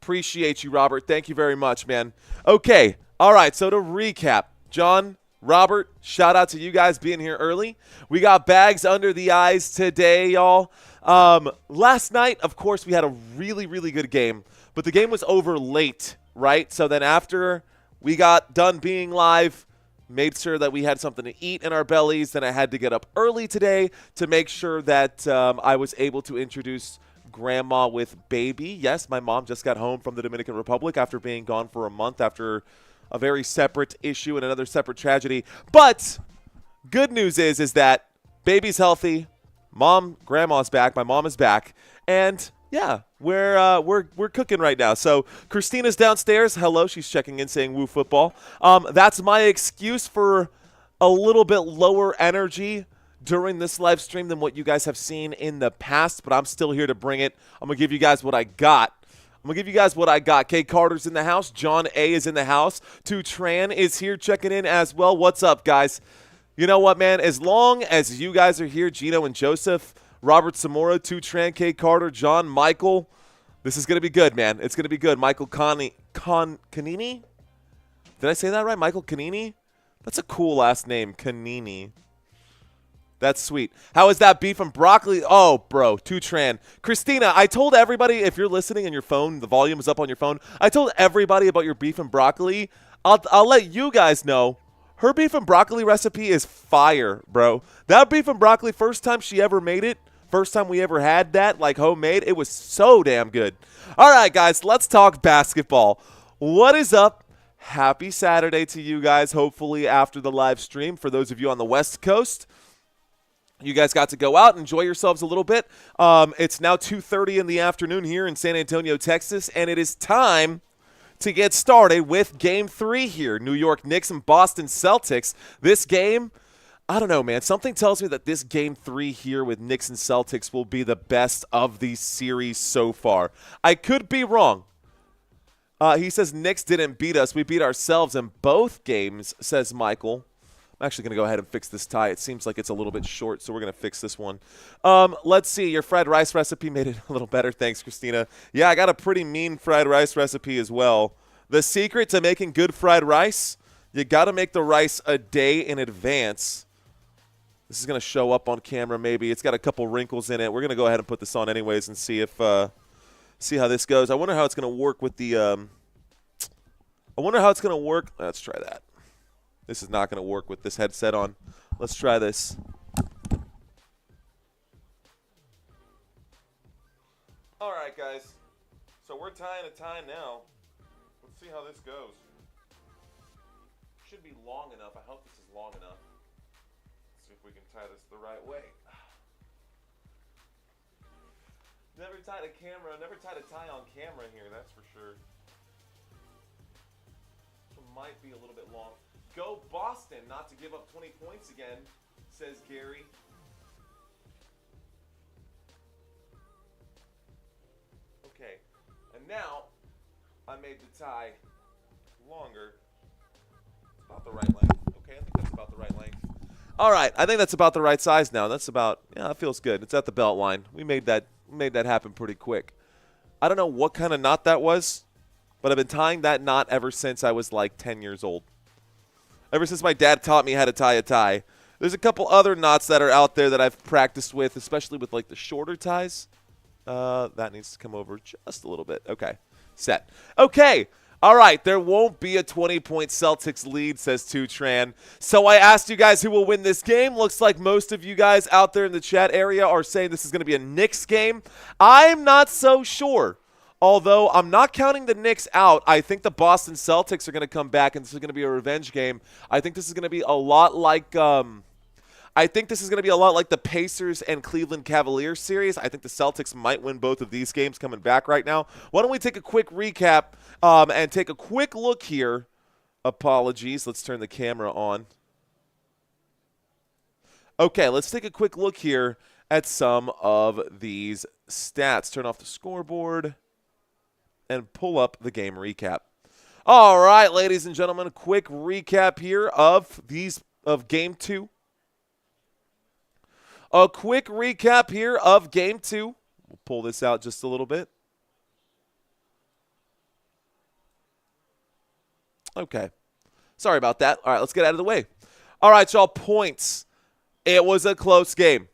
Appreciate you, Robert. Thank you very much, man. Okay. All right. So to recap, John, Robert, shout out to you guys being here early. We got bags under the eyes today, y'all. Last night, of course, we had a really, really good game, but the game was over late, right? So then after we got done being live, made sure that we had something to eat in our bellies. Then I had to get up early today to make sure that I was able to introduce Grandma with baby. Yes, my mom just got home from the Dominican Republic after being gone for a month after a very separate issue and another separate tragedy. But good news is that baby's healthy. Grandma's back. My mom is back. And yeah, we're cooking right now. So Christina's downstairs. Hello, she's checking in saying woo football. That's my excuse for a little bit lower energy during this live stream than what you guys have seen in the past, but I'm still here to bring it. I'm going to give you guys what I got. K Carter's in the house. John A is in the house. Tran is here checking in as well. What's up, guys? You know what, man? As long as you guys are here, Gino and Joseph, Robert Zamora, Tran, K Carter, John, Michael, this is going to be good, man. It's going to be good. Michael Canini? Did I say that right? Michael Canini? That's a cool last name, Canini. That's sweet. How is that beef and broccoli? Oh, bro, Tran. Christina, I told everybody, if you're listening and your phone, the volume is up on your phone, I told everybody about your beef and broccoli. I'll let you guys know. Her beef and broccoli recipe is fire, bro. That beef and broccoli, first time she ever made it, first time we ever had that, like homemade, it was so damn good. All right, guys, let's talk basketball. What is up? Happy Saturday to you guys, hopefully after the live stream. For those of you on the West Coast, you guys got to go out and enjoy yourselves a little bit. It's now 2:30 in the afternoon here in San Antonio, Texas, and it is time to get started with Game 3 here. New York Knicks and Boston Celtics. This game, I don't know, man. Something tells me that this Game 3 here with Knicks and Celtics will be the best of the series so far. I could be wrong. He says Knicks didn't beat us. We beat ourselves in both games, says Michael. I'm actually going to go ahead and fix this tie. It seems like it's a little bit short, so we're going to fix this one. Let's see. Your fried rice recipe made it a little better. Thanks, Christina. Yeah, I got a pretty mean fried rice recipe as well. The secret to making good fried rice, you got to make the rice a day in advance. This is going to show up on camera maybe. It's got a couple wrinkles in it. We're going to go ahead and put this on anyways and see if see how this goes. I wonder how it's going to work with the Let's try that. This is not going to work with this headset on. Let's try this. All right, guys. So we're tying a tie now. Let's see how this goes. Should be long enough. I hope this is long enough. Let's see if we can tie this the right way. Never tied a tie on camera here, that's for sure. This one might be a little bit long. Go Boston, not to give up 20 points again, says Gary. Okay, and now I made the tie longer. It's about the right length. Okay, I think that's about the right length. All right, I think that's about the right size now. That's about, yeah, that feels good. It's at the belt line. We made that happen pretty quick. I don't know what kind of knot that was, but I've been tying that knot ever since I was like 10 years old. Ever since my dad taught me how to tie a tie. There's a couple other knots that are out there that I've practiced with, especially with like the shorter ties. That needs to come over just a little bit. Okay, set. Okay, all right. There won't be a 20-point Celtics lead, says Tran. So I asked you guys who will win this game. Looks like most of you guys out there in the chat area are saying this is going to be a Knicks game. I'm not so sure. Although I'm not counting the Knicks out, I think the Boston Celtics are going to come back, and this is going to be a revenge game. I think this is going to be a lot like the Pacers and Cleveland Cavaliers series. I think the Celtics might win both of these games coming back right now. Why don't we take a quick recap and take a quick look here. Apologies. Let's turn the camera on. Okay, let's take a quick look here at some of these stats. Turn off the scoreboard and pull up the game recap. All right, ladies and gentlemen, quick recap here of Game 2. A quick recap here of Game 2. We'll pull this out just a little bit. Okay. Sorry about that. All right, let's get out of the way. All right, y'all, points. It was a close game.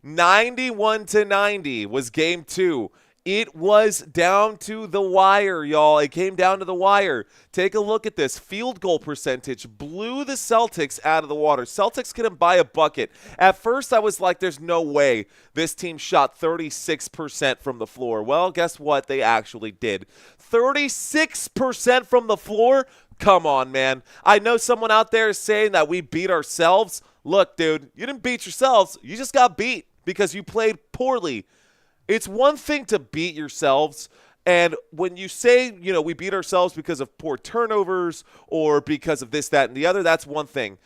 91-90 was game 2. It was down to the wire, y'all. It came down to the wire. Take a look at this. Field goal percentage blew the Celtics out of the water. Celtics couldn't buy a bucket. At first, I was like, there's no way this team shot 36% from the floor. Well, guess what? They actually did. 36% from the floor? Come on, man. I know someone out there is saying that we beat ourselves. Look, dude, you didn't beat yourselves. You just got beat because you played poorly. It's one thing to beat yourselves, and when you say, we beat ourselves because of poor turnovers or because of this, that, and the other, that's one thing.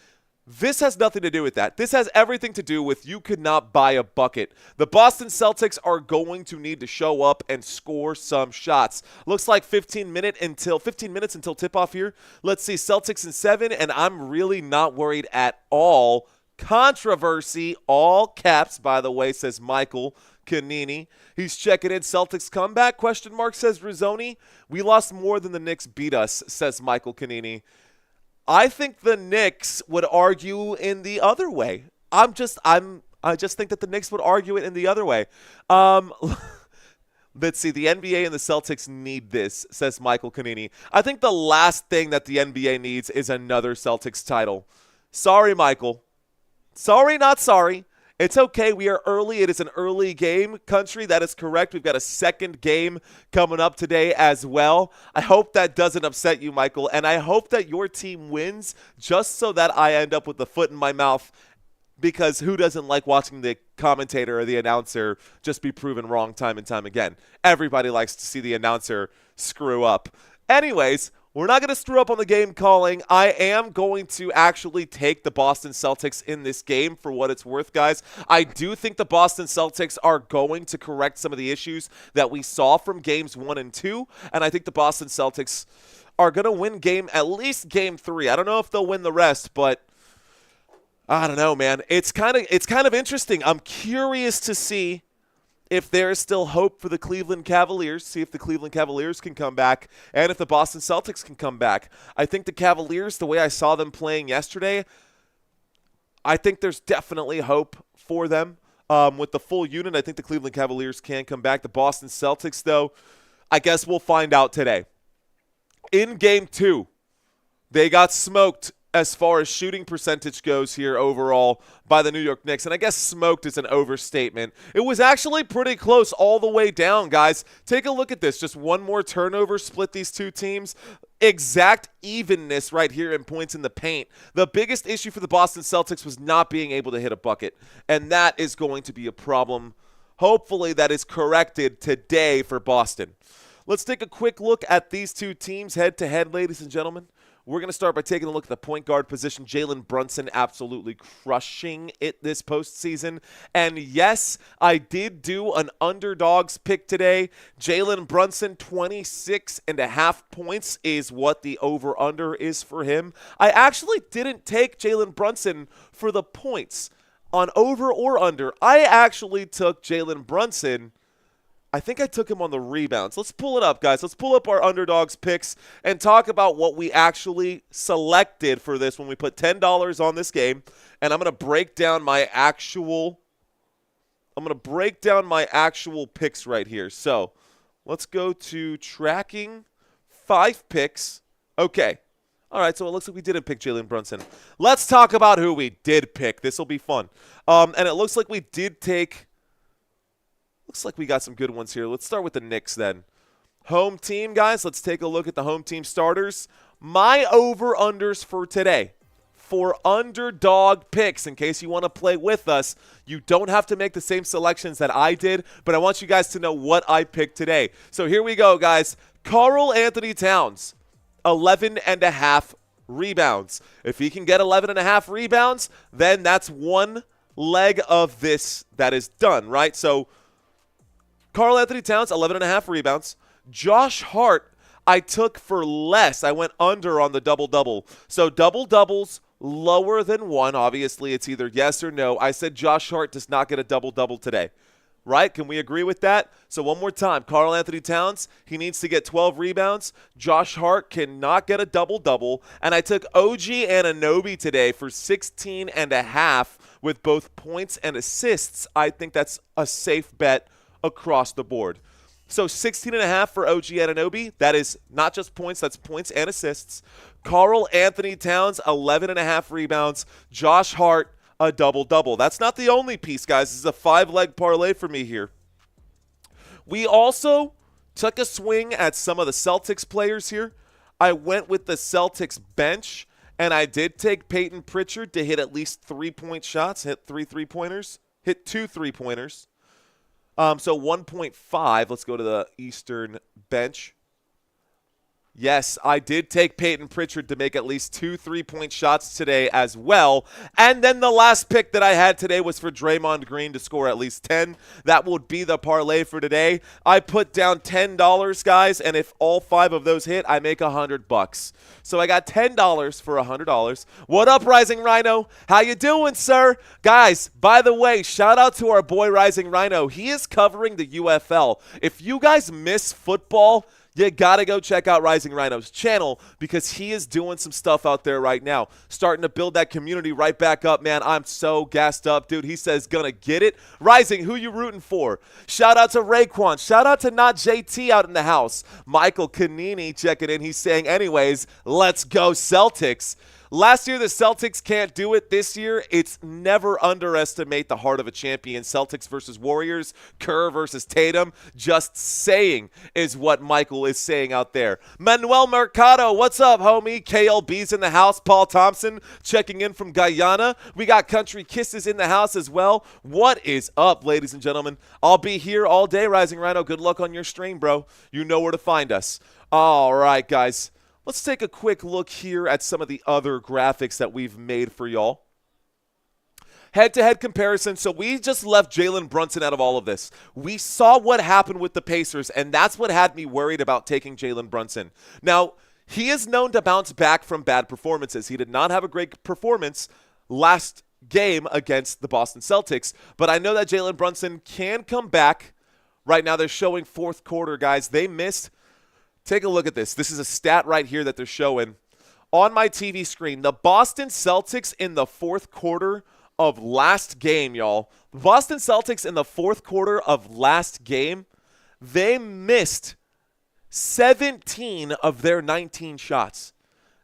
This has nothing to do with that. This has everything to do with you could not buy a bucket. The Boston Celtics are going to need to show up and score some shots. Looks like 15 minutes until tip-off here. Let's see, Celtics in 7, and I'm really not worried at all. Controversy, all caps, by the way, says Michael Canini. He's checking in. Celtics comeback, question mark, says Rizzoni. We lost more than the Knicks beat us, says Michael Canini. I think the Knicks would argue in the other way. I just think that the Knicks would argue it in the other way. Let's see. The NBA and the Celtics need this, says Michael Canini. I think the last thing that the NBA needs is another Celtics title. Sorry, Michael. Sorry, not sorry. It's okay. We are early. It is an early game, country. That is correct. We've got a second game coming up today as well. I hope that doesn't upset you, Michael, and I hope that your team wins just so that I end up with a foot in my mouth, because who doesn't like watching the commentator or the announcer just be proven wrong time and time again? Everybody likes to see the announcer screw up. Anyways, we're not going to screw up on the game calling. I am going to actually take the Boston Celtics in this game for what it's worth, guys. I do think the Boston Celtics are going to correct some of the issues that we saw from games 1 and 2, and I think the Boston Celtics are going to win at least game 3. I don't know if they'll win the rest, but I don't know, man. It's kind of interesting. I'm curious to see if there is still hope for the Cleveland Cavaliers, see if the Cleveland Cavaliers can come back, and if the Boston Celtics can come back. I think the Cavaliers, the way I saw them playing yesterday, I think there's definitely hope for them. With the full unit, I think the Cleveland Cavaliers can come back. The Boston Celtics, though, I guess we'll find out today. In Game 2, they got smoked as far as shooting percentage goes here overall by the New York Knicks. And I guess smoked is an overstatement. It was actually pretty close all the way down, guys. Take a look at this. Just one more turnover split these two teams. Exact evenness right here in points in the paint. The biggest issue for the Boston Celtics was not being able to hit a bucket. And that is going to be a problem. Hopefully that is corrected today for Boston. Let's take a quick look at these two teams head-to-head, ladies and gentlemen. We're going to start by taking a look at the point guard position. Jalen Brunson absolutely crushing it this postseason. And yes, I did do an underdogs pick today. Jalen Brunson, 26.5 points is what the over-under is for him. I actually didn't take Jalen Brunson for the points on over or under. I actually took Jalen Brunson. I think I took him on the rebounds. Let's pull it up, guys. Let's pull up our underdogs picks and talk about what we actually selected for this when we put $10 on this game. And I'm going to break down my actual picks right here. So let's go to tracking 5 picks. Okay. All right, so it looks like we didn't pick Jalen Brunson. Let's talk about who we did pick. This will be fun. And it looks like we did take – looks like we got some good ones here. Let's start with the Knicks then. Home team, guys. Let's take a look at the home team starters. My over-unders for today. For underdog picks, in case you want to play with us, you don't have to make the same selections that I did, but I want you guys to know what I picked today. So here we go, guys. Karl Anthony Towns, 11.5 rebounds. If he can get 11.5 rebounds, then that's one leg of this that is done, right? So Karl Anthony Towns, 11.5 rebounds. Josh Hart, I took for less. I went under on the double-double. So double-doubles lower than 1. Obviously, it's either yes or no. I said Josh Hart does not get a double-double today. right? Can we agree with that? So one more time, Karl Anthony Towns, he needs to get 12 rebounds. Josh Hart cannot get a double-double. And I took OG Anunoby today for 16 and a half with both points and assists. I think that's a safe bet across the board. So 16 and a half for OG Anunoby. That is not just points, that's points and assists. Karl Anthony Towns, 11 and a half rebounds. Josh Hart, a double-double. That's not the only piece, guys. This is a 5-leg parlay for me here. We also took a swing at some of the Celtics players here. I went with the Celtics bench, and I did take Peyton Pritchard to hit at least 3-point shots, hit 3 3-pointers, hit 2 3-pointers. So 1.5. Let's go to the Eastern bench. Yes, I did take Peyton Pritchard to make at least 2 3-point shots today as well. And then the last pick that I had today was for Draymond Green to score at least 10. That would be the parlay for today. I put down $10, guys, and if all 5 of those hit, I make $100. So I got $10 for $100. What up, Rising Rhino? How you doing, sir? Guys, by the way, shout out to our boy Rising Rhino. He is covering the UFL. If you guys miss football, you got to go check out Rising Rhino's channel because he is doing some stuff out there right now. Starting to build that community right back up, man. I'm so gassed up, dude. He says, gonna get it. Rising, who you rooting for? Shout out to Raekwon. Shout out to Not JT out in the house. Michael Kanini checking in. He's saying, anyways, let's go Celtics. Last year, the Celtics can't do it. This year, it's never underestimate the heart of a champion. Celtics versus Warriors, Kerr versus Tatum. Just saying is what Michael is saying out there. Manuel Mercado, what's up, homie? KLB's in the house. Paul Thompson checking in from Guyana. We got Country Kisses in the house as well. What is up, ladies and gentlemen? I'll be here all day, Rising Rhino. Good luck on your stream, bro. You know where to find us. All right, guys. Let's take a quick look here at some of the other graphics that we've made for y'all. Head-to-head comparison. So we just left Jalen Brunson out of all of this. We saw what happened with the Pacers, and that's what had me worried about taking Jalen Brunson. Now, he is known to bounce back from bad performances. He did not have a great performance last game against the Boston Celtics, but I know that Jalen Brunson can come back. Right now they're showing fourth quarter, guys. They missed. Take a look at this. This is a stat right here that they're showing on my TV screen. The Boston Celtics in the fourth quarter of last game, y'all. The Boston Celtics in the fourth quarter of last game, they missed 17 of their 19 shots.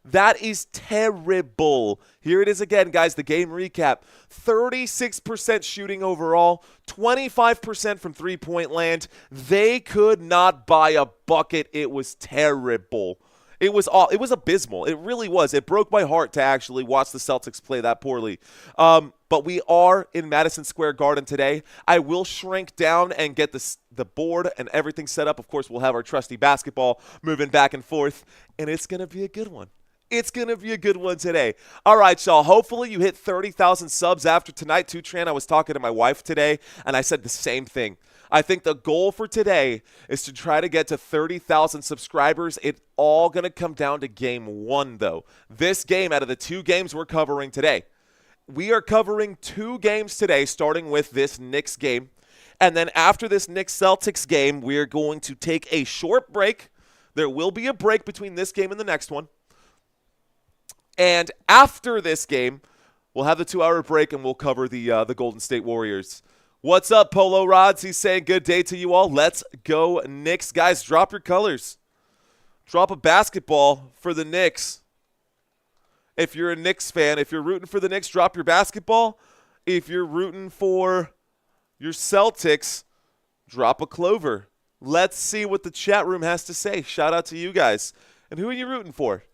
That is terrible. Here it is again, guys, the game recap. 36% shooting overall, 25% from three-point land. They could not buy a bucket. It was terrible. It was abysmal. It really was. It broke my heart to actually watch the Celtics play that poorly. But we are in Madison Square Garden today. I will shrink down and get the board and everything set up. Of course, we'll have our trusty basketball moving back and forth, and it's going to be a good one. It's going to be a good one today. All right, y'all. Hopefully you hit 30,000 subs after tonight. Tran, I was talking to my wife today, and I said the same thing. I think the goal for today is to try to get to 30,000 subscribers. It's all going to come down to game 1, though. This game, out of the 2 games we're covering today, we are covering 2 games today, starting with this Knicks game. And then after this Knicks-Celtics game, we are going to take a short break. There will be a break between this game and the next one. And after this game, we'll have the 2-hour break and we'll cover the Golden State Warriors. What's up, Polo Rods? He's saying good day to you all. Let's go Knicks. Guys, drop your colors. Drop a basketball for the Knicks. If you're a Knicks fan, if you're rooting for the Knicks, drop your basketball. If you're rooting for your Celtics, drop a clover. Let's see what the chat room has to say. Shout out to you guys. And who are you rooting for?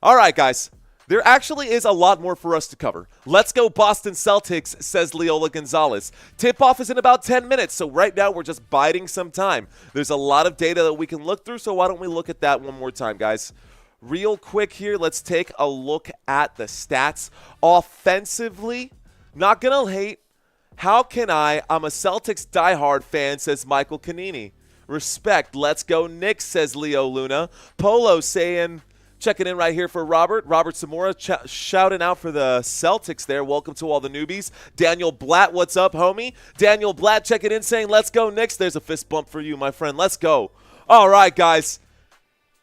All right, guys. There actually is a lot more for us to cover. Let's go Boston Celtics, says Leola Gonzalez. Tip-off is in about 10 minutes, so right now we're just biding some time. There's a lot of data that we can look through, so why don't we look at that one more time, guys? Real quick here, let's take a look at the stats. Offensively, not going to hate. How can I? I'm a Celtics diehard fan, says Michael Kanini. Respect. Let's go Knicks, says Leo Luna. Polo saying Checking in right here for Robert. Robert Zamora shouting out for the Celtics there. Welcome to all the newbies. Daniel Blatt, what's up, homie? Daniel Blatt checking in saying, let's go, Knicks. There's a fist bump for you, my friend. Let's go. All right, guys.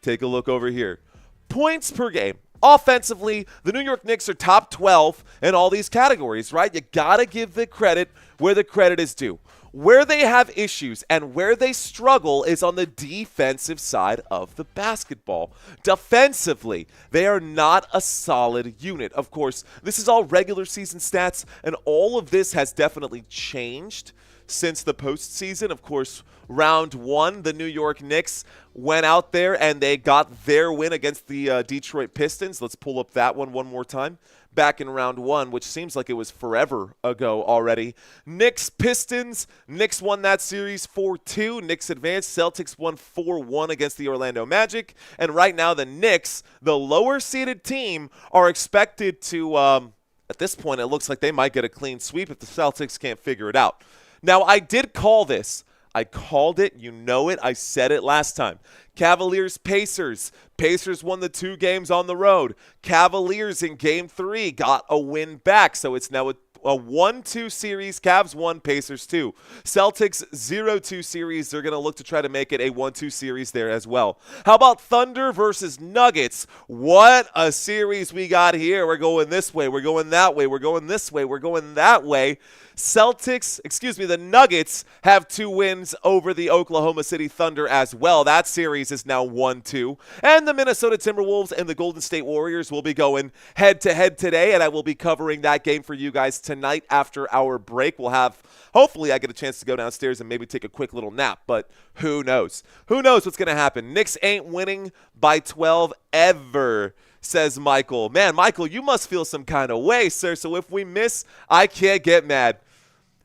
Take a look over here. Points per game. Offensively, the New York Knicks are top 12 in all these categories, right? You got to give the credit where the credit is due. Where they have issues and where they struggle is on the defensive side of the basketball. Defensively, they are not a solid unit. Of course, this is all regular season stats, and all of this has definitely changed since the postseason. Of course, round one, the New York Knicks went out there and they got their win against the Detroit Pistons. Let's pull up that one more time. Back in round one, which seems like it was forever ago already. Knicks, Pistons. Knicks won that series 4-2. Knicks advanced. Celtics won 4-1 against the Orlando Magic. And right now the Knicks, the lower-seeded team, are expected to, at this point, it looks like they might get a clean sweep if the Celtics can't figure it out. Now, I did call this. I called it. You know it. I said it last time. Cavaliers, Pacers. Pacers won the 2 games on the road. Cavaliers in Game 3 got a win back. So it's now a 1-2 series. Cavs 1, Pacers 2. Celtics 0-2 series. They're going to look to try to make it a 1-2 series there as well. How about Thunder versus Nuggets? What a series we got here. We're going this way. We're going that way. We're going this way. We're going that way. The Nuggets have 2 wins over the Oklahoma City Thunder as well. That series is now 1-2. And the Minnesota Timberwolves and the Golden State Warriors will be going head-to-head today, and I will be covering that game for you guys tonight after our break. Hopefully I get a chance to go downstairs and maybe take a quick little nap, but who knows? Who knows what's going to happen? Knicks ain't winning by 12 ever, says Michael. Man, Michael, you must feel some kind of way, sir. So if we miss, I can't get mad.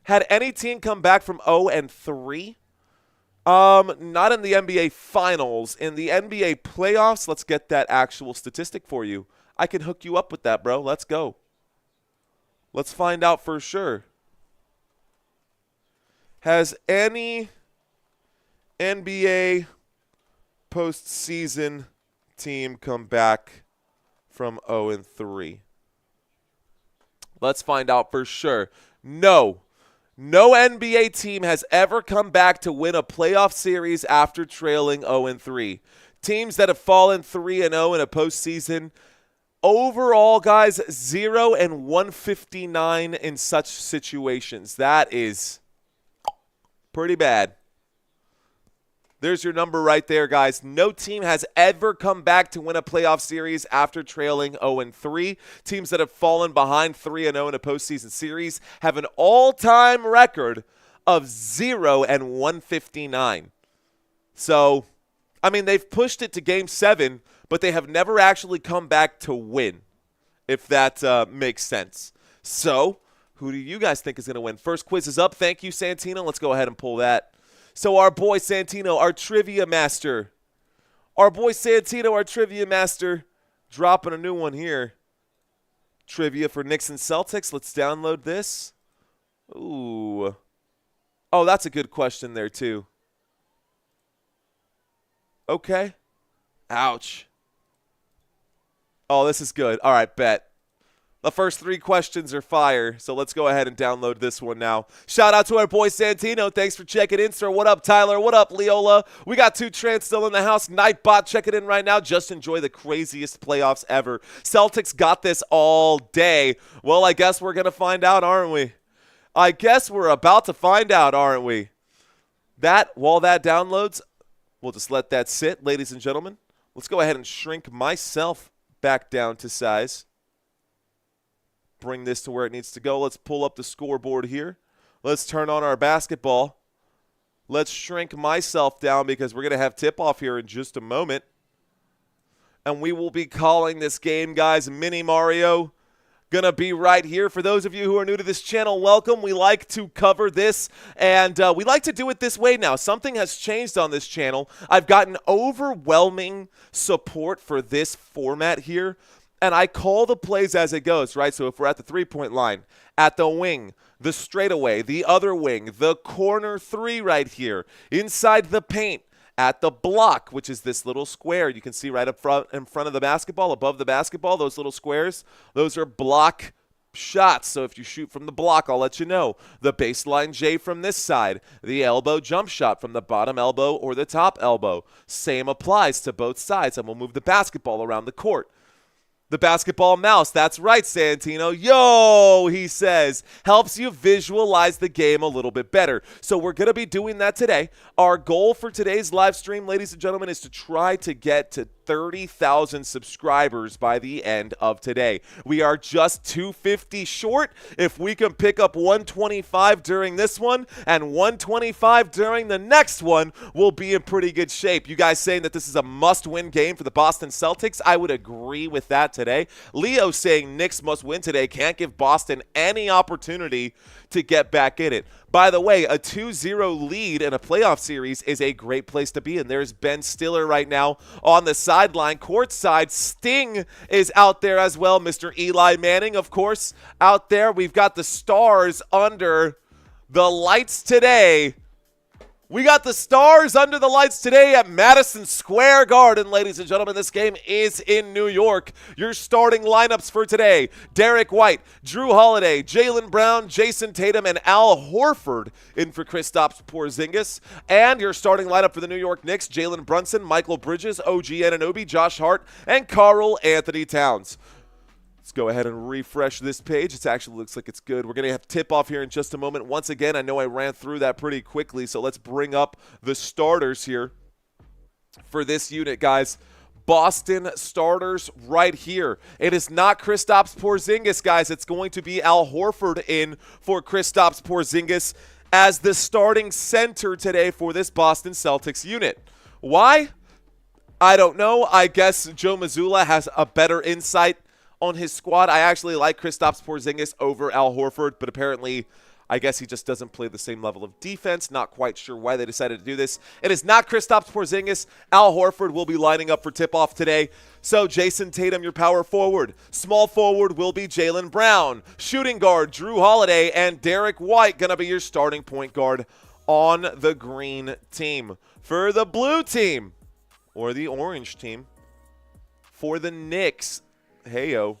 Had any team come back from 0-3? Not in the NBA Finals. In the NBA playoffs, let's get that actual statistic for you. I can hook you up with that, bro. Let's go. Let's find out for sure. Has any NBA postseason team come back from 0-3? Let's find out for sure. No. No NBA team has ever come back to win a playoff series after trailing 0-3. Teams that have fallen 3-0 in a postseason, overall, guys, 0-159 in such situations. That is pretty bad. There's your number right there, guys. No team has ever come back to win a playoff series after trailing 0-3. Teams that have fallen behind 3-0 in a postseason series have an all-time record of 0-159. So, I mean, they've pushed it to Game 7, but they have never actually come back to win, if that makes sense. So, who do you guys think is going to win? First quiz is up. Thank you, Santino. Let's go ahead and pull that. So our boy Santino, our trivia master. Dropping a new one here. Trivia for Knicks and Celtics. Let's download this. Ooh. Oh, that's a good question there, too. Okay. Ouch. Oh, this is good. All right, bet. The first 3 questions are fire, so let's go ahead and download this one now. Shout out to our boy Santino. Thanks for checking in, sir. What up, Tyler? What up, Leola? We got 2 Trans still in the house. Nightbot checking in right now. Just enjoy the craziest playoffs ever. Celtics got this all day. Well, I guess we're going to find out, aren't we? I guess we're about to find out, aren't we? While that downloads, we'll just let that sit, ladies and gentlemen. Let's go ahead and shrink myself back down to size. Bring this to where it needs to go. Let's pull up the scoreboard here. Let's turn on our basketball. Let's shrink myself down because we're going to have tip-off here in just a moment. And we will be calling this game, guys. Mini Mario going to be right here. For those of you who are new to this channel, welcome. We like to cover this, and we like to do it this way now. Something has changed on this channel. I've gotten overwhelming support for this format here. And I call the plays as it goes, right? So if we're at the 3-point line, at the wing, the straightaway, the other wing, the corner 3 right here, inside the paint, at the block, which is this little square. You can see right up front in front of the basketball, above the basketball, those little squares. Those are block shots. So if you shoot from the block, I'll let you know. The baseline J from this side, the elbow jump shot from the bottom elbow or the top elbow. Same applies to both sides, and we'll move the basketball around the court. The basketball mouse, that's right, Santino. Yo, he says, helps you visualize the game a little bit better. So we're going to be doing that today. Our goal for today's live stream, ladies and gentlemen, is to try to get to 30,000 subscribers by the end of today. We are just 250 short. If we can pick up 125 during this one and 125 during the next one, we'll be in pretty good shape. You guys saying that this is a must-win game for the Boston Celtics? I would agree with that today. Leo saying Knicks must win today. Can't give Boston any opportunity to get back in it. By the way, a 2-0 lead in a playoff series is a great place to be, and there's Ben Stiller right now on the sideline, courtside. Sting is out there as well. Mr. Eli Manning, of course, out there. We've got the stars under the lights today. We got the stars under the lights today at Madison Square Garden, ladies and gentlemen. This game is in New York. Your starting lineups for today: Derek White, Drew Holiday, Jaylen Brown, Jason Tatum, and Al Horford in for Kristaps Porzingis. And your starting lineup for the New York Knicks: Jalen Brunson, Michael Bridges, OG Anunoby, Josh Hart, and Karl Anthony Towns. Let's go ahead and refresh this page. It actually looks like it's good. We're going to have tip-off here in just a moment. Once again, I know I ran through that pretty quickly, so let's bring up the starters here for this unit, guys. Boston starters right here. It is not Kristaps Porzingis, guys. It's going to be Al Horford in for Kristaps Porzingis as the starting center today for this Boston Celtics unit. Why? I don't know. I guess Joe Mazzulla has a better insight on his squad. I actually like Kristaps Porzingis over Al Horford, but apparently I guess he just doesn't play the same level of defense. Not quite sure why they decided to do this. It is not Kristaps Porzingis. Al Horford will be lining up for tip-off today. So Jason Tatum, your power forward. Small forward will be Jaylen Brown. Shooting guard, Drew Holiday, and Derek White going to be your starting point guard on the green team. For the blue team, or the orange team, for the Knicks, heyo,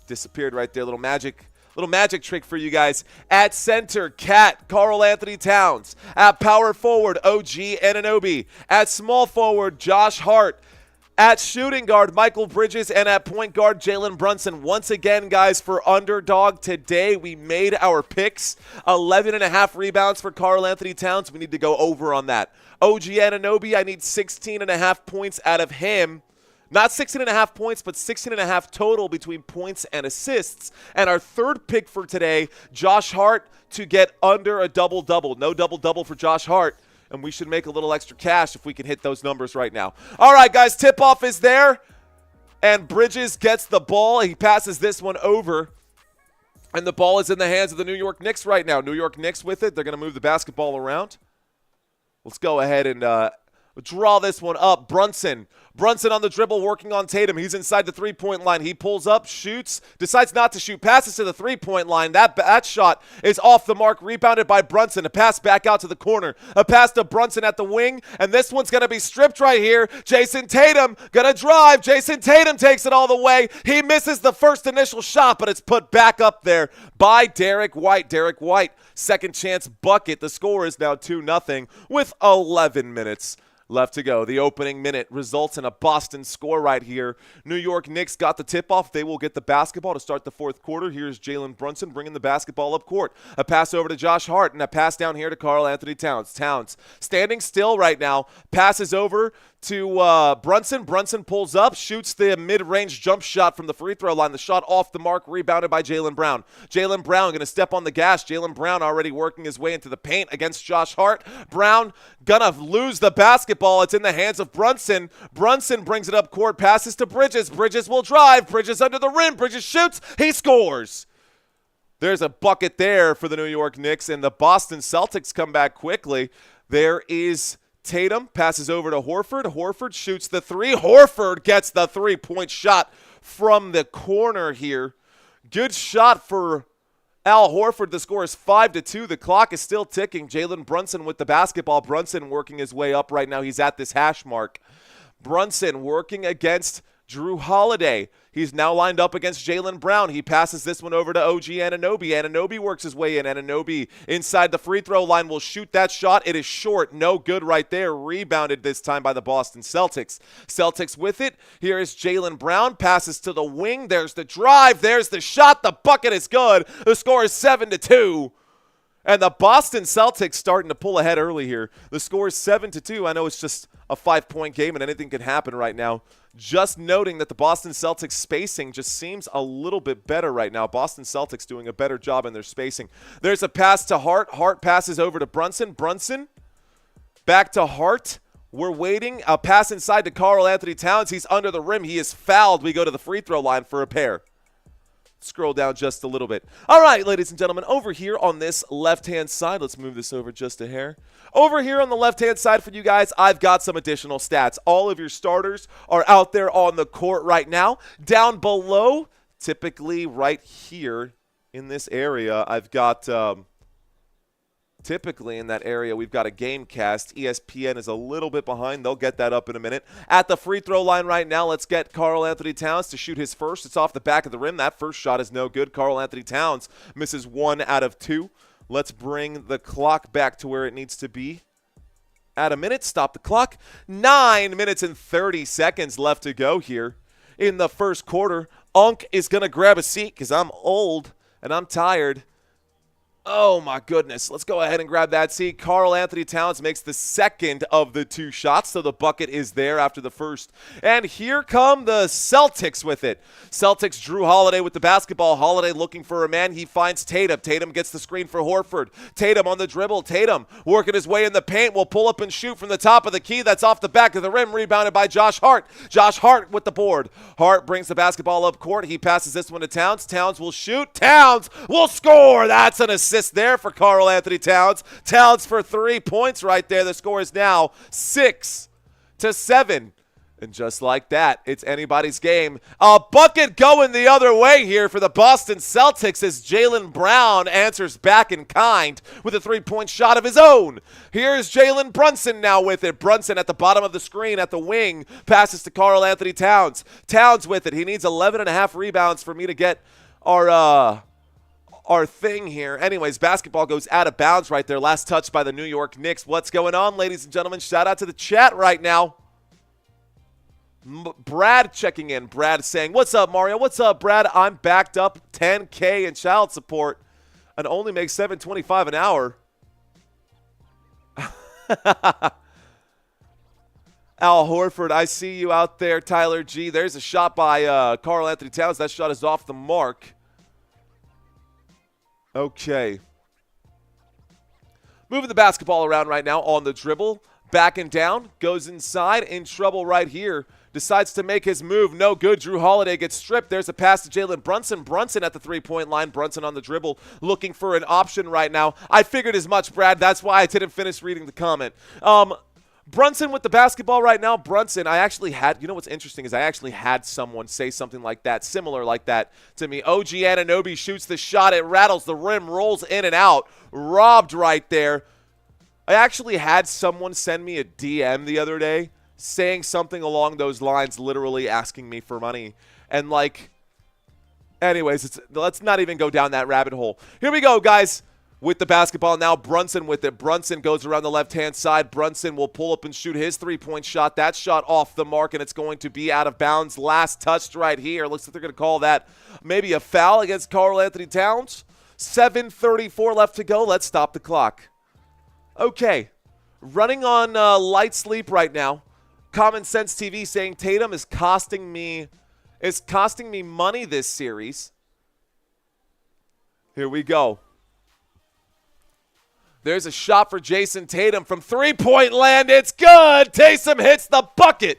disappeared right there. Little magic trick for you guys. At center, Karl Anthony Towns. At power forward, OG Anunoby. At small forward, Josh Hart. At shooting guard, Michael Bridges. And at point guard, Jalen Brunson. Once again, guys, for underdog today, we made our picks. 11.5 rebounds for Karl Anthony Towns. We need to go over on that. OG Anunoby, I need 16.5 points out of him. Not 16.5 points, but 16.5 total between points and assists. And our third pick for today, Josh Hart, to get under a double-double. No double-double for Josh Hart, and we should make a little extra cash if we can hit those numbers right now. All right, guys, tip-off is there, and Bridges gets the ball. He passes this one over, and the ball is in the hands of the New York Knicks right now. New York Knicks with it. They're going to move the basketball around. Let's go ahead and draw this one up. Brunson on the dribble, working on Tatum. He's inside the three-point line. He pulls up, shoots, decides not to shoot, passes to the three-point line. That shot is off the mark, rebounded by Brunson. A pass back out to the corner. A pass to Brunson at the wing, and this one's going to be stripped right here. Jason Tatum going to drive. Jason Tatum takes it all the way. He misses the first initial shot, but it's put back up there by Derek White. Derek White, second chance bucket. The score is now 2-0 with 11 minutes left to go. The opening minute results in a Boston score right here. New York Knicks got the tip-off. They will get the basketball to start the fourth quarter. Here's Jalen Brunson bringing the basketball up court. A pass over to Josh Hart, and a pass down here to Karl Anthony Towns. Towns standing still right now. Passes over to Brunson. Brunson pulls up, shoots the mid-range jump shot from the free throw line. The shot off the mark, rebounded by Jaylen Brown. Jaylen Brown going to step on the gas. Jaylen Brown already working his way into the paint against Josh Hart. Brown going to lose the basketball. It's in the hands of Brunson. Brunson brings it up court, passes to Bridges. Bridges will drive. Bridges under the rim. Bridges shoots. He scores. There's a bucket there for the New York Knicks, and the Boston Celtics come back quickly. There is Tatum, passes over to Horford. Horford shoots the three. Horford gets the three-point shot from the corner here. Good shot for Al Horford, the score is 5-2. The clock is still ticking. Jalen Brunson with the basketball. Brunson working his way up right now. He's at this hash mark. Brunson working against Drew Holiday. He's now lined up against Jaylen Brown. He passes this one over to OG Anunoby. Anunoby works his way in. Anunoby inside the free throw line will shoot that shot. It is short. No good right there. Rebounded this time by the Boston Celtics. Celtics with it. Here is Jaylen Brown. Passes to the wing. There's the drive. There's the shot. The bucket is good. The score is 7-2. And the Boston Celtics starting to pull ahead early here. The score is 7-2. I know it's just a 5-point game and anything can happen right now. Just noting that the Boston Celtics spacing just seems a little bit better right now. Boston Celtics doing a better job in their spacing. There's a pass to Hart. Hart passes over to Brunson. Brunson back to Hart. We're waiting. A pass inside to Karl Anthony Towns. He's under the rim. He is fouled. We go to the free throw line for a pair. Scroll down just a little bit. All right, ladies and gentlemen, over here on this left-hand side, let's move this over just a hair. Over here on the left-hand side for you guys, I've got some additional stats. All of your starters are out there on the court right now. Down below, typically right here in this area, I've got typically in that area, we've got a game cast. ESPN is a little bit behind. They'll get that up in a minute. At the free throw line right now, let's get Karl Anthony Towns to shoot his first. It's off the back of the rim. That first shot is no good. Karl Anthony Towns misses 1 out of 2. Let's bring the clock back to where it needs to be. At a minute, stop the clock. 9 minutes and 30 seconds left to go here in the first quarter. Unk is going to grab a seat because I'm old and I'm tired. Oh, my goodness. Let's go ahead and grab that seat. Karl Anthony Towns makes the second of the 2 shots, so the bucket is there after the first. And here come the Celtics with it. Celtics, Drew Holiday with the basketball. Holiday looking for a man. He finds Tatum. Tatum gets the screen for Horford. Tatum on the dribble. Tatum working his way in the paint. Will pull up and shoot from the top of the key. That's off the back of the rim. Rebounded by Josh Hart. Josh Hart with the board. Hart brings the basketball up court. He passes this one to Towns. Towns will shoot. Towns will score. That's an assist there for Karl Anthony Towns. Towns for 3 points right there. The score is now 6-7. And just like that, it's anybody's game. A bucket going the other way here for the Boston Celtics as Jaylen Brown answers back in kind with a 3-point shot of his own. Here's Jalen Brunson now with it. Brunson at the bottom of the screen at the wing. Passes to Karl Anthony Towns. Towns with it. He needs 11.5 rebounds for me to get our thing here. Anyways, basketball goes out of bounds right there. Last touch by the New York Knicks. What's going on, ladies and gentlemen? Shout out to the chat right now. Brad checking in. Brad saying, what's up, Mario? What's up, Brad? I'm backed up $10K in child support and only make $7.25 an hour. Al Horford, I see you out there. Tyler G. There's a shot by Karl Anthony Towns. That shot is off the mark. Okay. Moving the basketball around right now on the dribble. Backing down. Goes inside. In trouble right here. Decides to make his move. No good. Drew Holiday gets stripped. There's a pass to Jalen Brunson. Brunson at the 3-point line. Brunson on the dribble. Looking for an option right now. I figured as much, Brad. That's why I didn't finish reading the comment. Brunson with the basketball right now. Brunson, I actually had, you know what's interesting is I actually had someone say something like that, similar like that to me. OG Anunoby shoots the shot. It rattles the rim, rolls in and out. Robbed right there. I actually had someone send me a DM the other day saying something along those lines, literally asking me for money. And like, anyways, let's not even go down that rabbit hole. Here we go, guys. With the basketball now, Brunson with it. Brunson goes around the left-hand side. Brunson will pull up and shoot his 3-point shot. That shot off the mark, and it's going to be out of bounds. Last touched right here. Looks like they're going to call that maybe a foul against Karl Anthony Towns. 7:34 left to go. Let's stop the clock. Okay. Running on light sleep right now. Common Sense TV saying Tatum is costing me money this series. Here we go. There's a shot for Jason Tatum from 3-point land. It's good. Tatum hits the bucket.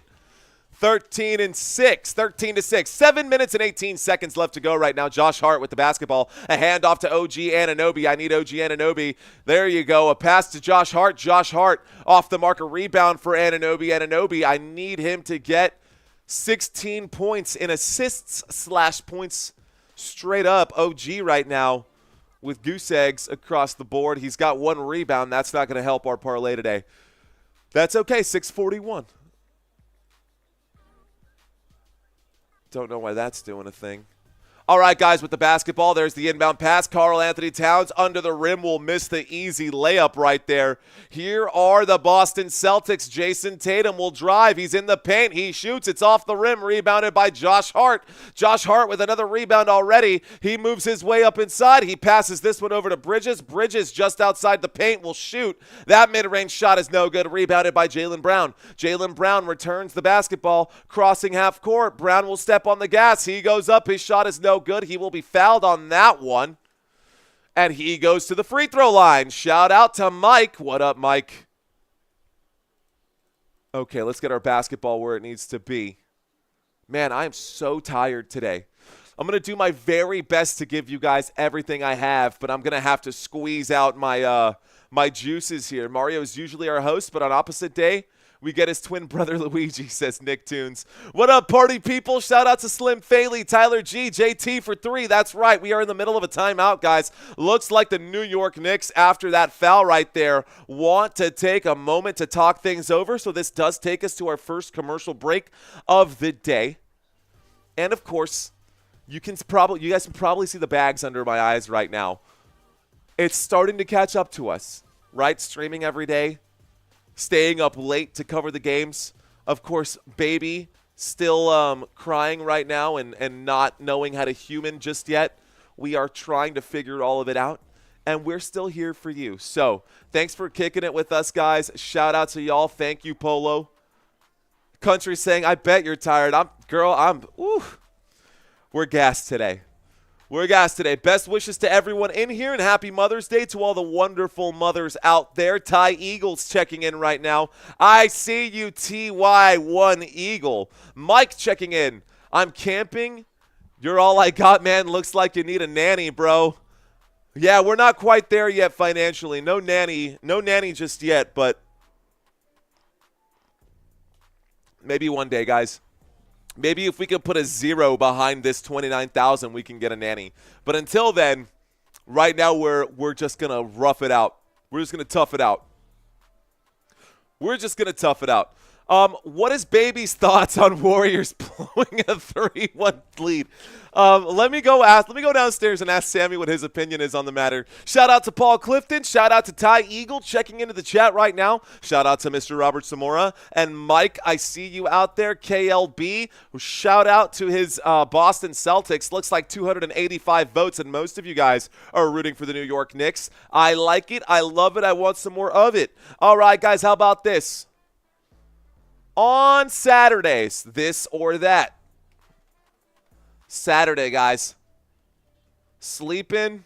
13-6. 7 minutes and 18 seconds left to go right now. Josh Hart with the basketball. A handoff to OG Anunoby. I need OG Anunoby. There you go. A pass to Josh Hart. Josh Hart off the mark. A rebound for Anunoby. Anunoby, I need him to get 16 points in assists / points straight up. OG right now with goose eggs across the board. He's got 1 rebound. That's not going to help our parlay today. That's okay, 641. Don't know why that's doing a thing. All right, guys, with the basketball, there's the inbound pass. Karl Anthony Towns under the rim will miss the easy layup right there. Here are the Boston Celtics. Jason Tatum will drive. He's in the paint. He shoots. It's off the rim, rebounded by Josh Hart. Josh Hart with another rebound already. He moves his way up inside. He passes this one over to Bridges. Bridges just outside the paint will shoot. That mid-range shot is no good. Rebounded by Jaylen Brown. Jaylen Brown returns the basketball, crossing half court. Brown will step on the gas. He goes up. His shot is no good. He will be fouled on that one. And he goes to the free throw line. Shout out to Mike. What up, Mike? Okay, let's get our basketball where it needs to be. Man, I am so tired today. I'm going to do my very best to give you guys everything I have, but I'm going to have to squeeze out my my juices here. Mario is usually our host, but on opposite day, we get his twin brother Luigi, says Nick Tunes. What up, party people? Shout out to Slim Faley, Tyler G, JT for 3. That's right. We are in the middle of a timeout, guys. Looks like the New York Knicks, after that foul right there, want to take a moment to talk things over. So this does take us to our first commercial break of the day. And, of course, you guys can probably see the bags under my eyes right now. It's starting to catch up to us, right? Streaming every day. Staying up late to cover the games. Of course, baby still crying right now and not knowing how to human just yet. We are trying to figure all of it out, and we're still here for you. So thanks for kicking it with us, guys. Shout out to y'all. Thank you, Polo. Country saying, I bet you're tired. We're gassed today. We're gassed today. Best wishes to everyone in here, and happy Mother's Day to all the wonderful mothers out there. Ty Eagles checking in right now. I see you, TY1 Eagle. Mike checking in. I'm camping. You're all I got, man. Looks like you need a nanny, bro. Yeah, we're not quite there yet financially. No nanny just yet, but maybe one day, guys. Maybe if we can put a 0 behind this 29,000, we can get a nanny. But until then, right now we're just going to rough it out. We're just going to tough it out. We're just going to tough it out. What is Baby's thoughts on Warriors blowing a 3-1 lead? Let me go downstairs and ask Sammy what his opinion is on the matter. Shout out to Paul Clifton. Shout out to Ty Eagle checking into the chat right now. Shout out to Mr. Robert Zamora. And Mike, I see you out there. KLB. Shout out to his Boston Celtics. Looks like 285 votes, and most of you guys are rooting for the New York Knicks. I like it. I love it. I want some more of it. All right, guys, how about this? On Saturdays, this or that. Saturday, guys. Sleep in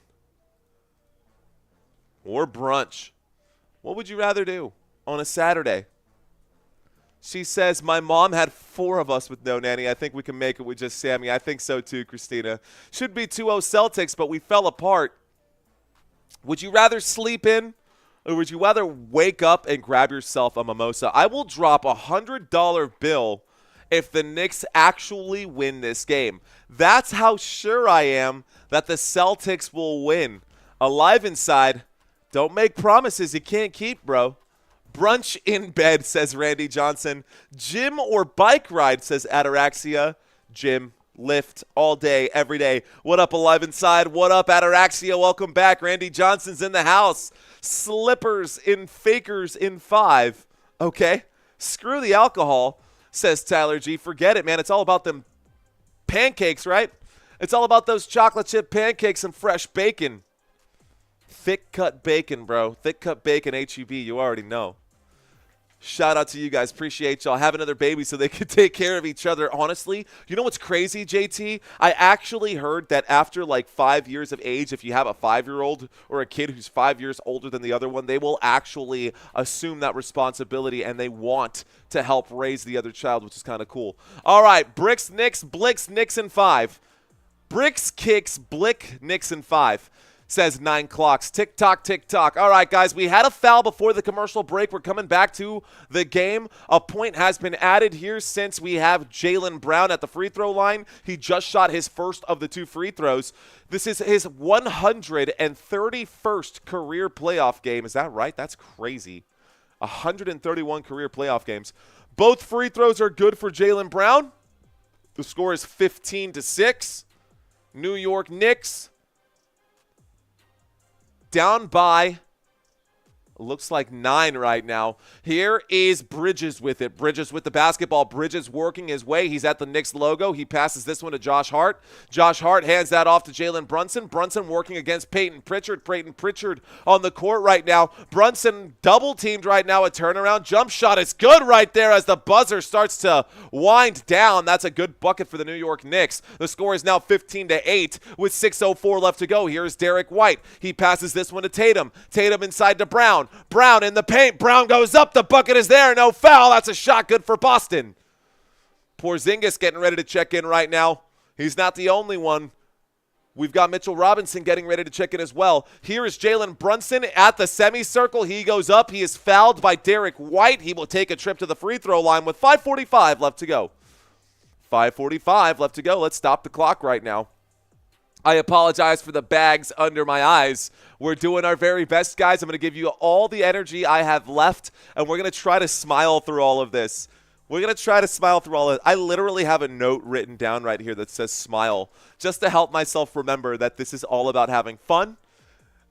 or brunch. What would you rather do on a Saturday? She says, my mom had 4 of us with no nanny. I think we can make it with just Sammy. I think so too, Christina. Should be 2-0 Celtics, but we fell apart. Would you rather sleep in? Or would you rather wake up and grab yourself a mimosa? I will drop a $100 bill if the Knicks actually win this game. That's how sure I am that the Celtics will win. Alive inside, don't make promises you can't keep, bro. Brunch in bed, says Randy Johnson. Gym or bike ride, says Ataraxia. Gym. Lift all day, every day. What up, Alive Inside? What up, Ataraxia? Welcome back. Randy Johnson's in the house. Slippers in Fakers in 5. Okay. Screw the alcohol, says Tyler G. Forget it, man. It's all about them pancakes, right? It's all about those chocolate chip pancakes and fresh bacon. Thick cut bacon, bro. Thick cut bacon, HEB. You already know. Shout out to you guys. Appreciate y'all. Have another baby so they can take care of each other. Honestly, you know what's crazy, JT? I actually heard that after like 5 years of age, if you have a 5-year-old or a kid who's 5 years older than the other one, they will actually assume that responsibility and they want to help raise the other child, which is kind of cool. All right, Bricks, Knicks, Blicks, Knicks in 5. Bricks, Kicks, Blick, Knicks in 5. says 9 clocks. Tick tock, tick tock. All right, guys, we had a foul before the commercial break. We're coming back to the game. A point has been added here since we have Jaylen Brown at the free throw line. He just shot his first of the 2 free throws. This is his 131st career playoff game. Is that right? That's crazy. 131 career playoff games. Both free throws are good for Jaylen Brown. The score is 15-6. New York Knicks down by, looks like 9 right now. Here is Bridges with it. Bridges with the basketball. Bridges working his way. He's at the Knicks logo. He passes this one to Josh Hart. Josh Hart hands that off to Jalen Brunson. Brunson working against Peyton Pritchard. Peyton Pritchard on the court right now. Brunson double teamed right now. A turnaround jump shot is good right there as the buzzer starts to wind down. That's a good bucket for the New York Knicks. The score is now 15-8 with 6:04 left to go. Here's Derek White. He passes this one to Tatum. Tatum inside to Brown. Brown in the paint. Brown goes up. The bucket is there. No foul. That's a shot good for Boston. Porzingis getting ready to check in right now. He's not the only one. We've got Mitchell Robinson getting ready to check in as well. Here is Jalen Brunson at the semicircle. He goes up. He is fouled by Derek White. He will take a trip to the free throw line with 5:45 left to go. 5:45 left to go. Let's stop the clock right now. I apologize for the bags under my eyes. We're doing our very best, guys. I'm going to give you all the energy I have left, and we're going to try to smile through all of this. We're going to try to smile through all of it. I literally have a note written down right here that says smile, just to help myself remember that this is all about having fun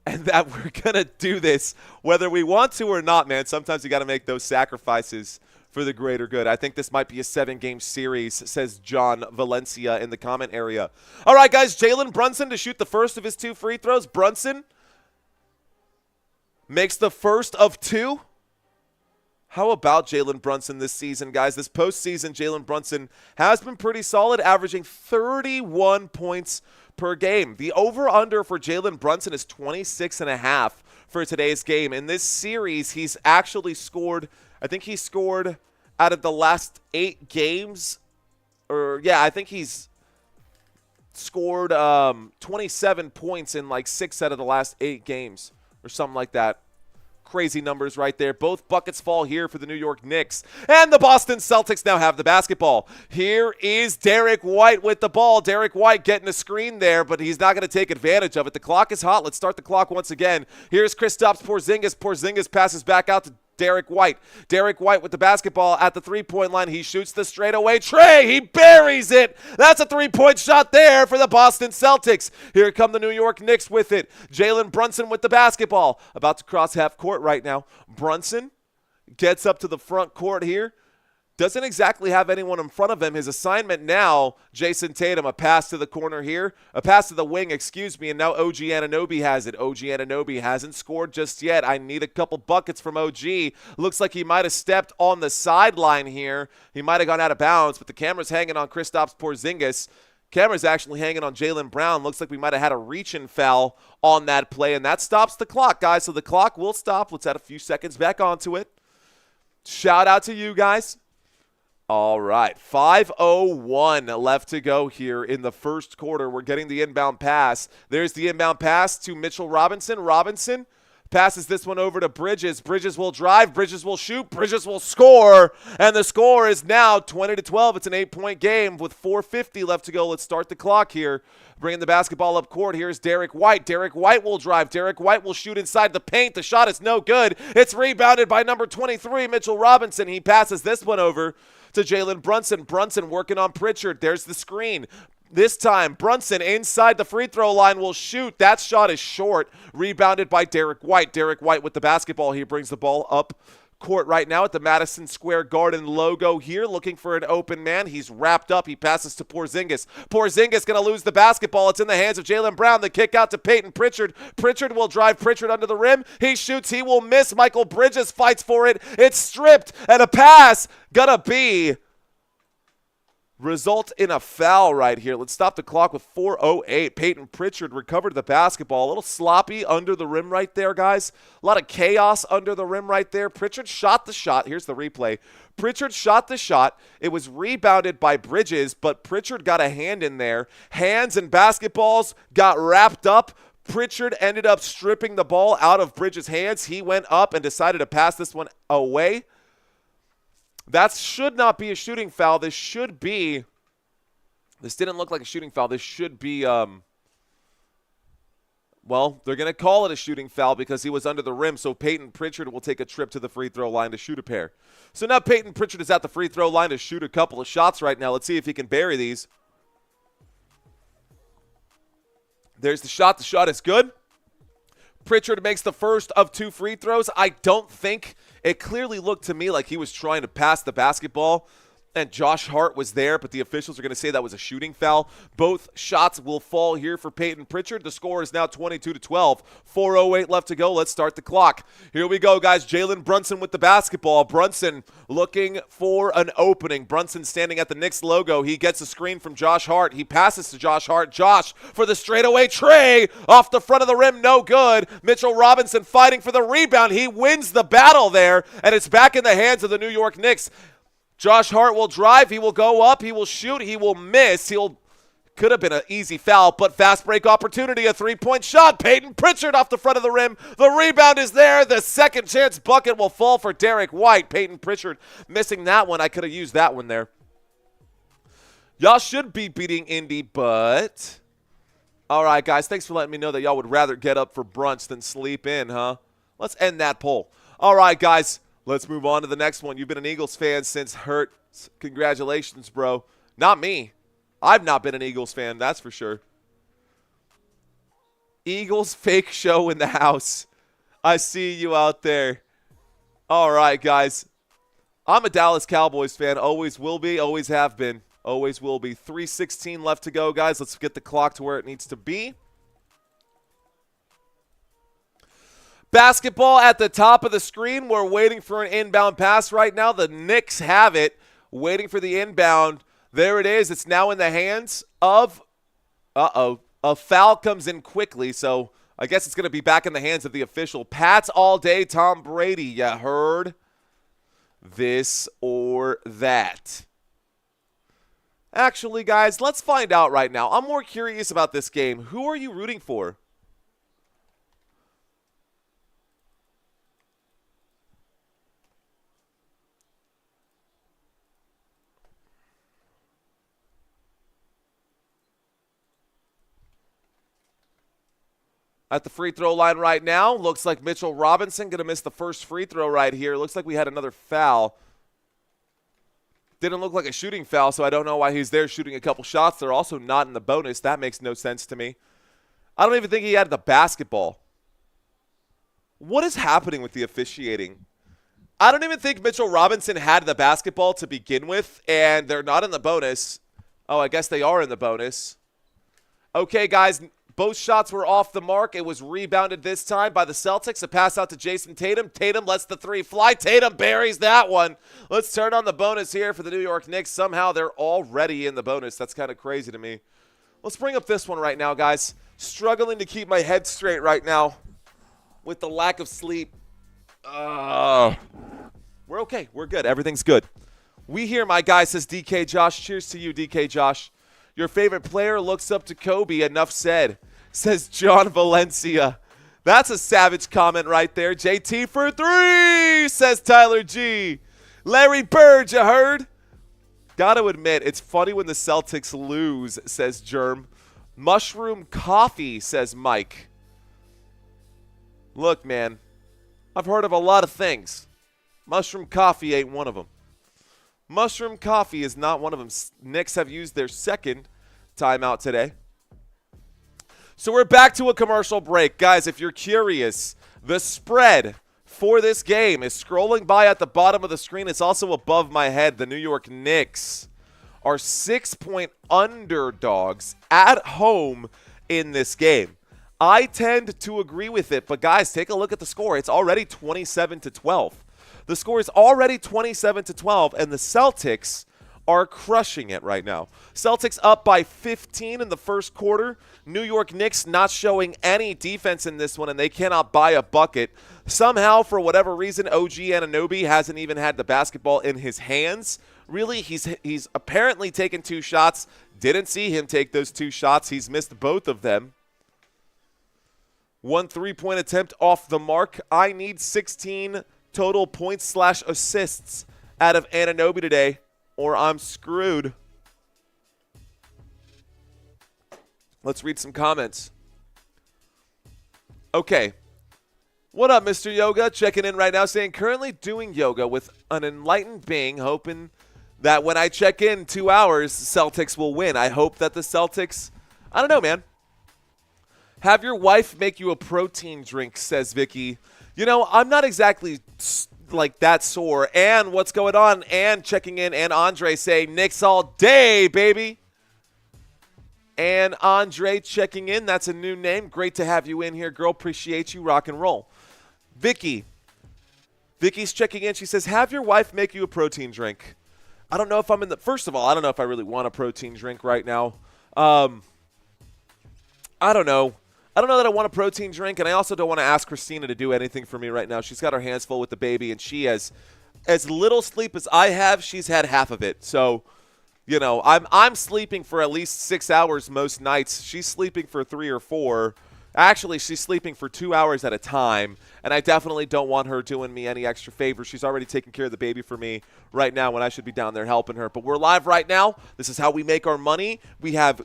and that we're going to do this whether we want to or not, man. Sometimes you got to make those sacrifices for the greater good. I think this might be a 7-game series, says John Valencia in the comment area. All right, guys, Jalen Brunson to shoot the first of his 2 free throws. Brunson makes the first of 2. How about Jalen Brunson this season, guys? This postseason, Jalen Brunson has been pretty solid, averaging 31 points per game. The over-under for Jalen Brunson is 26.5 for today's game. In this series, he's actually scored, I think he scored out of the last 8 games, I think he's scored 27 points in like 6 out of the last 8 games or something like that. Crazy numbers right there. Both buckets fall here for the New York Knicks. And the Boston Celtics now have the basketball. Here is Derek White with the ball. Derek White getting a screen there, but he's not going to take advantage of it. The clock is hot. Let's start the clock once again. Here's Kristaps Porzingis. Porzingis passes back out to Derek White. Derek White with the basketball at the 3-point line. He shoots the straightaway tray. He buries it. That's a 3-point shot there for the Boston Celtics. Here come the New York Knicks with it. Jalen Brunson with the basketball. About to cross half court right now. Brunson gets up to the front court here. Doesn't exactly have anyone in front of him. His assignment now, Jason Tatum, a pass to the corner here. A pass to the wing, and now OG Anunoby has it. OG Anunoby hasn't scored just yet. I need a couple buckets from OG. Looks like he might have stepped on the sideline here. He might have gone out of bounds, but the camera's hanging on Kristaps Porzingis. Camera's actually hanging on Jaylen Brown. Looks like we might have had a reach-in foul on that play, and that stops the clock, guys. So the clock will stop. Let's add a few seconds back onto it. Shout out to you guys. All right, 5:01 left to go here in the first quarter. We're getting the inbound pass. There's the inbound pass to Mitchell Robinson. Robinson passes this one over to Bridges. Bridges will drive. Bridges will shoot. Bridges will score. And the score is now 20-12. It's an 8-point game with 4:50 left to go. Let's start the clock here. Bringing the basketball up court. Here's Derek White. Derek White will drive. Derek White will shoot inside the paint. The shot is no good. It's rebounded by number 23, Mitchell Robinson. He passes this one over to Jalen Brunson. Brunson working on Pritchard. There's the screen. This time, Brunson inside the free throw line will shoot. That shot is short. Rebounded by Derek White. Derek White with the basketball. He brings the ball up court right now at the Madison Square Garden logo here, looking for an open man. He's wrapped up. He passes to Porzingis. Porzingis going to lose the basketball. It's in the hands of Jaylen Brown. The kick out to Peyton Pritchard. Pritchard will drive Pritchard under the rim. He shoots. He will miss. Michael Bridges fights for it. It's stripped, and a pass gonna be result in a foul right here. Let's stop the clock with 4:08. Peyton Pritchard recovered the basketball. A little sloppy under the rim right there, guys. A lot of chaos under the rim right there. Pritchard shot the shot. Here's the replay. Pritchard shot the shot. It was rebounded by Bridges, but Pritchard got a hand in there. Hands and basketballs got wrapped up. Pritchard ended up stripping the ball out of Bridges' hands. He went up and decided to pass this one away. That should not be a shooting foul. This didn't look like a shooting foul. This should be, well, they're going to call it a shooting foul because he was under the rim, so Peyton Pritchard will take a trip to the free throw line to shoot a pair. So now Peyton Pritchard is at the free throw line to shoot a couple of shots right now. Let's see if he can bury these. There's the shot. The shot is good. Pritchard makes the first of 2 free throws. I don't think it clearly looked to me like he was trying to pass the basketball and Josh Hart was there, but the officials are going to say that was a shooting foul. Both shots will fall here for Peyton Pritchard. The score is now 22-12. 4:08 left to go. Let's start the clock. Here we go, guys. Jalen Brunson with the basketball. Brunson looking for an opening. Brunson standing at the Knicks logo. He gets a screen from Josh Hart. He passes to Josh Hart. Josh for the straightaway tray. Off the front of the rim, no good. Mitchell Robinson fighting for the rebound. He wins the battle there, and it's back in the hands of the New York Knicks. Josh Hart will drive. He will go up. He will shoot. He will miss. Could have been an easy foul, but fast break opportunity, a three-point shot. Peyton Pritchard off the front of the rim. The rebound is there. The second chance bucket will fall for Derek White. Peyton Pritchard missing that one. I could have used that one there. Y'all should be beating Indy, but all right, guys, thanks for letting me know that y'all would rather get up for brunch than sleep in, huh? Let's end that poll. All right, guys. Let's move on to the next one. You've been an Eagles fan since Hurt. Congratulations, bro. Not me. I've not been an Eagles fan, that's for sure. Eagles fake show in the house. I see you out there. All right, guys. I'm a Dallas Cowboys fan. Always will be. Always have been. Always will be. 3:16 left to go, guys. Let's get the clock to where it needs to be. Basketball at the top of the screen. We're waiting for an inbound pass right now. The Knicks have it. Waiting for the inbound. There it is. It's now in the hands of, a foul comes in quickly, so I guess it's going to be back in the hands of the official. Pats all day, Tom Brady. You heard? This or that. Actually, guys, let's find out right now. I'm more curious about this game. Who are you rooting for? At the free throw line right now, looks like Mitchell Robinson going to miss the first free throw right here. Looks like we had another foul. Didn't look like a shooting foul, so I don't know why he's there shooting a couple shots. They're also not in the bonus. That makes no sense to me. I don't even think he had the basketball. What is happening with the officiating? I don't even think Mitchell Robinson had the basketball to begin with, and they're not in the bonus. Oh, I guess they are in the bonus. Okay, guys. Both shots were off the mark. It was rebounded this time by the Celtics. A pass out to Jason Tatum. Tatum lets the three fly. Tatum buries that one. Let's turn on the bonus here for the New York Knicks. Somehow they're already in the bonus. That's kind of crazy to me. Let's bring up this one right now, guys. Struggling to keep my head straight right now with the lack of sleep. We're okay. We're good. Everything's good. We here, my guy, says DK Josh. Cheers to you, DK Josh. Your favorite player looks up to Kobe. Enough said. Says John Valencia. That's a savage comment right there. JT for 3, says Tyler G. Larry Bird, you heard? Gotta admit, it's funny when the Celtics lose, says Germ. Mushroom coffee, says Mike. Look, man, I've heard of a lot of things. Mushroom coffee ain't one of them. Mushroom coffee is not one of them. Knicks have used their second timeout today. So we're back to a commercial break. Guys, if you're curious, the spread for this game is scrolling by at the bottom of the screen. It's also above my head. The New York Knicks are 6-point underdogs at home in this game. I tend to agree with it, but guys, take a look at the score. It's already 27-12. The score is already 27-12, and the Celtics are crushing it right now. Celtics up by 15 in the first quarter. New York Knicks not showing any defense in this one, and they cannot buy a bucket. Somehow, for whatever reason, OG Anunoby hasn't even had the basketball in his hands. Really, he's apparently taken 2 shots. Didn't see him take those 2 shots. He's missed both of them. 1 3-point attempt off the mark. I need 16 total points / assists out of Anunoby today, or I'm screwed. Let's read some comments. Okay. What up, Mr. Yoga? Checking in right now saying, currently doing yoga with an enlightened being, hoping that when I check in 2 hours, Celtics will win. I hope that the Celtics, I don't know, man. Have your wife make you a protein drink, says Vicky. You know, I'm not exactly like that sore. And what's going on? And checking in, and Andre saying, Knicks all day, baby. And Andre checking in. That's a new name. Great to have you in here, girl. Appreciate you. Rock and roll. Vicky's checking in. She says, have your wife make you a protein drink. I don't know if I'm in the – first of all, I don't know if I really want a protein drink right now. I don't know. I don't know that I want a protein drink, and I also don't want to ask Christina to do anything for me right now. She's got her hands full with the baby, and she has as little sleep as I have. She's had half of it. So, you know, I'm sleeping for at least 6 hours most nights. She's sleeping for 3 or 4. Actually, she's sleeping for 2 hours at a time, and I definitely don't want her doing me any extra favors. She's already taking care of the baby for me right now when I should be down there helping her. But we're live right now. This is how we make our money. We have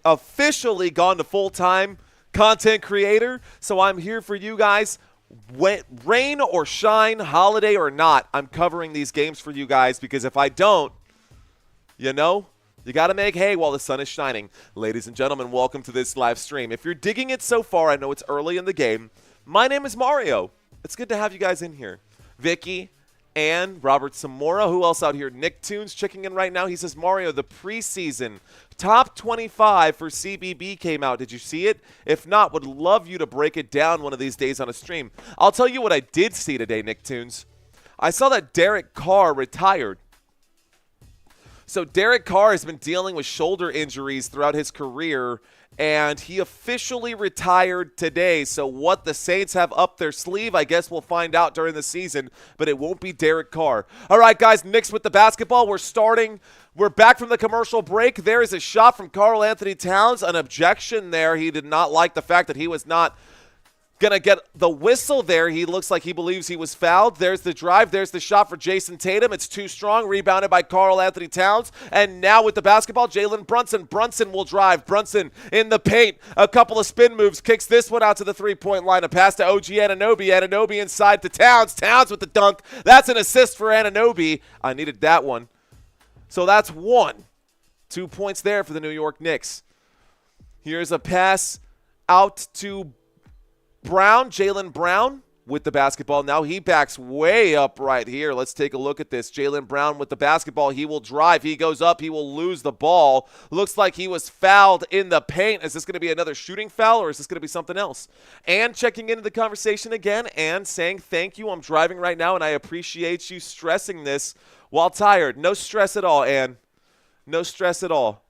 officially gone to full-time content creator, so I'm here for you guys. Rain or shine, holiday or not, I'm covering these games for you guys, because if I don't, you know, you got to make hay while the sun is shining. Ladies and gentlemen, welcome to this live stream. If you're digging it so far, I know it's early in the game. My name is Mario. It's good to have you guys in here. Vicky and Robert Samora. Who else out here? Nick Tunes checking in right now. He says, Mario, the preseason top 25 for CBB came out. Did you see it? If not, would love you to break it down one of these days on a stream. I'll tell you what I did see today, Nick Tunes. I saw that Derek Carr retired. So Derek Carr has been dealing with shoulder injuries throughout his career, and he officially retired today. So what the Saints have up their sleeve, I guess we'll find out during the season, but it won't be Derek Carr. All right, guys, Knicks with the basketball. We're back from the commercial break. There is a shot from Karl Anthony Towns, an objection there. He did not like the fact that he was not going to get the whistle there. He looks like he believes he was fouled. There's the drive. There's the shot for Jason Tatum. It's too strong. Rebounded by Karl Anthony Towns. And now with the basketball, Jalen Brunson. Brunson will drive. Brunson in the paint. A couple of spin moves. Kicks this one out to the three-point line. A pass to OG Anunoby. Anunoby inside to Towns. Towns with the dunk. That's an assist for Anunoby. I needed that one. So that's 1. 2 points there for the New York Knicks. Here's a pass out to Brown, Jaylen Brown with the basketball. Now he backs way up right here. Let's take a look at this. Jaylen Brown with the basketball. He will drive. He goes up. He will lose the ball. Looks like he was fouled in the paint. Is this going to be another shooting foul, or is this going to be something else? And checking into the conversation again and saying thank you. I'm driving right now, and I appreciate you stressing this while tired. No stress at all, Ann. No stress at all.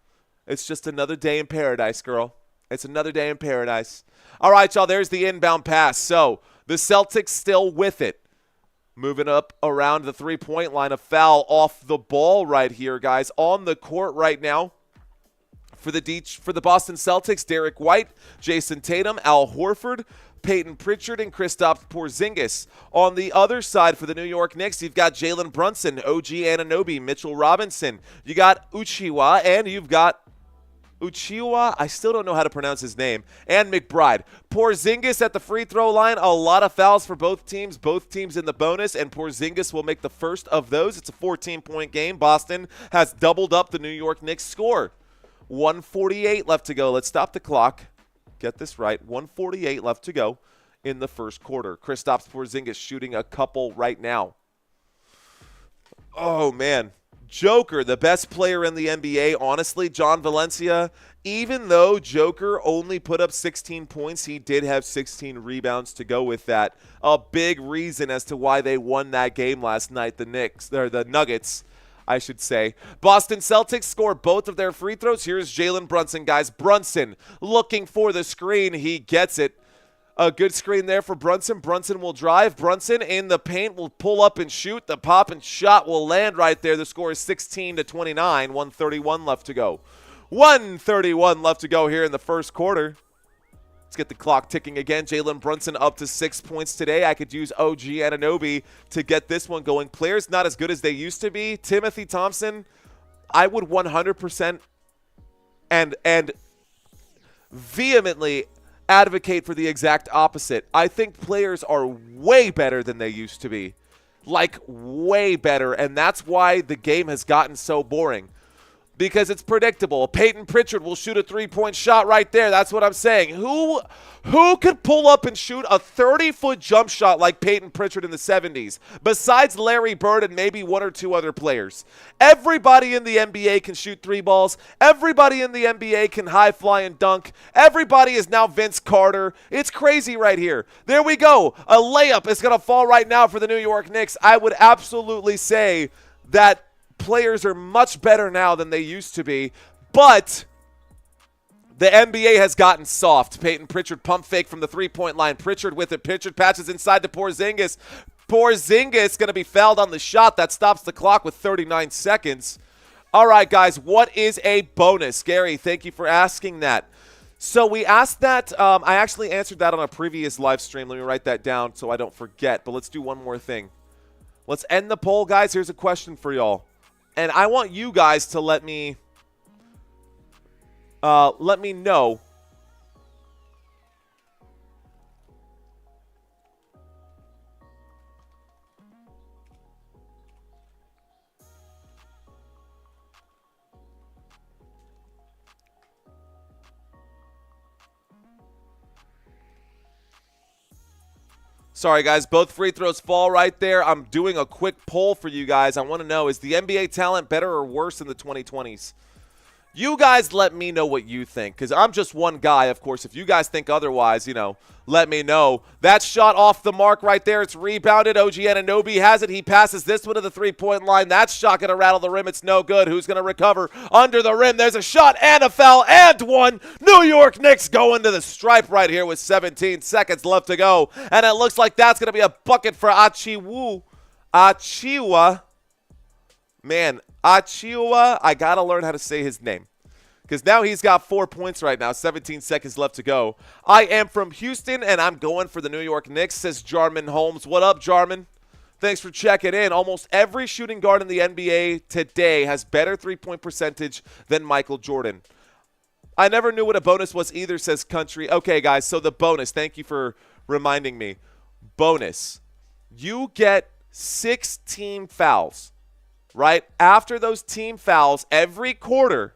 It's just another day in paradise, girl. It's another day in paradise. All right, y'all, there's the inbound pass. So the Celtics still with it. Moving up around the three-point line. A foul off the ball right here, guys. On the court right now for the Boston Celtics, Derek White, Jason Tatum, Al Horford, Peyton Pritchard, and Kristaps Porzingis. On the other side for the New York Knicks, you've got Jalen Brunson, OG Anunoby, Mitchell Robinson. You got Uchiwa, and you've got Uchiwa, I still don't know how to pronounce his name, and McBride. Porzingis at the free throw line. A lot of fouls for both teams. Both teams in the bonus, and Porzingis will make the first of those. It's a 14-point game. Boston has doubled up the New York Knicks score. 1:48 left to go. Let's stop the clock. Get this right. 1:48 left to go in the first quarter. Kristaps Porzingis shooting a couple right now. Oh, man. Joker, the best player in the NBA, honestly, John Valencia, even though Joker only put up 16 points, he did have 16 rebounds to go with that. A big reason as to why they won that game last night, the Nuggets, I should say. Boston Celtics score both of their free throws. Here's Jalen Brunson, guys. Brunson looking for the screen. He gets it. A good screen there for Brunson. Brunson will drive. Brunson in the paint will pull up and shoot. The pop and shot will land right there. The score is 16-29. 1:31 left to go. 1:31 left to go here in the first quarter. Let's get the clock ticking again. Jalen Brunson up to 6 points today. I could use OG Anunoby to get this one going. Players not as good as they used to be. Timothy Thompson, I would 100% and vehemently advocate for the exact opposite. I think players are way better than they used to be. Like, way better. And that's why the game has gotten so boring. Because it's predictable. Peyton Pritchard will shoot a three-point shot right there. That's what I'm saying. Who could pull up and shoot a 30-foot jump shot like Peyton Pritchard in the 70s? Besides Larry Bird and maybe one or two other players. Everybody in the NBA can shoot three balls. Everybody in the NBA can high fly and dunk. Everybody is now Vince Carter. It's crazy right here. There we go. A layup is going to fall right now for the New York Knicks. I would absolutely say that players are much better now than they used to be, but the NBA has gotten soft. Peyton Pritchard pump fake from the three-point line. Pritchard with it. Pritchard passes inside to Porzingis. Porzingis going to be fouled on the shot. That stops the clock with 39 seconds. All right, guys, what is a bonus? Gary, thank you for asking that. So we asked that. I actually answered that on a previous live stream. Let me write that down so I don't forget, but let's do one more thing. Let's end the poll, guys. Here's a question for y'all. And I want you guys to let me know. Sorry, guys. Both free throws fall right there. I'm doing a quick poll for you guys. I want to know, is the NBA talent better or worse in the 2020s? You guys let me know what you think, because I'm just one guy, of course. If you guys think otherwise, you know, let me know. That shot off the mark right there. It's rebounded. OG Anunoby has it. He passes this one to the three-point line. That shot going to rattle the rim. It's no good. Who's going to recover? Under the rim. There's a shot and a foul and one. New York Knicks going to the stripe right here with 17 seconds left to go. And it looks like that's going to be a bucket for Achiuwa. Man, Achiuwa, I got to learn how to say his name. Because now he's got 4 points right now, 17 seconds left to go. I am from Houston, and I'm going for the New York Knicks, says Jarman Holmes. What up, Jarman? Thanks for checking in. Almost every shooting guard in the NBA today has better three-point percentage than Michael Jordan. I never knew what a bonus was either, says Country. Okay, guys, so the bonus. Thank you for reminding me. Bonus. You get 6 team fouls, right? After those team fouls, every quarter,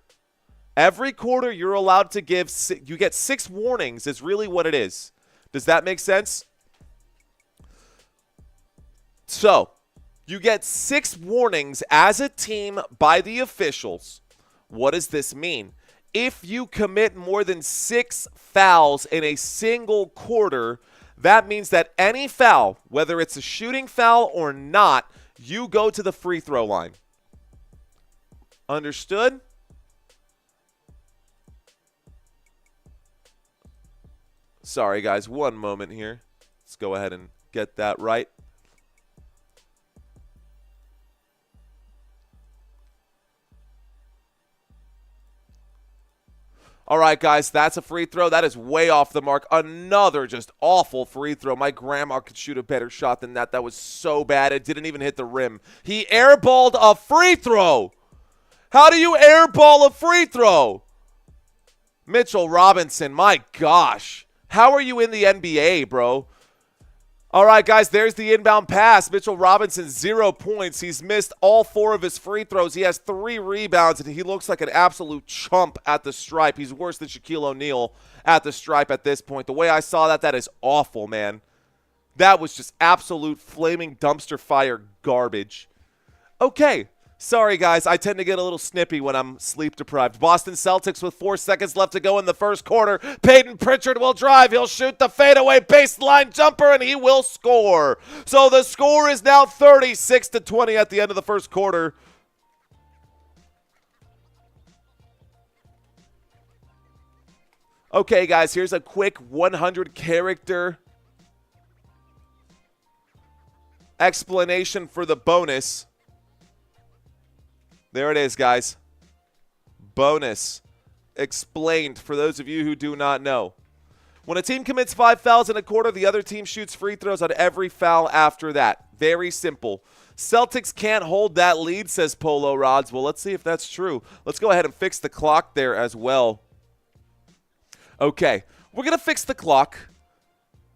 you're allowed to give – you get 6 warnings is really what it is. Does that make sense? So, you get 6 warnings as a team by the officials. What does this mean? If you commit more than 6 fouls in a single quarter, that means that any foul, whether it's a shooting foul or not, you go to the free throw line. Understood? Sorry, guys. One moment here. Let's go ahead and get that right. All right, guys. That's a free throw. That is way off the mark. Another just awful free throw. My grandma could shoot a better shot than that. That was so bad. It didn't even hit the rim. He airballed a free throw. How do you airball a free throw? Mitchell Robinson. My gosh. How are you in the NBA, bro? All right, guys, there's the inbound pass. Mitchell Robinson, 0 points. He's missed all 4 of his free throws. He has 3 rebounds, and he looks like an absolute chump at the stripe. He's worse than Shaquille O'Neal at the stripe at this point. The way I saw that, that is awful, man. That was just absolute flaming dumpster fire garbage. Okay. Sorry, guys. I tend to get a little snippy when I'm sleep-deprived. Boston Celtics with 4 seconds left to go in the first quarter. Peyton Pritchard will drive. He'll shoot the fadeaway baseline jumper, and he will score. So the score is now 36-20 at the end of the first quarter. Okay, guys, here's a quick 100-character explanation for the bonus. There it is, guys. Bonus. Explained for those of you who do not know. When a team commits 5 fouls in a quarter, the other team shoots free throws on every foul after that. Very simple. Celtics can't hold that lead, says Polo Rods. Well, let's see if that's true. Let's go ahead and fix the clock there as well. Okay, we're going to fix the clock.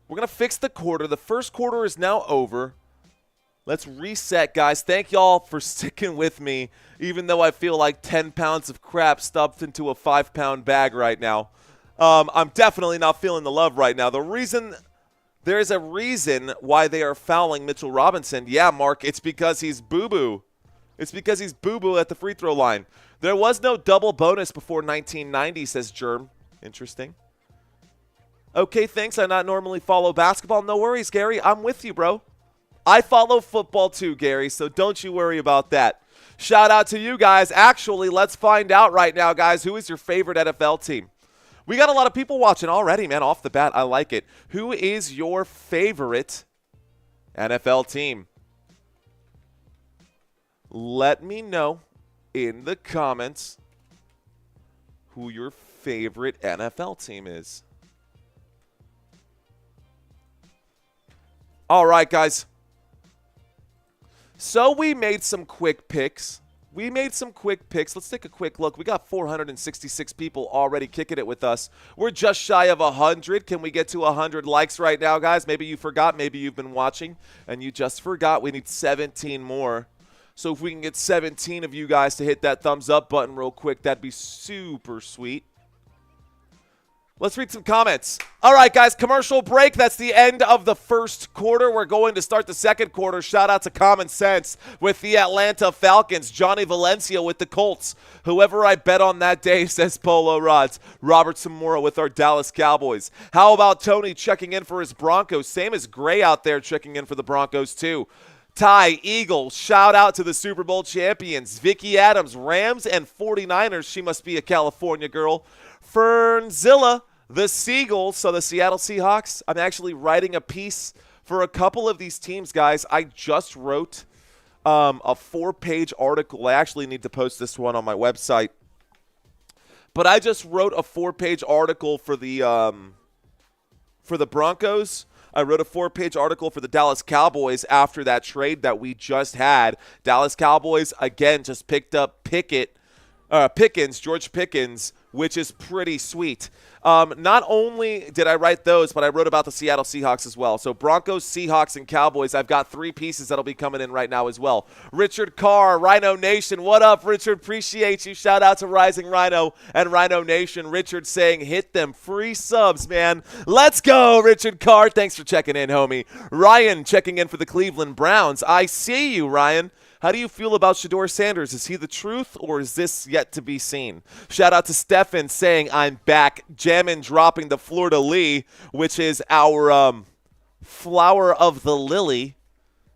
We're going to fix the quarter. The first quarter is now over. Let's reset, guys. Thank y'all for sticking with me, even though I feel like 10 pounds of crap stuffed into a 5-pound bag right now. I'm definitely not feeling the love right now. There is a reason why they are fouling Mitchell Robinson. Yeah, Mark, it's because he's boo-boo. It's because he's boo-boo at the free throw line. There was no double bonus before 1990, says Germ. Interesting. Okay, thanks. I not normally follow basketball. No worries, Gary. I'm with you, bro. I follow football too, Gary, so don't you worry about that. Shout out to you guys. Actually, let's find out right now, guys, who is your favorite NFL team? We got a lot of people watching already, man, off the bat. I like it. Who is your favorite NFL team? Let me know in the comments who your favorite NFL team is. All right, guys. So we made some quick picks. Let's take a quick look. We got 466 people already kicking it with us. We're just shy of 100. Can we get to 100 likes right now, guys? Maybe you forgot. Maybe you've been watching and you just forgot. We need 17 more. So if we can get 17 of you guys to hit that thumbs up button real quick, that'd be super sweet. Let's read some comments. All right, guys, commercial break. That's the end of the first quarter. We're going to start the second quarter. Shout out to Common Sense with the Atlanta Falcons. Johnny Valencia with the Colts. Whoever I bet on that day, says Polo Rods. Robert Samora with our Dallas Cowboys. How about Tony checking in for his Broncos? Same as Gray out there checking in for the Broncos, too. Ty, Eagles, shout out to the Super Bowl champions. Vicky Adams, Rams and 49ers. She must be a California girl. Fernzilla, the Seagulls, so the Seattle Seahawks. I'm actually writing a piece for a couple of these teams, guys. I just wrote a 4-page article. I actually need to post this one on my website. But I just wrote a 4-page article for the Broncos. I wrote a 4-page article for the Dallas Cowboys after that trade that we just had. Dallas Cowboys, again, just picked up George Pickens, which is pretty sweet. Not only did I write those, but I wrote about the Seattle Seahawks as well. So Broncos, Seahawks, and Cowboys, I've got 3 pieces that'll be coming in right now as well. Richard Carr, Rhino Nation. What up, Richard? Appreciate you. Shout out to Rising Rhino and Rhino Nation. Richard saying, hit them free subs, man. Let's go, Richard Carr. Thanks for checking in, homie. Ryan checking in for the Cleveland Browns. I see you, Ryan. How do you feel about Shedeur Sanders? Is he the truth, or is this yet to be seen? Shout out to Stefan saying, I'm back. Jammin' dropping the fleur-de-lis, which is our flower of the lily,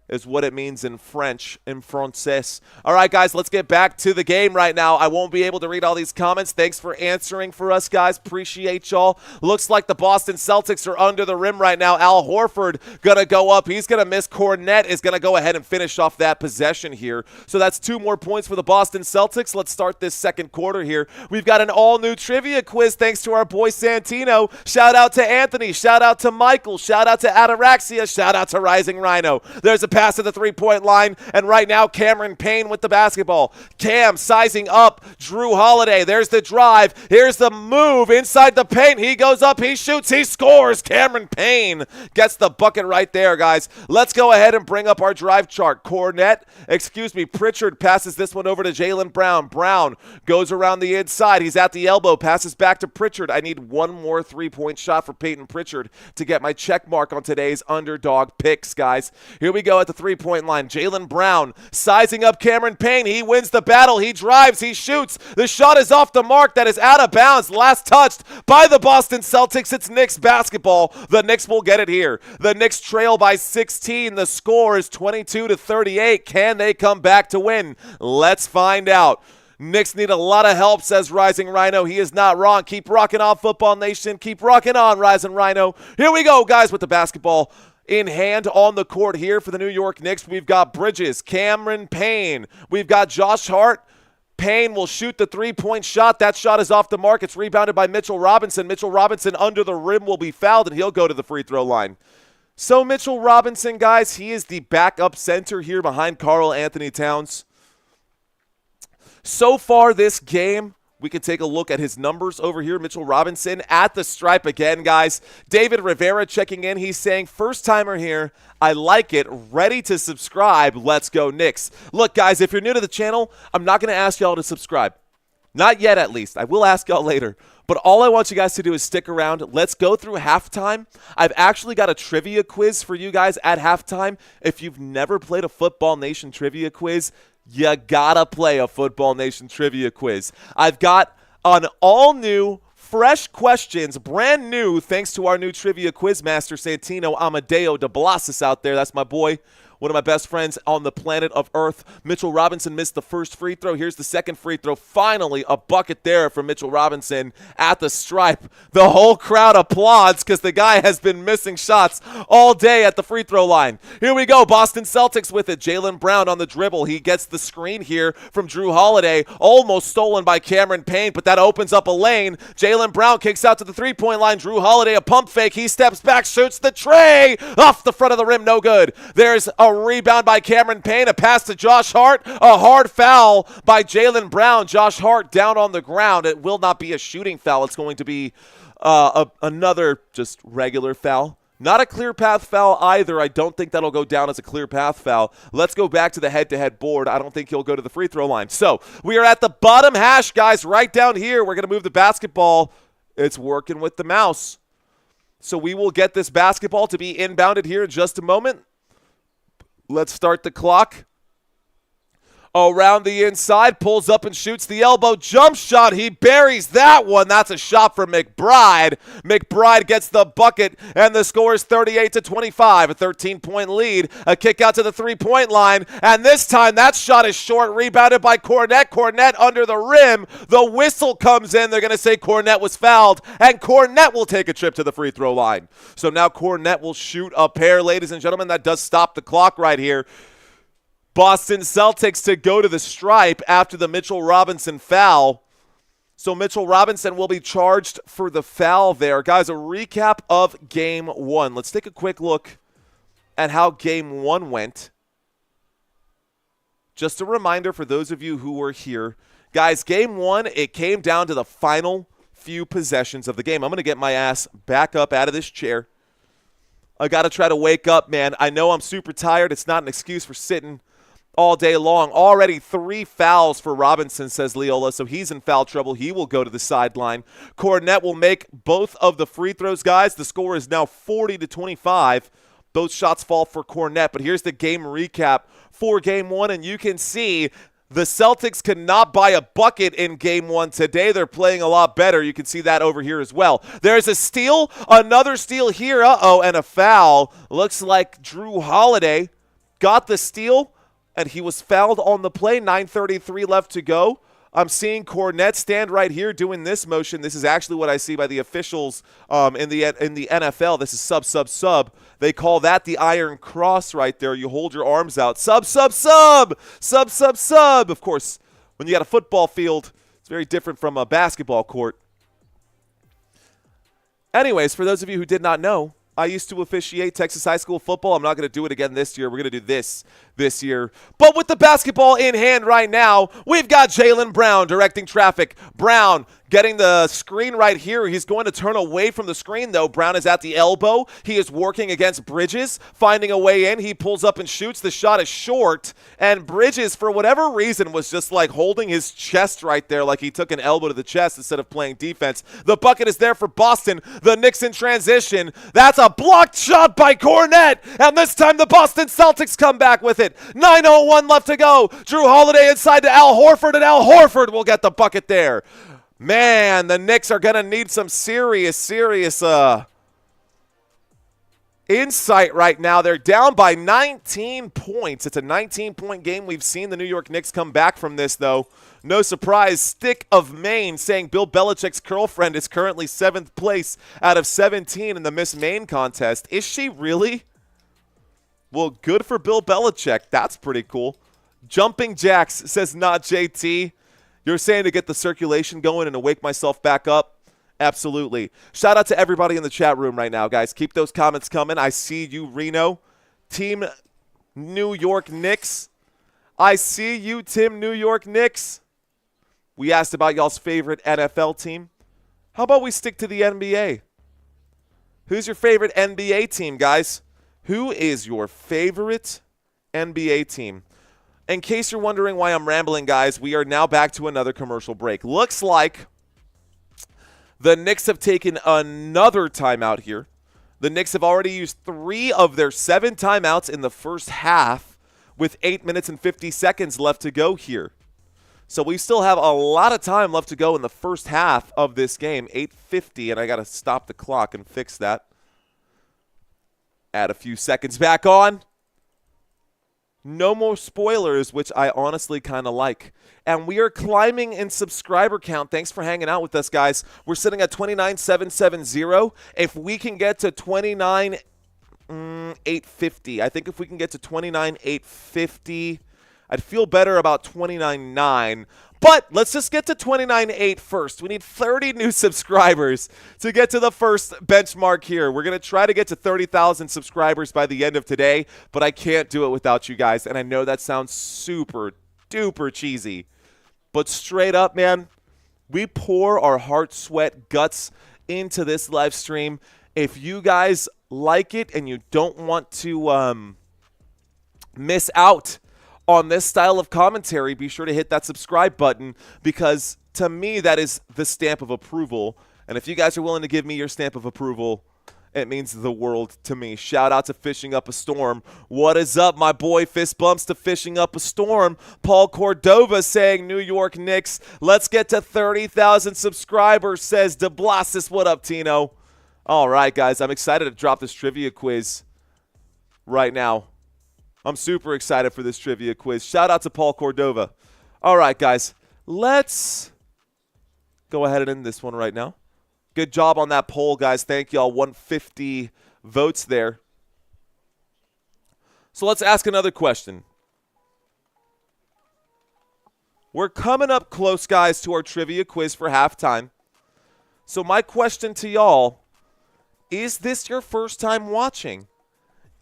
is what it means in French, in français. All right, guys, let's get back to the game right now. I won't be able to read all these comments. Thanks for answering for us, guys. Appreciate y'all. Looks like the Boston Celtics are under the rim right now. Al Horford going to go up. He's going to miss. Cornette is going to go ahead and finish off that possession here. So that's 2 more points for the Boston Celtics. Let's start this second quarter here. We've got an all-new trivia quiz thanks to our boy Santino. Shout out to Anthony. Shout out to Michael. Shout out to Ataraxia. Shout out to Rising Rhino. There's a pass to the 3-point line, and right now Cameron Payne with the basketball. Cam sizing up Drew Holiday. There's the drive. Here's the move inside the paint. He goes up, he shoots, he scores. Cameron Payne gets the bucket right there, guys. Let's go ahead and bring up our drive chart. Pritchard passes this one over to Jaylen Brown. Brown goes around the inside. He's at the elbow, passes back to Pritchard. I need one more 3-point shot for Peyton Pritchard to get my check mark on today's underdog picks, guys. Here we go at the 3-point line. Jaylen Brown sizing up Cameron Payne. He wins the battle. He drives. He shoots. The shot is off the mark. That is out of bounds. Last touched by the Boston Celtics. It's Knicks basketball. The Knicks will get it here. The Knicks trail by 16. The score is 22-38. Can they come back to win? Let's find out. Knicks need a lot of help, says Rising Rhino. He is not wrong. Keep rocking on, Football Nation. Keep rocking on, Rising Rhino. Here we go, guys, with the basketball in hand on the court here for the New York Knicks. We've got Bridges, Cameron Payne. We've got Josh Hart. Payne will shoot the three-point shot. That shot is off the mark. It's rebounded by Mitchell Robinson. Mitchell Robinson under the rim will be fouled, and he'll go to the free throw line. So Mitchell Robinson, guys, he is the backup center here behind Karl Anthony Towns. So far this game, we can take a look at his numbers over here. Mitchell Robinson at the stripe again, guys. David Rivera checking in. He's saying, first timer here. I like it. Ready to subscribe. Let's go Knicks. Look, guys, if you're new to the channel, I'm not going to ask y'all to subscribe. Not yet, at least. I will ask y'all later. But all I want you guys to do is stick around. Let's go through halftime. I've actually got a trivia quiz for you guys at halftime. If you've never played a Football Nation trivia quiz, you gotta play a Football Nation trivia quiz. I've got an all-new, fresh questions, brand new, thanks to our new trivia quiz master, Santino Amadeo de Blasas out there. That's my boy. One of my best friends on the planet of Earth. Mitchell Robinson missed the first free throw. Here's the second free throw. Finally, a bucket there for Mitchell Robinson at the stripe. The whole crowd applauds because the guy has been missing shots all day at the free throw line. Here we go. Boston Celtics with it. Jaylen Brown on the dribble. He gets the screen here from Drew Holiday. Almost stolen by Cameron Payne, but that opens up a lane. Jaylen Brown kicks out to the three-point line. Drew Holiday, a pump fake. He steps back, shoots the tray. Off the front of the rim, no good. There's a rebound by Cameron Payne, a pass to Josh Hart, a hard foul by Jaylen Brown. Josh Hart down on the ground. It will not be a shooting foul. It's going to be another just regular foul. Not a clear path foul either. I don't think that'll go down as a clear path foul. Let's go back to the head-to-head board. I don't think he'll go to the free throw line. So we are at the bottom hash, guys, right down here. We're going to move the basketball. It's working with the mouse. So we will get this basketball to be inbounded here in just a moment. Let's start the clock. Around the inside, pulls up and shoots the elbow. Jump shot, he buries that one. That's a shot for McBride. McBride gets the bucket, and the score is 38-25, a 13-point lead. A kick out to the three-point line, and this time that shot is short, rebounded by Cornette. Cornette under the rim. The whistle comes in. They're going to say Cornette was fouled, and Cornette will take a trip to the free throw line. So now Cornette will shoot a pair, ladies and gentlemen. That does stop the clock right here. Boston Celtics to go to the stripe after the Mitchell Robinson foul. So Mitchell Robinson will be charged for the foul there. Guys, a recap of Game 1. Let's take a quick look at how Game 1 went. Just a reminder for those of you who were here. Guys, Game 1, it came down to the final few possessions of the game. I'm going to get my ass back up out of this chair. I got to try to wake up, man. I know I'm super tired. It's not an excuse for sitting all day long. Already 3 fouls for Robinson, says Leola, so he's in foul trouble. He will go to the sideline. Cornette will make both of the free throws, guys. The score is now 40-25. Both shots fall for Cornette, but here's the game recap for Game 1, and you can see the Celtics cannot buy a bucket in Game 1 today. They're playing a lot better. You can see that over here as well. There's a steal, another steal here. And a foul. Looks like Drew Holiday got the steal, and he was fouled on the play. 9:33 left to go. I'm seeing Cornette stand right here doing this motion. This is actually what I see by the officials in the NFL. This is sub. They call that the iron cross right there. You hold your arms out. Sub. Of course, when you got a football field, it's very different from a basketball court. Anyways, for those of you who did not know, I used to officiate Texas high school football. I'm not going to do it again this year. We're going to do this year. But with the basketball in hand right now, we've got Jaylen Brown directing traffic. Brown getting the screen right here. He's going to turn away from the screen, though. Brown is at the elbow. He is working against Bridges, finding a way in. He pulls up and shoots. The shot is short, and Bridges, for whatever reason, was just like holding his chest right there like he took an elbow to the chest instead of playing defense. The bucket is there for Boston. The Knicks in transition. That's a blocked shot by Cornette, and this time the Boston Celtics come back with it. 9:01 left to go. Drew Holiday inside to Al Horford, and Al Horford will get the bucket there. Man, the Knicks are going to need some serious insight right now. They're down by 19 points. It's a 19-point game. We've seen the New York Knicks come back from this, though. No surprise. Stick of Maine saying Bill Belichick's girlfriend is currently 7th place out of 17 in the Miss Maine contest. Is she really? Well, good for Bill Belichick. That's pretty cool. Jumping Jacks says not JT. You're saying to get the circulation going and to wake myself back up? Absolutely. Shout out to everybody in the chat room right now, guys. Keep those comments coming. I see you, Reno. Team New York Knicks. I see you, Tim New York Knicks. We asked about y'all's favorite NFL team. How about we stick to the NBA? Who's your favorite NBA team, guys? Who is your favorite NBA team? In case you're wondering why I'm rambling, guys, we are now back to another commercial break. Looks like the Knicks have taken another timeout here. The Knicks have already used 3 of their 7 timeouts in the first half with 8 minutes and 50 seconds left to go here. So we still have a lot of time left to go in the first half of this game, 8:50, and I got to stop the clock and fix that. Add a few seconds back on. No more spoilers, which I honestly kind of like. And we are climbing in subscriber count. Thanks for hanging out with us, guys. We're sitting at 29,770. If we can get to 29,850, I think if we can get to 29,850, I'd feel better about 29.9. But let's just get to 29.8 first. We need 30 new subscribers to get to the first benchmark here. We're going to try to get to 30,000 subscribers by the end of today, but I can't do it without you guys. And I know that sounds super duper cheesy, but straight up, man, we pour our heart, sweat, guts into this live stream. If you guys like it and you don't want to miss out on this style of commentary, be sure to hit that subscribe button, because to me that is the stamp of approval. And if you guys are willing to give me your stamp of approval, it means the world to me. Shout out to Fishing Up a Storm. What is up, my boy? Fist bumps to Fishing Up a Storm. Paul Cordova saying New York Knicks. Let's get to 30,000 subscribers, says DeBlasis. What up, Tino? All right, guys, I'm excited to drop this trivia quiz right now. I'm super excited for this trivia quiz. Shout out to Paul Cordova. All right, guys, let's go ahead and end this one right now. Good job on that poll, guys. Thank y'all. 150 votes there. So let's ask another question. We're coming up close, guys, to our trivia quiz for halftime. So my question to y'all, is this your first time watching?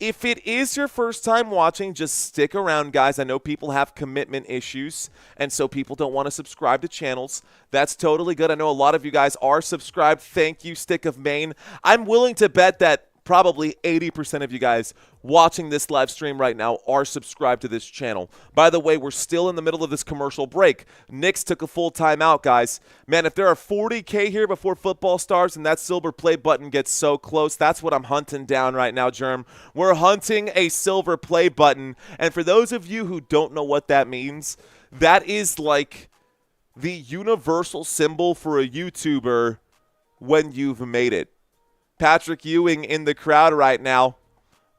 If it is your first time watching, just stick around, guys. I know people have commitment issues, and so people don't want to subscribe to channels. That's totally good. I know a lot of you guys are subscribed. Thank you, Stick of Maine. I'm willing to bet that probably 80% of you guys watching this live stream right now are subscribed to this channel. By the way, we're still in the middle of this commercial break. Knicks took a full timeout, guys. Man, if there are 40K here before football starts and that silver play button gets so close, that's what I'm hunting down right now, Germ. We're hunting a silver play button. And for those of you who don't know what that means, that is like the universal symbol for a YouTuber when you've made it. Patrick Ewing in the crowd right now.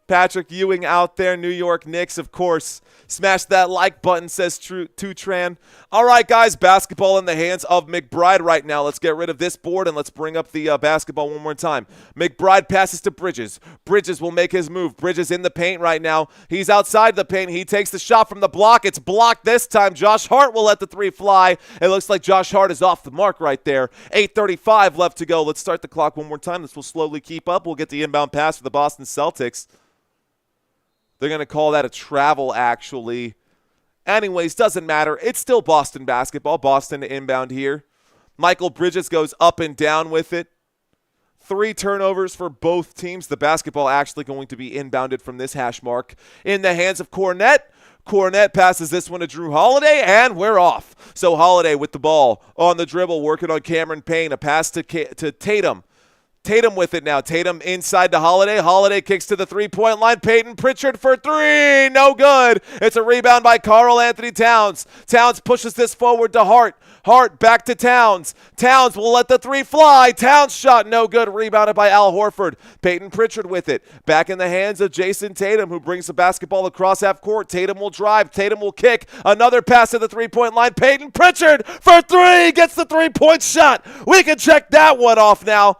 Patrick Ewing out there, New York Knicks, of course. Smash that like button, says Tutran. All right, guys, basketball in the hands of McBride right now. Let's get rid of this board and let's bring up the basketball one more time. McBride passes to Bridges. Bridges will make his move. Bridges in the paint right now. He's outside the paint. He takes the shot from the block. It's blocked this time. Josh Hart will let the three fly. It looks like Josh Hart is off the mark right there. 8:35 left to go. Let's start the clock one more time. This will slowly keep up. We'll get the inbound pass for the Boston Celtics. They're going to call that a travel, actually. Anyways, doesn't matter. It's still Boston basketball. Boston to inbound here. Michael Bridges goes up and down with it. 3 turnovers for both teams. The basketball actually going to be inbounded from this hash mark in the hands of Cornette. Cornette passes this one to Drew Holiday, and we're off. So Holiday with the ball on the dribble, working on Cameron Payne. A pass to Tatum. Tatum with it now. Tatum inside to Holiday. Holiday kicks to the three-point line. Peyton Pritchard for 3. No good. It's a rebound by Karl Anthony Towns. Towns pushes this forward to Hart. Hart back to Towns. Towns will let the 3 fly. Towns shot no good. Rebounded by Al Horford. Peyton Pritchard with it. Back in the hands of Jason Tatum, who brings the basketball across half court. Tatum will drive. Tatum will kick. Another pass to the three-point line. Peyton Pritchard for 3. Gets the three-point shot. We can check that one off now.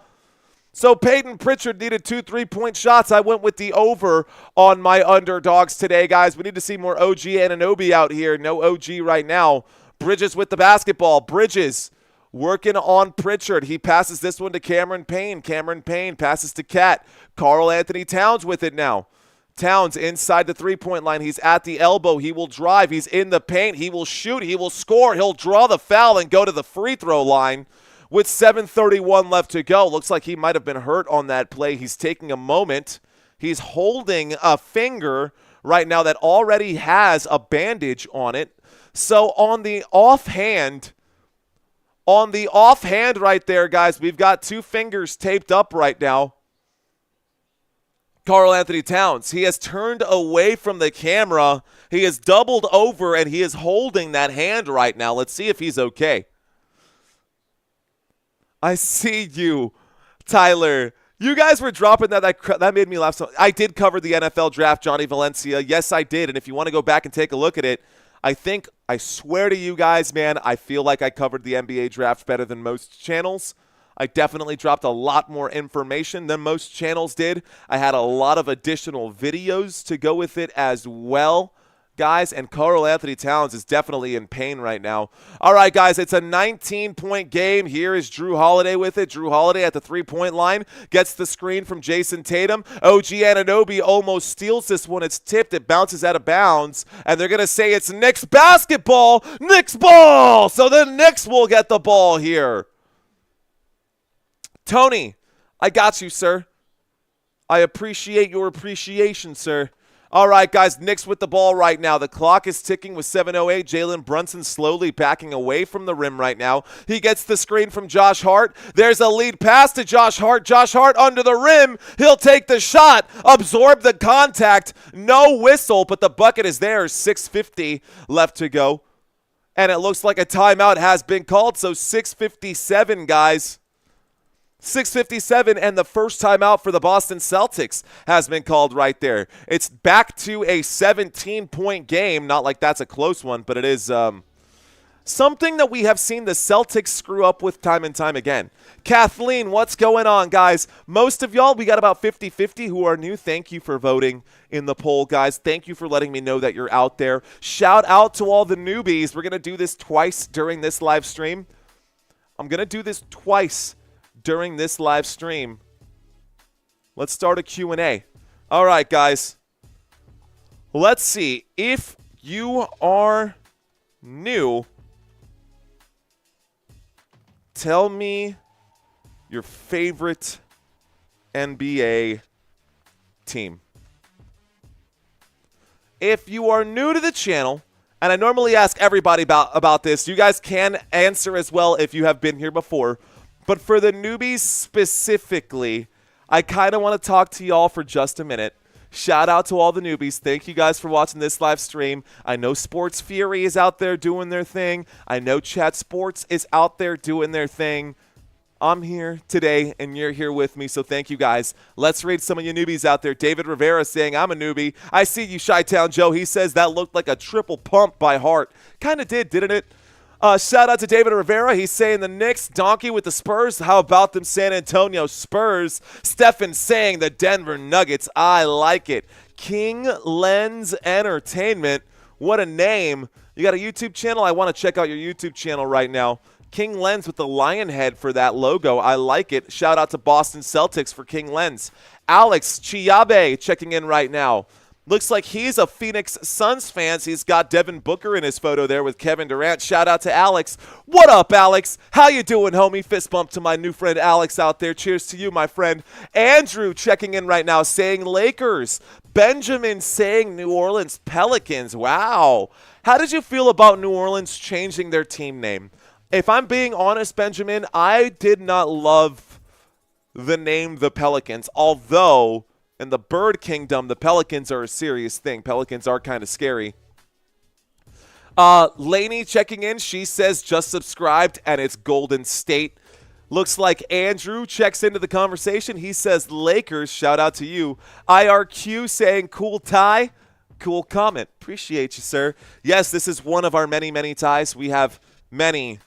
So Peyton Pritchard needed 2 3-point shots. I went with the over on my underdogs today, guys. We need to see more OG Anunoby out here. No OG right now. Bridges with the basketball. Bridges working on Pritchard. He passes this one to Cameron Payne. Cameron Payne passes to Cat. Karl Anthony Towns with it now. Towns inside the three-point line. He's at the elbow. He will drive. He's in the paint. He will shoot. He will score. He'll draw the foul and go to the free throw line with 7:31 left to go. Looks like he might have been hurt on that play. He's taking a moment. He's holding a finger right now that already has a bandage on it. So on the offhand right there, guys, we've got two fingers taped up right now. Karl Anthony Towns, he has turned away from the camera. He is doubled over, and he is holding that hand right now. Let's see if he's okay. I see you, Tyler. You guys were dropping that. That made me laugh. So I did cover the NFL draft, Johnny Valencia. Yes, I did. And if you want to go back and take a look at it, I swear to you guys, man, I feel like I covered the NBA draft better than most channels. I definitely dropped a lot more information than most channels did. I had a lot of additional videos to go with it as well, guys, and Karl Anthony Towns is definitely in pain right now. All right, guys, it's a 19-point game. Here is Drew Holiday with it. Drew Holiday at the three-point line gets the screen from Jason Tatum. OG Anunoby almost steals this one. It's tipped. It bounces out of bounds, and they're going to say it's Knicks basketball. Knicks ball. So the Knicks will get the ball here. Tony, I got you, sir. I appreciate your appreciation, sir. All right, guys, Knicks with the ball right now. The clock is ticking with 7:08. Jalen Brunson slowly backing away from the rim right now. He gets the screen from Josh Hart. There's a lead pass to Josh Hart. Josh Hart under the rim. He'll take the shot, absorb the contact. No whistle, but the bucket is there. 6:50 left to go. And it looks like a timeout has been called, so 6:57, guys. 6:57, and the first timeout for the Boston Celtics has been called right there. It's back to a 17-point game. Not like that's a close one, but it is something that we have seen the Celtics screw up with time and time again. Kathleen, what's going on, guys? Most of y'all, we got about 50-50 who are new. Thank you for voting in the poll, guys. Thank you for letting me know that you're out there. Shout out to all the newbies. We're going to do this twice during this live stream. I'm going to do this twice during this live stream. Let's start a Q&A. All right, guys. Let's see. If you are new, tell me your favorite NBA team. If you are new to the channel, and I normally ask everybody about this, you guys can answer as well if you have been here before. But for the newbies specifically, I kind of want to talk to y'all for just a minute. Shout out to all the newbies. Thank you guys for watching this live stream. I know Sports Fury is out there doing their thing. I know Chat Sports is out there doing their thing. I'm here today, and you're here with me, so thank you guys. Let's read some of you newbies out there. David Rivera saying, I'm a newbie. I see you, Chi-Town Joe. He says that looked like a triple pump by Hart. Kind of did, didn't it? Shout out to David Rivera. He's saying the Knicks, donkey with the Spurs. How about them San Antonio Spurs? Stefan saying the Denver Nuggets. I like it. King Lens Entertainment. What a name. You got a YouTube channel? I want to check out your YouTube channel right now. King Lens with the lion head for that logo. I like it. Shout out to Boston Celtics for King Lens. Alex Chiabe checking in right now. Looks like he's a Phoenix Suns fan. He's got Devin Booker in his photo there with Kevin Durant. Shout out to Alex. What up, Alex? How you doing, homie? Fist bump to my new friend Alex out there. Cheers to you, my friend. Andrew checking in right now saying Lakers. Benjamin saying New Orleans Pelicans. Wow. How did you feel about New Orleans changing their team name? If I'm being honest, Benjamin, I did not love the name the Pelicans, although in the Bird Kingdom, the Pelicans are a serious thing. Pelicans are kind of scary. Lainey checking in. She says just subscribed, and it's Golden State. Looks like Andrew checks into the conversation. He says Lakers. Shout out to you. IRQ saying cool tie. Cool comment. Appreciate you, sir. Yes, this is one of our many, many ties. We have many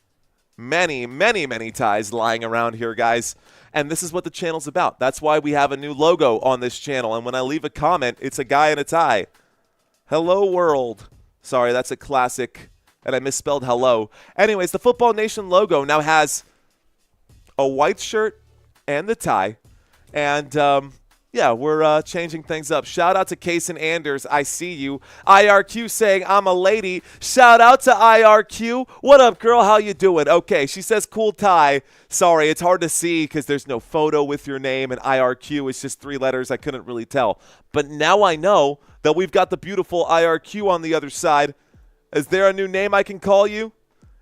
ties lying around here, guys. And this is what the channel's about. That's why we have a new logo on this channel. And when I leave a comment, it's a guy in a tie. Hello, world. Sorry, that's a classic and I misspelled hello. Anyways, the Football Nation logo now has a white shirt and the tie. And, yeah, we're changing things up. Shout out to Case and Anders. I see you. IRQ saying I'm a lady. Shout out to IRQ. What up, girl? How you doing? Okay, she says cool tie. Sorry, it's hard to see because there's no photo with your name, and IRQ is just 3 letters. I couldn't really tell. But now I know that we've got the beautiful IRQ on the other side. Is there a new name I can call you?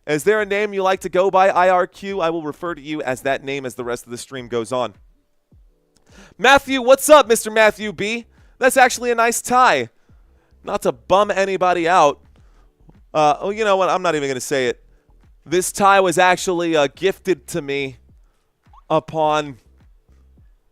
Is there a name you like to go by, IRQ? I will refer to you as that name as the rest of the stream goes on. Matthew, what's up, Mr. Matthew B? That's actually a nice tie. Not to bum anybody out. Oh, you know what? I'm not even going to say it. This tie was actually gifted to me upon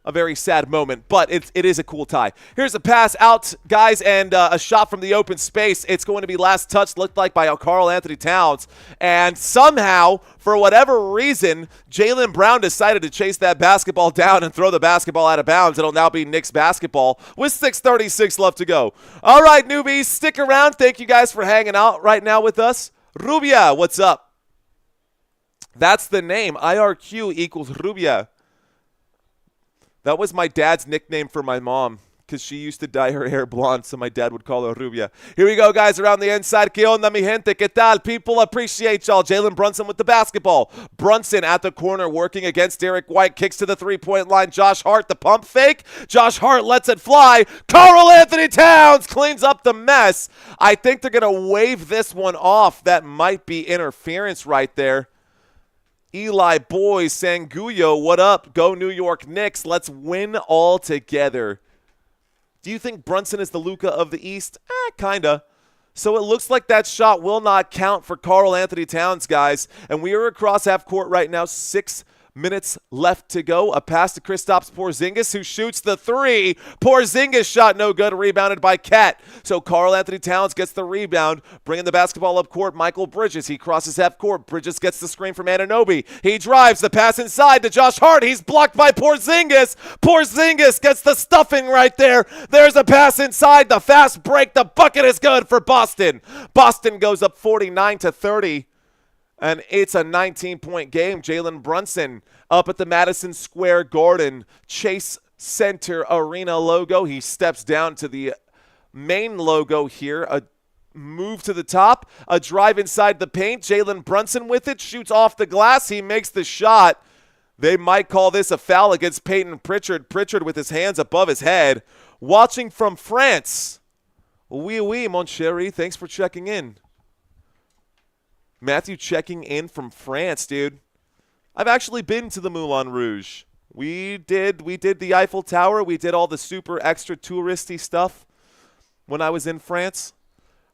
a very sad moment, but it is a cool tie. Here's a pass out, guys, and a shot from the open space. It's going to be last touch, looked like, by Karl Anthony Towns. And somehow, for whatever reason, Jaylen Brown decided to chase that basketball down and throw the basketball out of bounds. It'll now be Knicks basketball with 6:36 left to go. All right, newbies, stick around. Thank you guys for hanging out right now with us. Rubia, what's up? That's the name. IRQ equals Rubia. That was my dad's nickname for my mom because she used to dye her hair blonde, so my dad would call her Rubia. Here we go, guys, around the inside. ¿Qué onda, mi gente? ¿Qué tal? People appreciate y'all. Jalen Brunson with the basketball. Brunson at the corner working against Derek White. Kicks to the three-point line. Josh Hart, the pump fake. Josh Hart lets it fly. Karl Anthony Towns cleans up the mess. I think they're going to wave this one off. That might be interference right there. Eli Boy, Sanguyo, what up? Go New York Knicks. Let's win all together. Do you think Brunson is the Luka of the East? Kinda. So it looks like that shot will not count for Karl Anthony Towns, guys. And we are across half court right now. 6 minutes left to go. A pass to Kristaps Porzingis, who shoots the three. Porzingis shot no good, rebounded by Cat. So Karl Anthony Towns gets the rebound, bringing the basketball up court. Michael Bridges, he crosses half court. Bridges gets the screen from Anunoby. He drives the pass inside to Josh Hart. He's blocked by Porzingis. Porzingis gets the stuffing right there. There's a pass inside. The fast break. The bucket is good for Boston. Boston goes up 49-30. And it's a 19-point game. Jalen Brunson up at the Madison Square Garden Chase Center Arena logo. He steps down to the main logo here. A move to the top. A drive inside the paint. Jalen Brunson with it. Shoots off the glass. He makes the shot. They might call this a foul against Peyton Pritchard. Pritchard with his hands above his head. Watching from France. Oui, mon chéri. Thanks for checking in. Matthew checking in from France, dude. I've actually been to the Moulin Rouge. We did the Eiffel Tower. We did all the super extra touristy stuff when I was in France.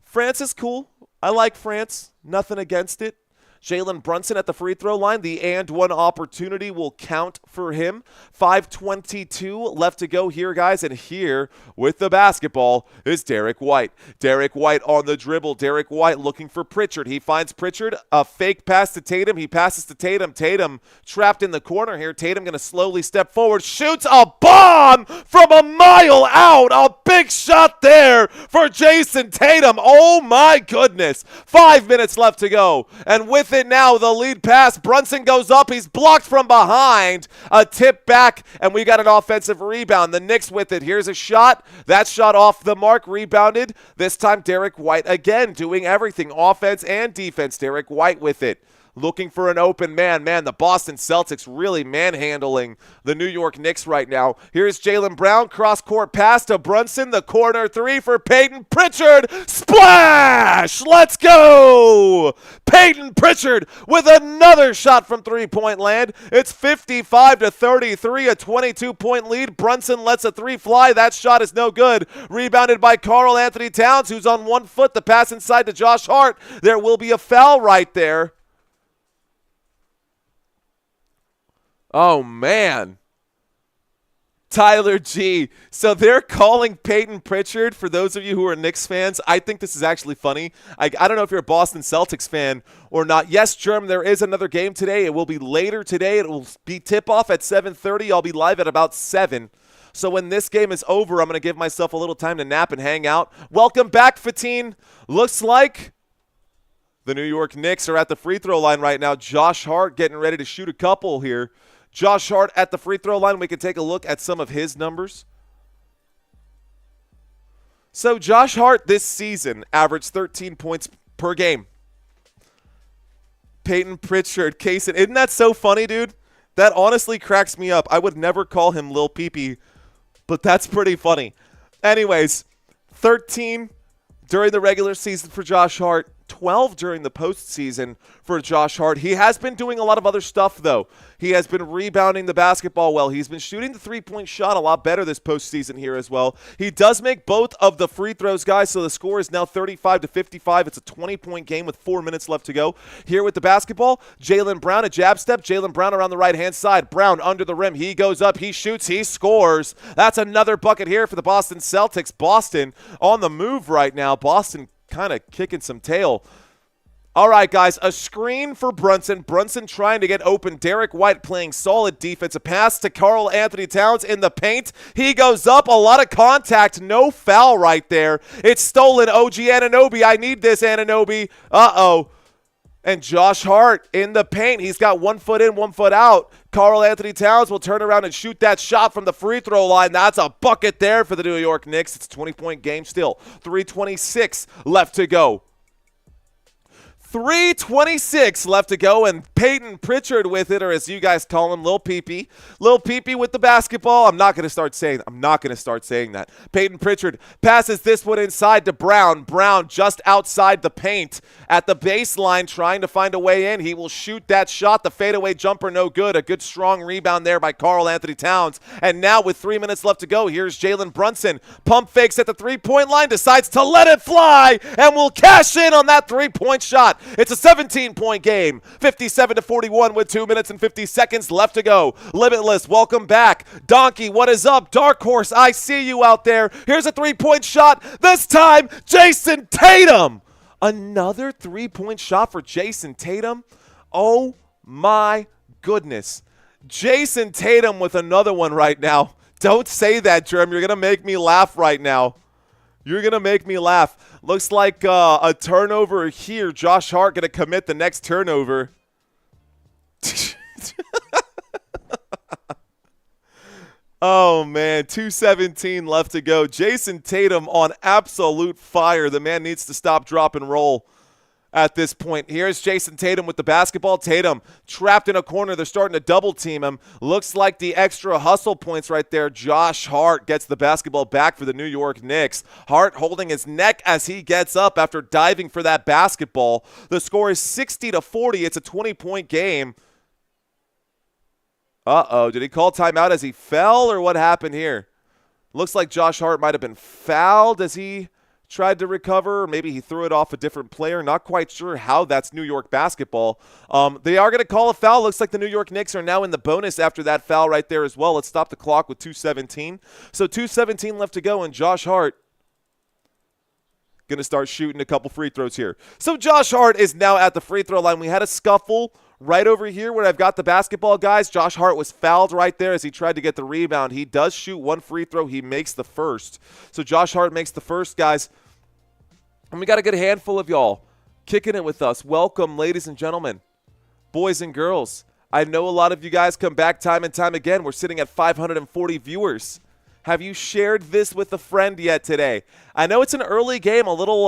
France is cool. I like France. Nothing against it. Jalen Brunson at the free throw line. The and one opportunity will count for him. 5:22 left to go here, guys. And here with the basketball is Derek White. Derek White on the dribble. Derek White looking for Pritchard. He finds Pritchard. A fake pass to Tatum. He passes to Tatum. Tatum trapped in the corner here. Tatum going to slowly step forward. Shoots a bomb from a mile out. A big shot there for Jason Tatum. Oh, my goodness. 5 minutes left to go. And with it now, the lead pass. Brunson goes up. He's blocked from behind. A tip back, and we got an offensive rebound. The Knicks with it. Here's a shot. That shot off the mark. Rebounded. This time, Derek White again doing everything. Offense and defense. Derek White with it. Looking for an open man. Man, the Boston Celtics really manhandling the New York Knicks right now. Here's Jaylen Brown. Cross-court pass to Brunson. The corner three for Peyton Pritchard. Splash! Let's go! Peyton Pritchard with another shot from three-point land. It's 55-33, a 22-point lead. Brunson lets a three fly. That shot is no good. Rebounded by Karl Anthony Towns, who's on 1 foot. The pass inside to Josh Hart. There will be a foul right there. Oh, man. Tyler G. So they're calling Peyton Pritchard, for those of you who are Knicks fans. I think this is actually funny. I don't know if you're a Boston Celtics fan or not. Yes, Germ, there is another game today. It will be later today. It will be tip-off at 7:30. I'll be live at about 7. So when this game is over, I'm going to give myself a little time to nap and hang out. Welcome back, Fatine. Looks like The New York Knicks are at the free throw line right now. Josh Hart getting ready to shoot a couple here. Josh Hart at the free throw line. We can take a look at some of his numbers. So Josh Hart this season averaged 13 points per game. Peyton Pritchard, Kaysen. Isn't that so funny, dude? That honestly cracks me up. I would never call him Lil Peepee, but that's pretty funny. Anyways, 13 during the regular season for Josh Hart, 12 during the postseason for Josh Hart. He has been doing a lot of other stuff, though. He has been rebounding the basketball well. He's been shooting the three-point shot a lot better this postseason here as well. He does make both of the free throws, guys, so the score is now 35-55. It's a 20-point game with 4 minutes left to go. Here with the basketball, Jaylen Brown, a jab step. Jaylen Brown around the right-hand side. Brown under the rim. He goes up. He shoots. He scores. That's another bucket here for the Boston Celtics. Boston on the move right now. Boston kind of kicking some tail. All right, guys, a screen for Brunson. Brunson trying to get open. Derek White playing solid defense. A pass to Karl Anthony Towns in the paint. He goes up. A lot of contact. No foul right there. It's stolen. OG Anunoby. I need this, Anunoby. Uh-oh. And Josh Hart in the paint. He's got 1 foot in, 1 foot out. Karl Anthony Towns will turn around and shoot that shot from the free throw line. That's a bucket there for the New York Knicks. It's a 20-point game still. 3:26 left to go. 3:26 left to go, and Peyton Pritchard with it, or as you guys call him, Lil Peepee. Lil Peepee with the basketball. I'm not going to start saying that. Peyton Pritchard passes this one inside to Brown. Brown just outside the paint at the baseline trying to find a way in. He will shoot that shot. The fadeaway jumper no good. A good strong rebound there by Karl Anthony Towns. And now with 3 minutes left to go, here's Jalen Brunson. Pump fakes at the three-point line, decides to let it fly, and will cash in on that three-point shot. It's a 17-point game, 57-41 with 2 minutes and 50 seconds left to go. Limitless, welcome back. Donkey, what is up? Dark Horse, I see you out there. Here's a three-point shot. This time, Jason Tatum. Another three-point shot for Jason Tatum. Oh, my goodness. Jason Tatum with another one right now. Don't say that, Jerm. You're going to make me laugh right now. You're going to make me laugh. Looks like a turnover here. Josh Hart going to commit the next turnover. Oh, man. 2:17 left to go. Jason Tatum on absolute fire. The man needs to stop, drop, and roll at this point. Here's Jason Tatum with the basketball. Tatum trapped in a corner. They're starting to double team him. Looks like the extra hustle points right there. Josh Hart gets the basketball back for the New York Knicks. Hart holding his neck as he gets up after diving for that basketball. The score is 60-40. It's a 20-point game. Uh-oh. Did he call timeout as he fell, or what happened here? Looks like Josh Hart might have been fouled as he tried to recover, or maybe he threw it off a different player. Not quite sure how that's New York basketball. They are going to call a foul. Looks like the New York Knicks are now in the bonus after that foul right there as well. Let's stop the clock with 2:17. So 2:17 left to go, and Josh Hart going to start shooting a couple free throws here. So Josh Hart is now at the free throw line. We had a scuffle right over here where I've got the basketball, guys. Josh Hart was fouled right there as he tried to get the rebound. He does shoot one free throw. He makes the first. So Josh Hart makes the first, guys. And we got a good handful of y'all kicking it with us. Welcome, ladies and gentlemen, boys and girls. I know a lot of you guys come back time and time again. We're sitting at 540 viewers. Have you shared this with a friend yet today? I know it's an early game, a little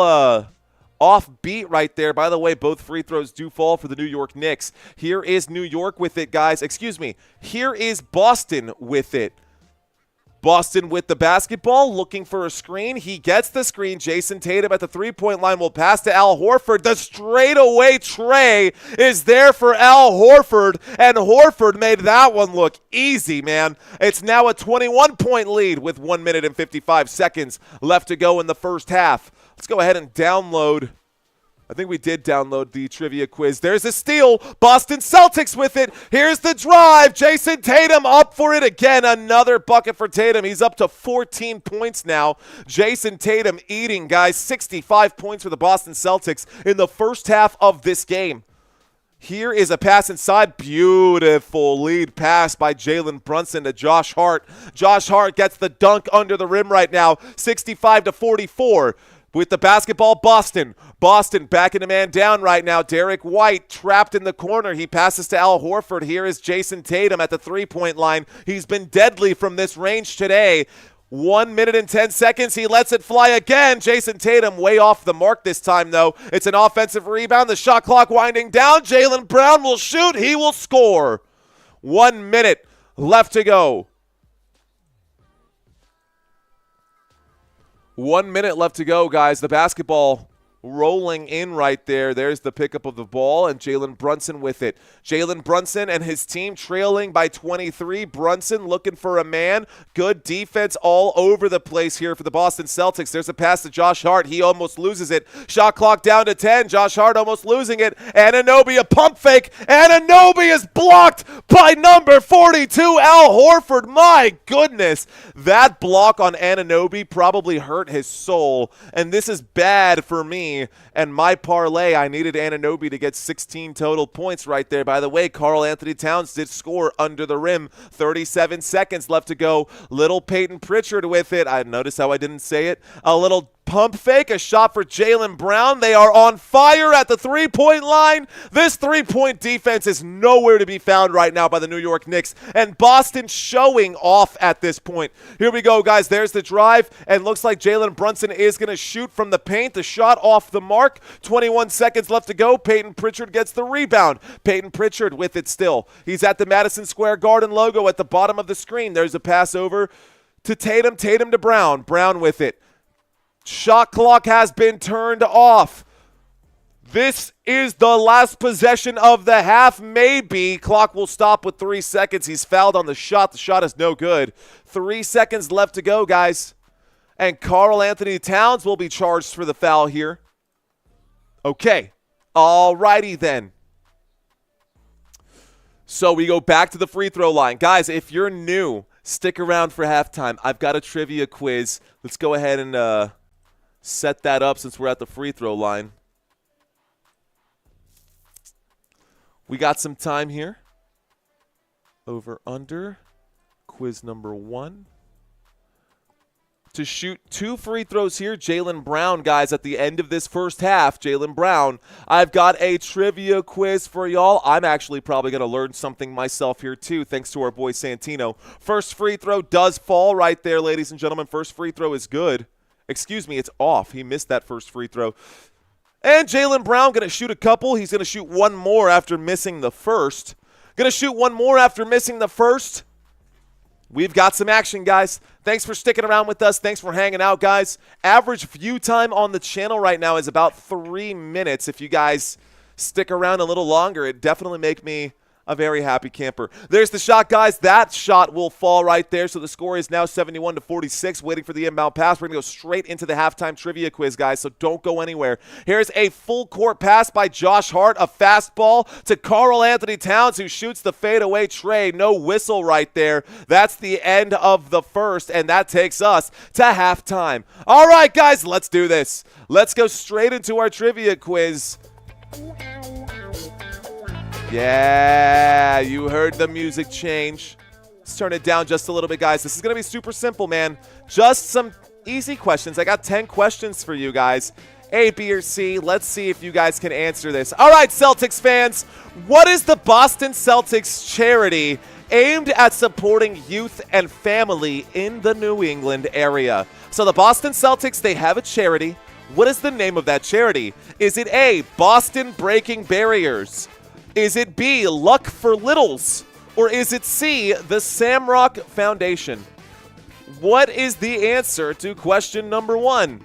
offbeat right there. By the way, both free throws do fall for the New York Knicks. Here is New York with it, guys. Excuse me. Here is Boston with it. Boston with the basketball, looking for a screen. He gets the screen. Jason Tatum at the three-point line will pass to Al Horford. The straightaway tray is there for Al Horford, and Horford made that one look easy, man. It's now a 21-point lead with 1 minute and 55 seconds left to go in the first half. Let's go ahead and download. I think we did download the trivia quiz. There's a steal. Boston Celtics with it. Here's the drive. Jason Tatum up for it again. Another bucket for Tatum. He's up to 14 points now. Jason Tatum eating, guys. 65 points for the Boston Celtics in the first half of this game. Here is a pass inside. Beautiful lead pass by Jalen Brunson to Josh Hart. Josh Hart gets the dunk under the rim right now. 65-44. With the basketball, Boston. Boston backing a man down right now. Derek White trapped in the corner. He passes to Al Horford. Here is Jason Tatum at the three-point line. He's been deadly from this range today. 1 minute and 10 seconds. He lets it fly again. Jason Tatum way off the mark this time, though. It's an offensive rebound. The shot clock winding down. Jaylen Brown will shoot. He will score. 1 minute left to go. 1 minute left to go, guys. The basketball rolling in right there. There's the pickup of the ball, and Jalen Brunson with it. Jalen Brunson and his team trailing by 23. Brunson looking for a man. Good defense all over the place here for the Boston Celtics. There's a pass to Josh Hart. He almost loses it. Shot clock down to 10. Josh Hart almost losing it. Anunoby a pump fake. Anunoby is blocked by number 42, Al Horford. My goodness. That block on Anunoby probably hurt his soul, and this is bad for me. And my parlay, I needed Anunoby to get 16 total points right there. By the way, Karl Anthony Towns did score under the rim. 37 seconds left to go. Little Peyton Pritchard with it. I noticed how I didn't say it. A little pump fake, a shot for Jaylen Brown. They are on fire at the three-point line. This three-point defense is nowhere to be found right now by the New York Knicks, and Boston showing off at this point. Here we go, guys. There's the drive, and looks like Jalen Brunson is going to shoot from the paint. The shot off the mark. 21 seconds left to go. Peyton Pritchard gets the rebound. Peyton Pritchard with it still. He's at the Madison Square Garden logo at the bottom of the screen. There's a pass over to Tatum. Tatum to Brown. Brown with it. Shot clock has been turned off. This is the last possession of the half, maybe. Clock will stop with 3 seconds. He's fouled on the shot. The shot is no good. 3 seconds left to go, guys. And Karl Anthony Towns will be charged for the foul here. Okay. All righty then. So we go back to the free throw line. Guys, if you're new, stick around for halftime. I've got a trivia quiz. Let's go ahead and set that up since we're at the free throw line. We got some time here. Over under. Quiz number 1. To shoot 2 free throws here, Jaylen Brown, guys, at the end of this first half. Jaylen Brown, I've got a trivia quiz for y'all. I'm actually probably going to learn something myself here, too, thanks to our boy Santino. First free throw does fall right there, ladies and gentlemen. First free throw is good. Excuse me, it's off. He missed that first free throw. And Jaylen Brown going to shoot a couple. He's going to shoot one more after missing the first. Going to shoot one more after missing the first. We've got some action, guys. Thanks for sticking around with us. Thanks for hanging out, guys. Average view time on the channel right now is about 3 minutes. If you guys stick around a little longer, it'd definitely make me a very happy camper. There's the shot, guys. That shot will fall right there. So the score is now 71-46, waiting for the inbound pass. We're going to go straight into the halftime trivia quiz, guys, so don't go anywhere. Here's a full court pass by Josh Hart, a fastball to Karl Anthony Towns, who shoots the fadeaway tray. No whistle right there. That's the end of the first, and that takes us to halftime. All right, guys, let's do this. Let's go straight into our trivia quiz. Yeah, you heard the music change. Let's turn it down just a little bit, guys. This is going to be super simple, man. Just some easy questions. I got 10 questions for you guys. A, B, or C. Let's see if you guys can answer this. All right, Celtics fans. What is the Boston Celtics charity aimed at supporting youth and family in the New England area? So the Boston Celtics, they have a charity. What is the name of that charity? Is it A, Boston Breaking Barriers? Is it B, Luck for Littles? Or is it C, the Samrock Foundation? What is the answer to question number 1?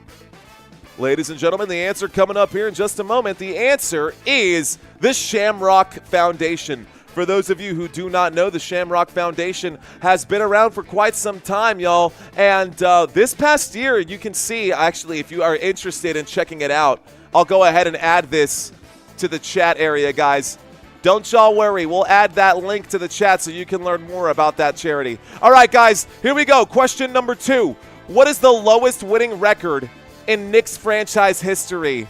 Ladies and gentlemen, the answer coming up here in just a moment. The answer is the Shamrock Foundation. For those of you who do not know, the Shamrock Foundation has been around for quite some time, y'all. And this past year, you can see, actually, if you are interested in checking it out, I'll go ahead and add this to the chat area, guys. Don't y'all worry. We'll add that link to the chat so you can learn more about that charity. All right, guys, here we go. Question number 2. What is the lowest winning record in Knicks franchise history?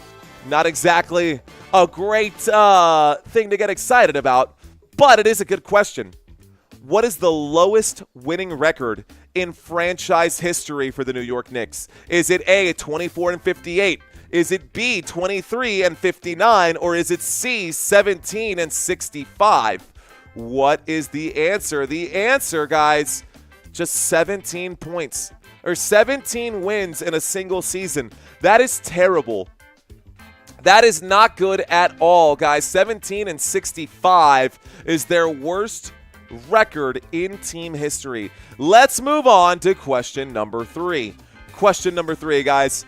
Not exactly a great thing to get excited about, but it is a good question. What is the lowest winning record in franchise history for the New York Knicks? Is it A, 24-58? Is it B, 23-59? Or is it C, 17-65? What is the answer? The answer, guys, just 17 points. Or 17 wins in a single season. That is terrible. That is not good at all, guys. 17-65 is their worst record in team history. Let's move on to question number 3. Question number 3, guys.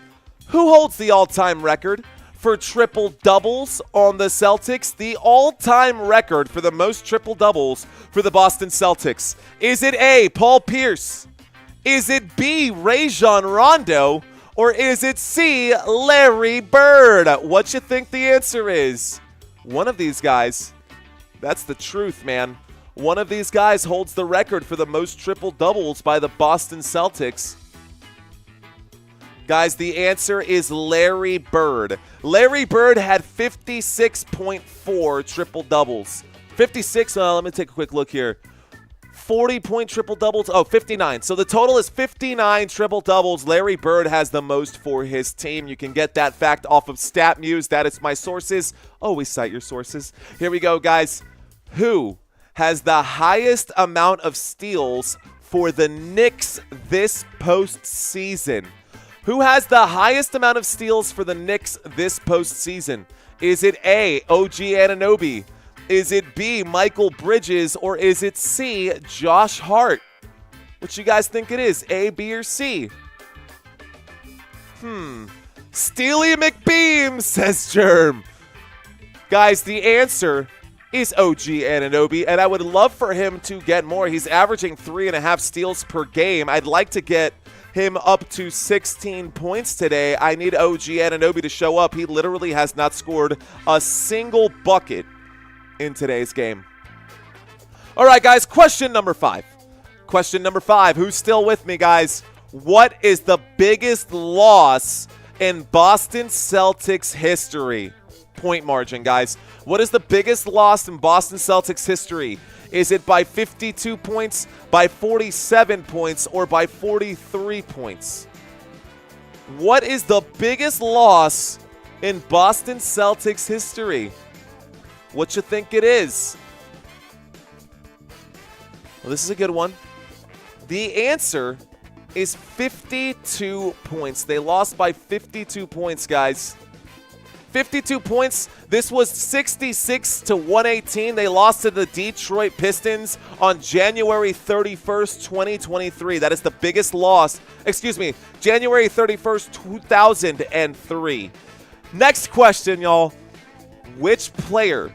Who holds the all-time record for triple-doubles on the Celtics? The all-time record for the most triple-doubles for the Boston Celtics. Is it A, Paul Pierce? Is it B, Rajon Rondo? Or is it C, Larry Bird? What you think the answer is? One of these guys. That's the truth, man. One of these guys holds the record for the most triple-doubles by the Boston Celtics. Guys, the answer is Larry Bird. Larry Bird had 56.4 triple-doubles. 56, let me take a quick look here. 40-point triple-doubles. Oh, 59. So the total is 59 triple-doubles. Larry Bird has the most for his team. You can get that fact off of StatMuse. That is my sources. Always cite your sources. Here we go, guys. Who has the highest amount of steals for the Knicks this postseason? Who has the highest amount of steals for the Knicks this postseason? Is it A, OG Anunoby? Is it B, Michael Bridges? Or is it C, Josh Hart? What you guys think it is? A, B, or C? Steely McBeam, says Germ. Guys, the answer is OG Anunoby, and I would love for him to get more. He's averaging 3.5 steals per game. I'd like to get him up to 16 points today. I need OG Anunoby to show up. He literally has not scored a single bucket in today's game. All right, guys, question number 5. Question number 5. Who's still with me, guys? What is the biggest loss in Boston Celtics history? Point margin, guys. What is the biggest loss in Boston Celtics history? Is it by 52 points, by 47 points, or by 43 points? What is the biggest loss in Boston Celtics history? What you think it is? Well, this is a good one. The answer is 52 points. They lost by 52 points, guys. 52 points. This was 66-118. They lost to the Detroit Pistons on January 31st, 2023. That is the biggest loss. Excuse me, January 31st, 2003. Next question, y'all. Which player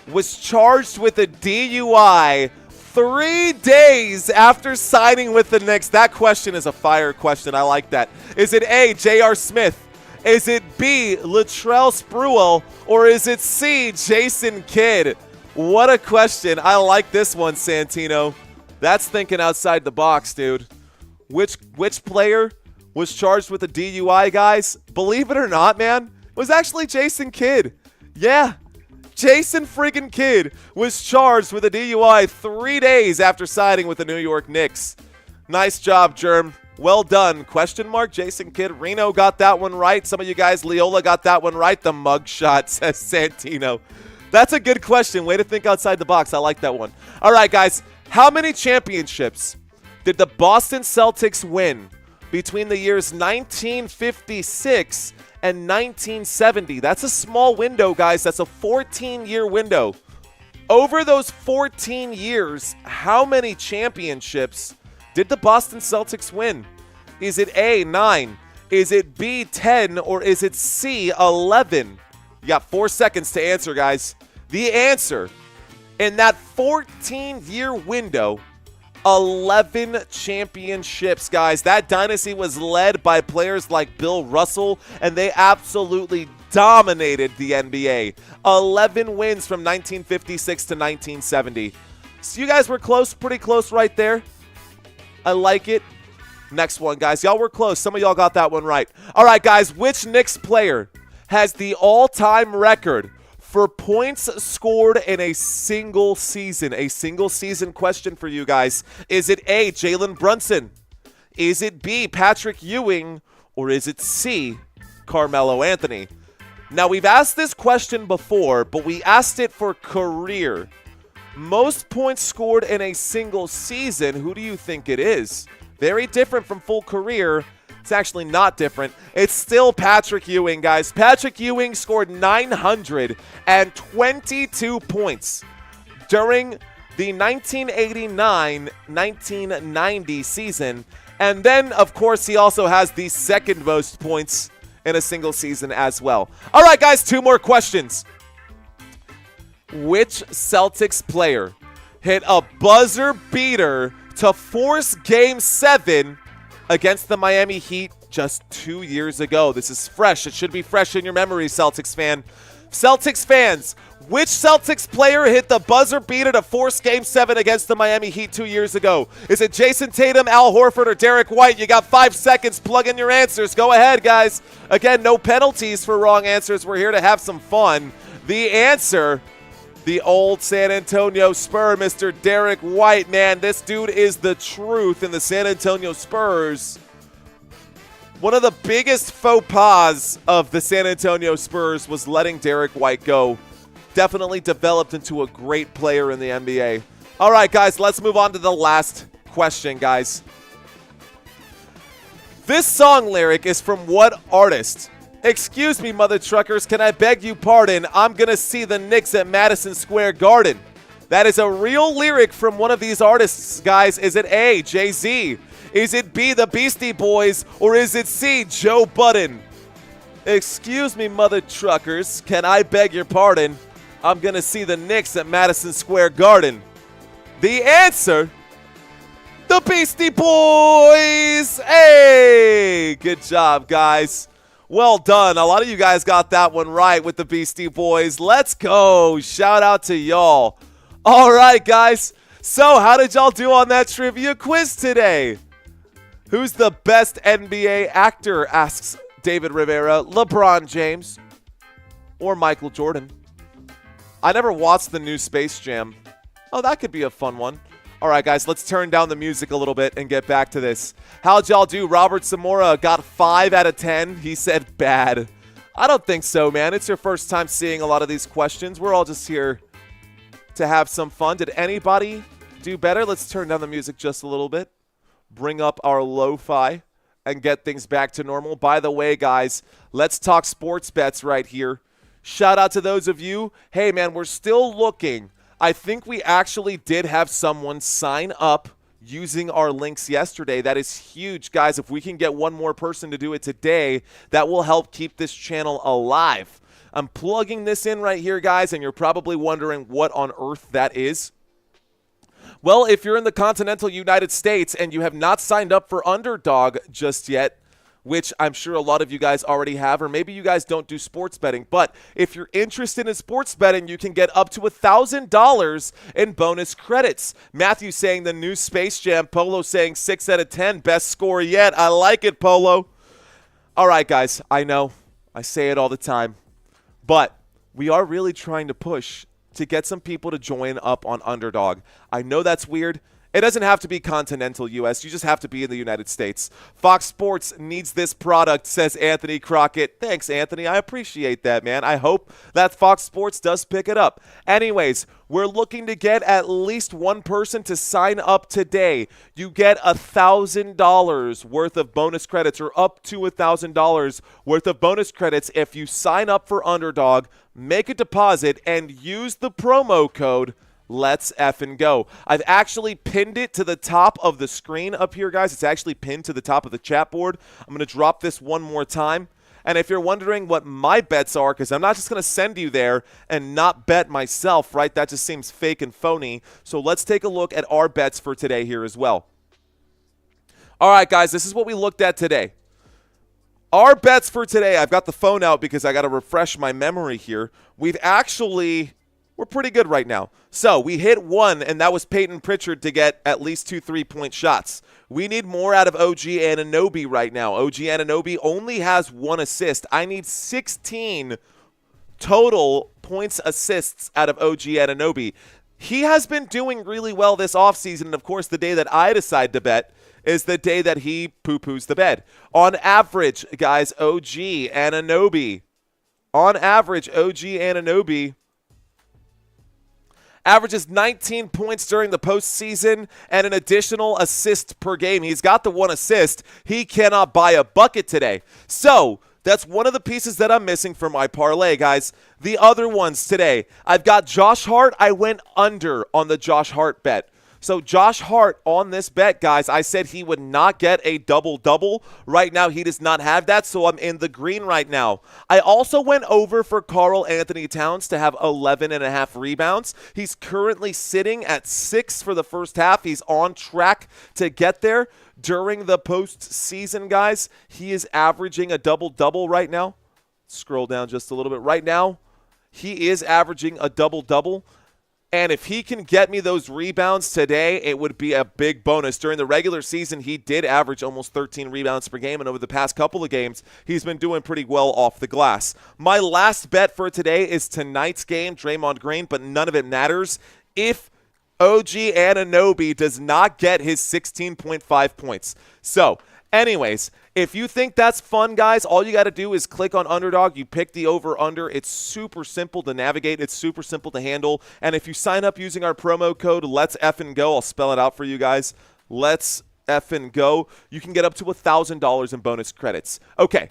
was charged with a DUI 3 days after signing with the Knicks? That question is a fire question. I like that. Is it A, J.R. Smith? Is it B, Latrell Sprewell? Or is it C, Jason Kidd? What a question. I like this one, Santino. That's thinking outside the box, dude. Which player was charged with a DUI, guys? Believe it or not, man, it was actually Jason Kidd. Yeah. Jason friggin' Kidd was charged with a DUI 3 days after signing with the New York Knicks. Nice job, Germ. Well done. Question mark, Jason Kidd. Reno got that one right. Some of you guys, Leola, got that one right. The mugshot, says Santino. That's a good question. Way to think outside the box. I like that one. All right, guys. How many championships did the Boston Celtics win between the years 1956 and 1970? That's a small window, guys. That's a 14-year window. Over those 14 years, how many championships did the Boston Celtics win? Is it A, 9? Is it B, 10? Or is it C, 11? You got 4 seconds to answer, guys. The answer, in that 14-year window, 11 championships, guys. That dynasty was led by players like Bill Russell, and they absolutely dominated the NBA. 11 wins from 1956 to 1970. So you guys were close, pretty close right there. I like it. Next one, guys. Y'all were close. Some of y'all got that one right. All right, guys. Which Knicks player has the all-time record for points scored in a single season? A single season question for you guys. Is it A, Jalen Brunson? Is it B, Patrick Ewing, or is it C, Carmelo Anthony? Now, we've asked this question before, but we asked it for career. Most points scored in a single season, who do you think it is? Very different from full career. It's actually not different. It's still Patrick Ewing, guys. Patrick Ewing scored 922 points during the 1989-1990 season. And then, of course, he also has the second most points in a single season as well. All right, guys, 2 more questions. Which Celtics player hit a buzzer beater to force Game 7 against the Miami Heat just 2 years ago? This is fresh. It should be fresh in your memory, Celtics fan. Celtics fans, which Celtics player hit the buzzer beater to force Game 7 against the Miami Heat 2 years ago? Is it Jason Tatum, Al Horford, or Derek White? You got 5 seconds. Plug in your answers. Go ahead, guys. Again, no penalties for wrong answers. We're here to have some fun. The answer, the old San Antonio Spur, Mr. Derek White. Man, this dude is the truth in the San Antonio Spurs. One of the biggest faux pas of the San Antonio Spurs was letting Derek White go. Definitely developed into a great player in the NBA. All right, guys, let's move on to the last question, guys. This song lyric is from what artist? Excuse me, mother truckers, can I beg you pardon? I'm going to see the Knicks at Madison Square Garden. That is a real lyric from one of these artists, guys. Is it A, Jay-Z? Is it B, the Beastie Boys? Or is it C, Joe Budden? Excuse me, mother truckers, can I beg your pardon? I'm going to see the Knicks at Madison Square Garden. The answer, the Beastie Boys. Hey, good job, guys. Well done. A lot of you guys got that one right with the Beastie Boys. Let's go. Shout out to y'all. All right, guys. So how did y'all do on that trivia quiz today? Who's the best NBA actor, asks David Rivera. LeBron James or Michael Jordan? I never watched the new Space Jam. Oh, that could be a fun one. All right, guys, let's turn down the music a little bit and get back to this. How'd y'all do? Robert Zamora got 5 out of 10. He said bad. I don't think so, man. It's your first time seeing a lot of these questions. We're all just here to have some fun. Did anybody do better? Let's turn down the music just a little bit. Bring up our lo-fi and get things back to normal. By the way, guys, let's talk sports bets right here. Shout out to those of you. Hey, man, we're still looking. I think we actually did have someone sign up using our links yesterday. That is huge, guys. If we can get one more person to do it today, that will help keep this channel alive. I'm plugging this in right here, guys, and you're probably wondering what on earth that is. Well, if you're in the continental United States and you have not signed up for Underdog just yet, which I'm sure a lot of you guys already have, or maybe you guys don't do sports betting. But if you're interested in sports betting, you can get up to $1,000 in bonus credits. Matthew saying the new Space Jam. Polo saying 6 out of 10. Best score yet. I like it, Polo. All right, guys. I know. I say it all the time. But we are really trying to push to get some people to join up on Underdog. I know that's weird. It doesn't have to be continental U.S. You just have to be in the United States. Fox Sports needs this product, says Anthony Crockett. Thanks, Anthony. I appreciate that, man. I hope that Fox Sports does pick it up. Anyways, we're looking to get at least one person to sign up today. You get $1,000 worth of bonus credits, or up to $1,000 worth of bonus credits if you sign up for Underdog, make a deposit, and use the promo code Let's effing go. I've actually pinned it to the top of the screen up here, guys. It's actually pinned to the top of the chat board. I'm going to drop this one more time. And if you're wondering what my bets are, because I'm not just going to send you there and not bet myself, right? That just seems fake and phony. So let's take a look at our bets for today here as well. All right, guys, this is what we looked at today. Our bets for today, I've got the phone out because I got to refresh my memory here. We're pretty good right now. So we hit one, and that was Peyton Pritchard to get at least 2 3-point shots. We need more out of OG Anunoby right now. OG Anunoby only has 1 assist. I need 16 total points, assists out of OG Anunoby. He has been doing really well this offseason, and of course the day that I decide to bet is the day that he poo-poos the bed. On average, guys, OG Anunoby. On average, OG Anunoby averages 19 points during the postseason and an additional assist per game. He's got the 1 assist. He cannot buy a bucket today. So that's one of the pieces that I'm missing for my parlay, guys. The other ones today, I've got Josh Hart. I went under on the Josh Hart bet. So Josh Hart on this bet, guys, I said he would not get a double-double. Right now, he does not have that, so I'm in the green right now. I also went over for Karl Anthony Towns to have 11.5 rebounds. He's currently sitting at 6 for the first half. He's on track to get there during the postseason, guys. He is averaging a double-double right now. Scroll down just a little bit. Right now, he is averaging a double-double. And if he can get me those rebounds today, it would be a big bonus. During the regular season, he did average almost 13 rebounds per game, and over the past couple of games, he's been doing pretty well off the glass. My last bet for today is tonight's game, Draymond Green, but none of it matters if OG Anunoby does not get his 16.5 points. So, anyways, if you think that's fun, guys, all you got to do is click on Underdog. You pick the over-under. It's super simple to navigate. It's super simple to handle. And if you sign up using our promo code, Let's Effin' Go, I'll spell it out for you guys. Let's Effin' Go. You can get up to $1,000 in bonus credits. Okay,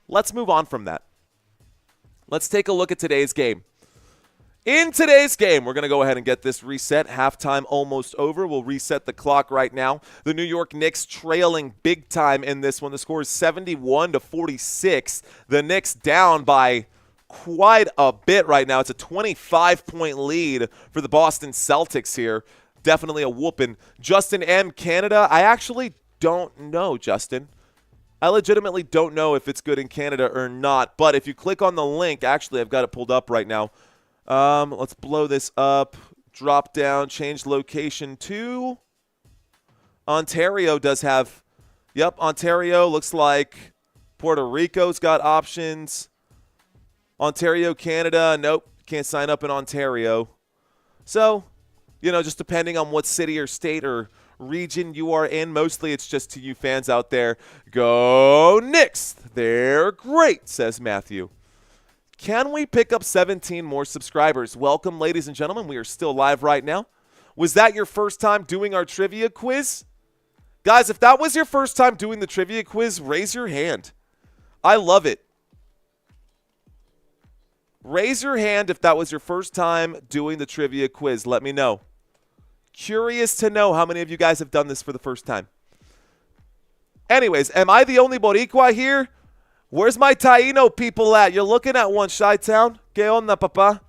let's move on from that. Let's take a look at today's game. In today's game, we're going to go ahead and get this reset. Halftime almost over. We'll reset the clock right now. The New York Knicks trailing big time in this one. The score is 71-46. The Knicks down by quite a bit right now. It's a 25-point lead for the Boston Celtics here. Definitely a whooping. Justin M. Canada, I actually don't know, Justin. I legitimately don't know if it's good in Canada or not. But if you click on the link, actually, I've got it pulled up right now. Let's blow this up, drop down, change location to Ontario does have, yep, Ontario looks like Puerto Rico's got options. Ontario, Canada, nope, can't sign up in Ontario. So, just depending on what city or state or region you are in, mostly it's just to you fans out there. Go Knicks! They're great, says Matthew. Can we pick up 17 more subscribers? Welcome, ladies and gentlemen. We are still live right now. Was that your first time doing our trivia quiz? Guys, if that was your first time doing the trivia quiz, raise your hand. I love it. Raise your hand if that was your first time doing the trivia quiz. Let me know. Curious to know how many of you guys have done this for the first time. Anyways, am I the only Boricua here? Where's my Taino people at? You're looking at one, Chi-Town. ¿Qué onda, papá?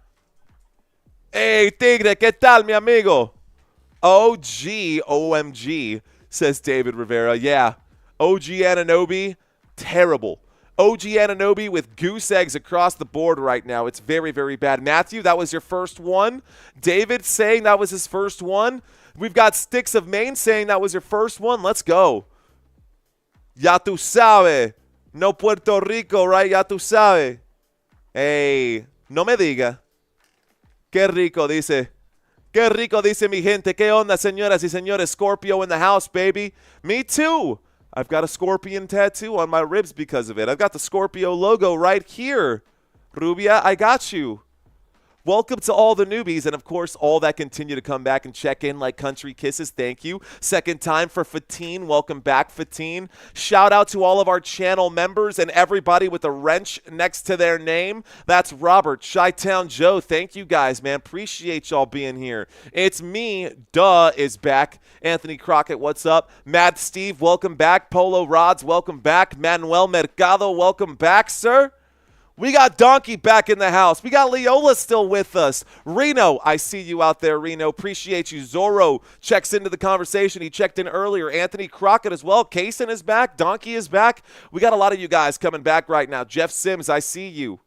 Hey, Tigre, ¿qué tal, mi amigo? OG, OMG, says David Rivera. Yeah, OG Anunoby, terrible. OG Anunoby with goose eggs across the board right now. It's very, very bad. Matthew, that was your first one. David saying that was his first one. We've got Sticks of Maine saying that was your first one. Let's go. Ya tu sabe. No Puerto Rico, right? Ya tu sabe. Hey, no me diga. Qué rico, dice. Qué rico, dice mi gente. ¿Qué onda, señoras y señores? Scorpio in the house, baby. Me too. I've got a scorpion tattoo on my ribs because of it. I've got the Scorpio logo right here. Rubia, I got you. Welcome to all the newbies and, of course, all that continue to come back and check in like country kisses. Thank you. Second time for Fatine. Welcome back, Fatine. Shout out to all of our channel members and everybody with a wrench next to their name. That's Robert, Chi-Town Joe. Thank you guys, man. Appreciate y'all being here. It's me, Duh, is back. Anthony Crockett, what's up? Mad Steve, welcome back. Polo Rods, welcome back. Manuel Mercado, welcome back, sir. We got Donkey back in the house. We got Leola still with us. Reno, I see you out there, Reno. Appreciate you. Zorro checks into the conversation. He checked in earlier. Anthony Crockett as well. Kaysen is back. Donkey is back. We got a lot of you guys coming back right now. Jeff Sims, I see you.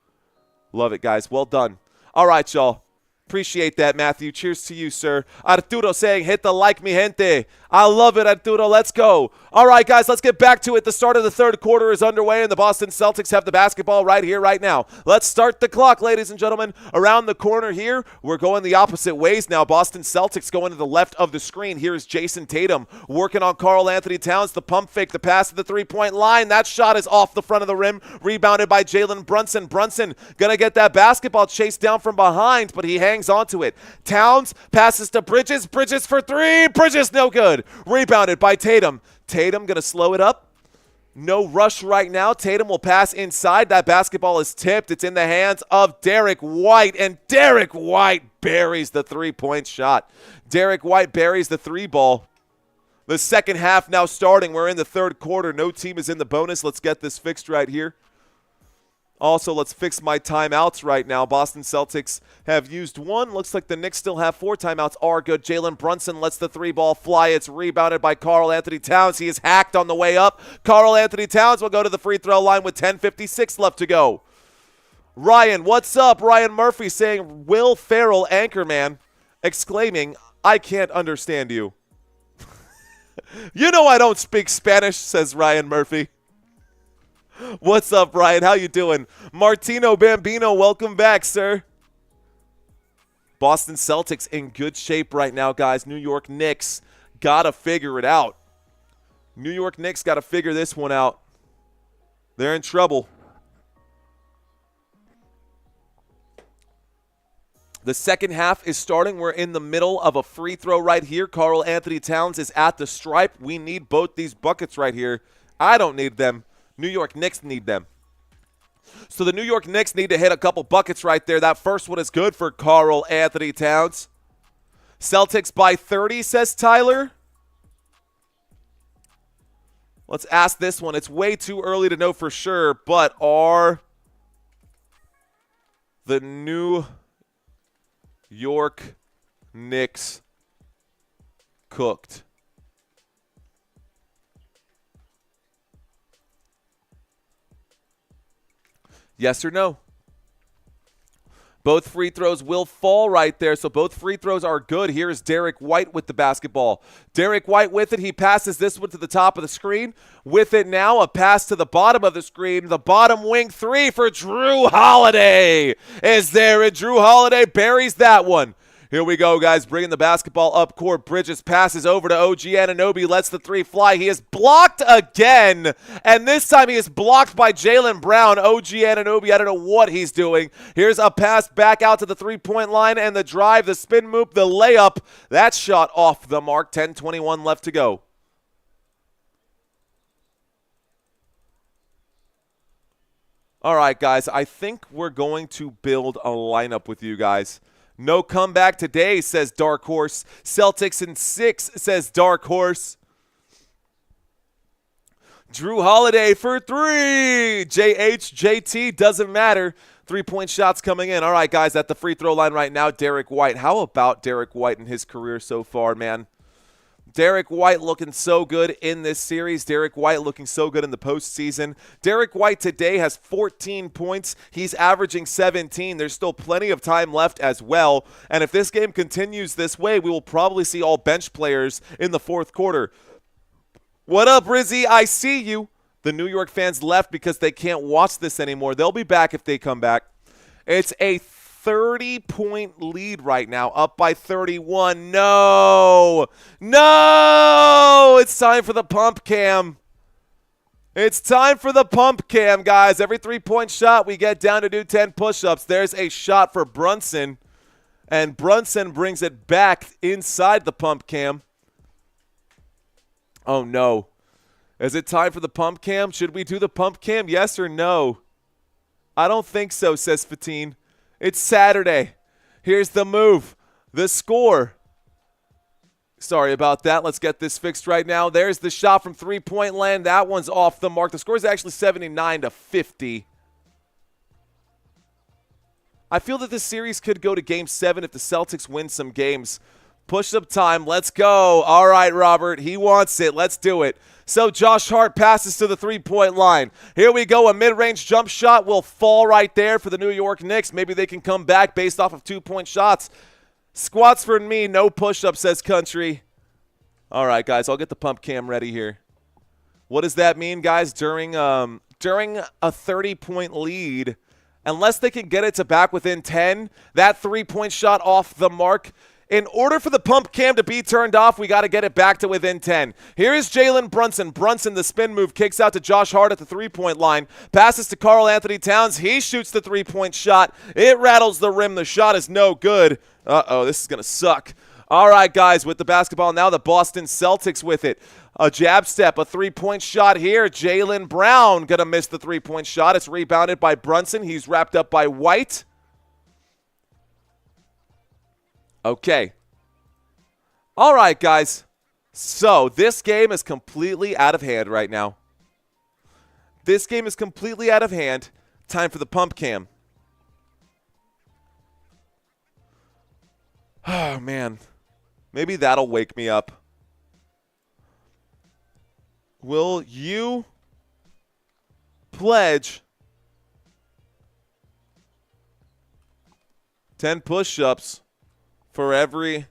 Love it, guys. Well done. All right, y'all. Appreciate that, Matthew. Cheers to you, sir. Arturo saying, hit the like, mi gente. I love it, Arturo. Let's go. All right, guys, let's get back to it. The start of the third quarter is underway, and the Boston Celtics have the basketball right here, right now. Let's start the clock, ladies and gentlemen. Around the corner here, we're going the opposite ways now. Boston Celtics going to the left of the screen. Here is Jason Tatum working on Karl Anthony Towns. The pump fake, the pass to the three-point line. That shot is off the front of the rim, rebounded by Jalen Brunson. Brunson going to get that basketball chased down from behind, but he hangs on to it. Towns passes to Bridges. Bridges for three. Bridges no good. Rebounded by Tatum. Tatum going to slow it up. No rush right now. Tatum will pass inside. That basketball is tipped. It's in the hands of Derek White, and Derek White buries the three-point shot. Derek White buries the three ball. The second half now starting. We're in the third quarter. No team is in the bonus. Let's get this fixed right here. Also, let's fix my timeouts right now. Boston Celtics have used one. Looks like the Knicks still have 4 timeouts. Are good. Jalen Brunson lets the three ball fly. It's rebounded by Karl Anthony Towns. He is hacked on the way up. Karl Anthony Towns will go to the free throw line with 10:56 left to go. Ryan, what's up? Ryan Murphy saying, Will Ferrell, Anchorman, exclaiming, I can't understand you. You know I don't speak Spanish, says Ryan Murphy. What's up, Ryan? How you doing? Martino Bambino, welcome back, sir. Boston Celtics in good shape right now, guys. New York Knicks got to figure it out. New York Knicks got to figure this one out. They're in trouble. The second half is starting. We're in the middle of a free throw right here. Karl Anthony Towns is at the stripe. We need both these buckets right here. I don't need them. New York Knicks need them. So the New York Knicks need to hit a couple buckets right there. That first one is good for Karl Anthony Towns. Celtics by 30, says Tyler. Let's ask this one. It's way too early to know for sure, but are the New York Knicks cooked? Yes or no? Both free throws will fall right there, so both free throws are good. Here is Derek White with the basketball. Derek White with it. He passes this one to the top of the screen. With it now, a pass to the bottom of the screen. The bottom wing three for Drew Holiday is there, and Drew Holiday buries that one. Here we go, guys, bringing the basketball up court. Bridges passes over to OG Anunoby, lets the three fly. He is blocked again, and this time he is blocked by Jaylen Brown. OG Anunoby, I don't know what he's doing. Here's a pass back out to the three-point line, and the drive, the spin move, the layup. That shot off the mark. 10:21 left to go. All right, guys, I think we're going to build a lineup with you guys. No comeback today, says Dark Horse. Celtics in 6, says Dark Horse. Drew Holiday for 3. JT, doesn't matter. 3-point shots coming in. All right, guys, at the free throw line right now, Derek White. How about Derek White in his career so far, man? Derek White looking so good in this series. Derek White looking so good in the postseason. Derek White today has 14 points. He's averaging 17. There's still plenty of time left as well. And if this game continues this way, we will probably see all bench players in the fourth quarter. What up, Rizzy? I see you. The New York fans left because they can't watch this anymore. They'll be back if they come back. It's a 30-point lead right now, up by 31. No! It's time for the pump cam. It's time for the pump cam, guys. Every 3-point shot, we get down to do 10 push-ups. There's a shot for Brunson, and Brunson brings it back inside the pump cam. Oh, no. Is it time for the pump cam? Should we do the pump cam, yes or no? I don't think so, says Fatine. It's Saturday. Here's the move. The score. Sorry about that. Let's get this fixed right now. There's the shot from three-point land. That one's off the mark. The score is actually 79-50. I feel that this series could go to Game 7 if the Celtics win some games. Push-up time. Let's go. All right, Robert. He wants it. Let's do it. So Josh Hart passes to the three-point line. Here we go. A mid-range jump shot will fall right there for the New York Knicks. Maybe they can come back based off of 2-point shots. Squats for me. No push-up, says Country. All right, guys, I'll get the pump cam ready here. What does that mean, guys? During a 30-point lead, unless they can get it to back within 10, that 3-point shot off the mark. In order for the pump cam to be turned off, we got to get it back to within 10. Here is Jalen Brunson. Brunson, the spin move, kicks out to Josh Hart at the 3-point line. Passes to Karl Anthony Towns. He shoots the 3-point shot. It rattles the rim. The shot is no good. Uh-oh, this is going to suck. All right, guys, with the basketball now, the Boston Celtics with it. A jab step, a 3-point shot here. Jaylen Brown going to miss the 3-point shot. It's rebounded by Brunson. He's wrapped up by White. Okay. All right, guys. So this game is completely out of hand right now. This game is completely out of hand. Time for the pump cam. Oh, man. Maybe that'll wake me up. Will you pledge 10 push-ups for every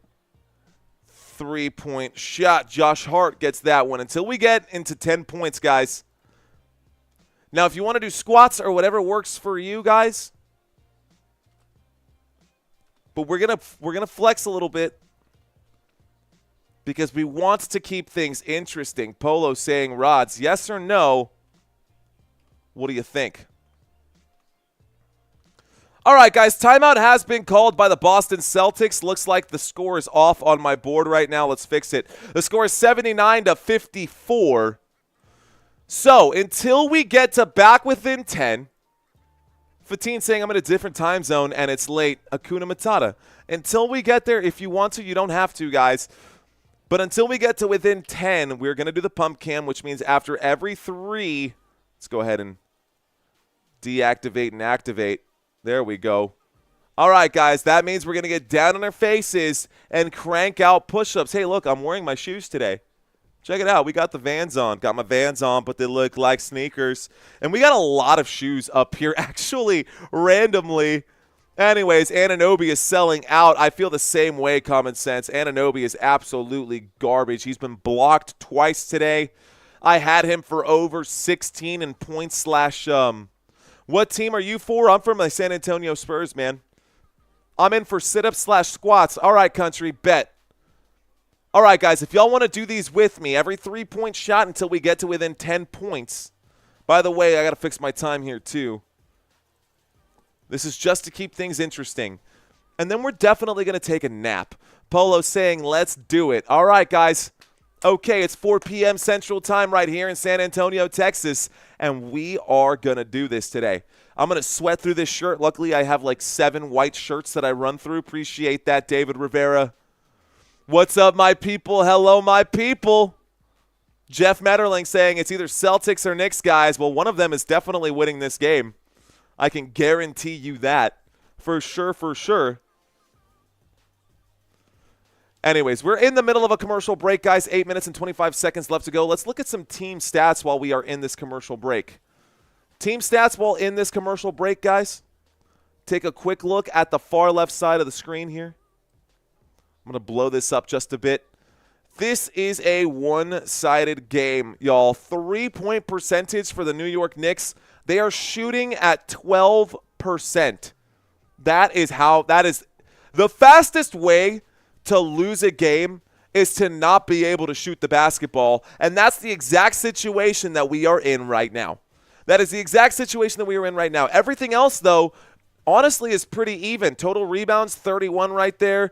3-point shot? Josh Hart gets that one. Until we get into 10 points, guys. Now, if you want to do squats or whatever works for you guys, but we're gonna flex a little bit because we want to keep things interesting. Polo saying, Rods, yes or no? What do you think? All right, guys, timeout has been called by the Boston Celtics. Looks like the score is off on my board right now. Let's fix it. The score is 79-54. So until we get to back within 10, Fatine saying I'm in a different time zone and it's late. Hakuna Matata. Until we get there, if you want to, you don't have to, guys. But until we get to within 10, we're going to do the pump cam, which means after every 3, let's go ahead and deactivate and activate. There we go. All right, guys, that means we're going to get down on our faces and crank out push-ups. Hey, look, I'm wearing my shoes today. Check it out. We got the Vans on. Got my Vans on, but they look like sneakers. And we got a lot of shoes up here, actually, randomly. Anyways, Anunoby is selling out. I feel the same way, Common Sense. Anunoby is absolutely garbage. He's been blocked twice today. I had him for over 16 in points slash what team are you for? I'm from the San Antonio Spurs, man. I'm in for sit-ups slash squats. All right, country, bet. All right, guys, if y'all want to do these with me, every 3-point shot until we get to within 10 points. By the way, I got to fix my time here, too. This is just to keep things interesting. And then we're definitely going to take a nap. Polo saying, let's do it. All right, guys. Okay, it's 4 p.m. Central Time right here in San Antonio, Texas, and we are going to do this today. I'm going to sweat through this shirt. Luckily, I have like 7 white shirts that I run through. Appreciate that, David Rivera. What's up, my people? Hello, my people. Jeff Metterling saying it's either Celtics or Knicks, guys. Well, one of them is definitely winning this game. I can guarantee you that. For sure, for sure. Anyways, we're in the middle of a commercial break, guys. 8 minutes and 25 seconds left to go. Let's look at some team stats while we are in this commercial break. Team stats while in this commercial break, guys. Take a quick look at the far left side of the screen here. I'm going to blow this up just a bit. This is a one-sided game, y'all. 3-point percentage for the New York Knicks. They are shooting at 12%. That is the fastest way to lose a game is to not be able to shoot the basketball, and that's the exact situation that we are in right now. That is the exact situation that we are in right now. Everything else, though, honestly is pretty even. Total rebounds, 31 right there.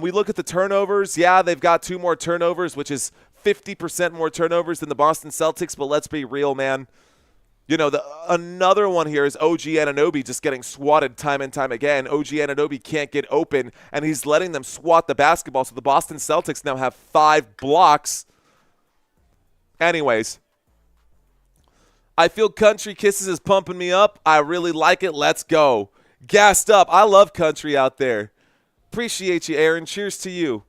We look at the turnovers. Yeah, they've got 2 more turnovers, which is 50% more turnovers than the Boston Celtics, but let's be real, man. You know, another one here is OG Anunoby just getting swatted time and time again. OG Anunoby can't get open, and he's letting them swat the basketball. So the Boston Celtics now have 5 blocks. Anyways, I feel Country Kisses is pumping me up. I really like it. Let's go. Gassed up. I love Country out there. Appreciate you, Aaron. Cheers to you.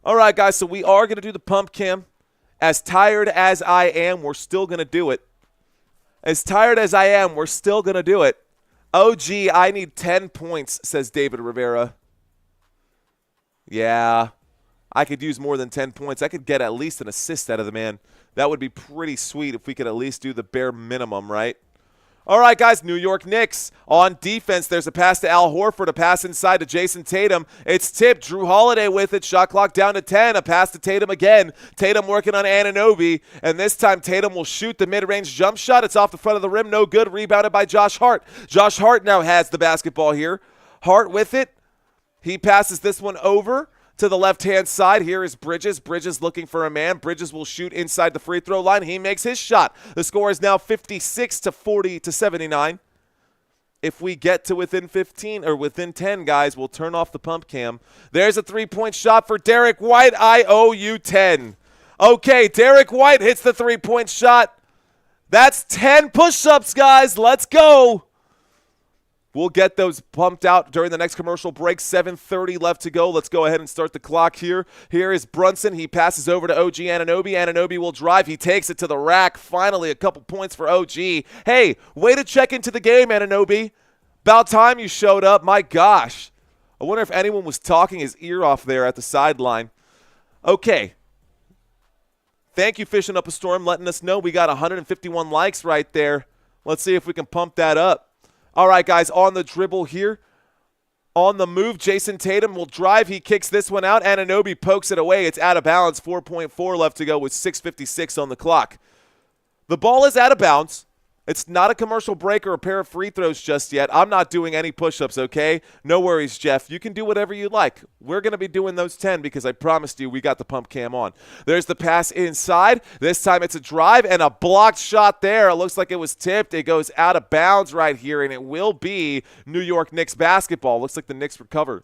All right, guys, so we are going to do the pump cam. As tired as I am, we're still going to do it. As tired as I am, we're still going to do it. OG, I need 10 points, says David Rivera. Yeah. I could use more than 10 points. I could get at least an assist out of the man. That would be pretty sweet if we could at least do the bare minimum, right? All right, guys, New York Knicks on defense. There's a pass to Al Horford, a pass inside to Jason Tatum. It's tipped. Drew Holiday with it. Shot clock down to 10. A pass to Tatum again. Tatum working on Anunoby, and this time Tatum will shoot the mid-range jump shot. It's off the front of the rim. No good. Rebounded by Josh Hart. Josh Hart now has the basketball here. Hart with it. He passes this one over to the left-hand side. Here is Bridges. Bridges looking for a man. Bridges will shoot inside the free throw line. He makes his shot. The score is now 56-40-79. If we get to within 15 or within 10, guys, we'll turn off the pump cam. There's a three-point shot for Derek White. I owe you 10. Okay, Derek White hits the three-point shot. That's 10 push-ups, guys. Let's go. We'll get those pumped out during the next commercial break. 7:30 left to go. Let's go ahead and start the clock here. Here is Brunson. He passes over to OG Anunoby. Anunoby will drive. He takes it to the rack. Finally, a couple points for OG. Hey, way to check into the game, Anunoby. About time you showed up. My gosh. I wonder if anyone was talking his ear off there at the sideline. Okay. Thank you, Fishing Up a Storm, letting us know we got 151 likes right there. Let's see if we can pump that up. All right, guys, on the dribble here. On the move, Jason Tatum will drive. He kicks this one out. Anunoby pokes it away. It's out of bounds. 4.4 left to go with 6:56 on the clock. The ball is out of bounds. It's not a commercial break or a pair of free throws just yet. I'm not doing any push-ups, okay? No worries, Jeff. You can do whatever you like. We're going to be doing those 10 because I promised you we got the pump cam on. There's the pass inside. This time it's a drive and a blocked shot there. It looks like it was tipped. It goes out of bounds right here, and it will be New York Knicks basketball. Looks like the Knicks recover.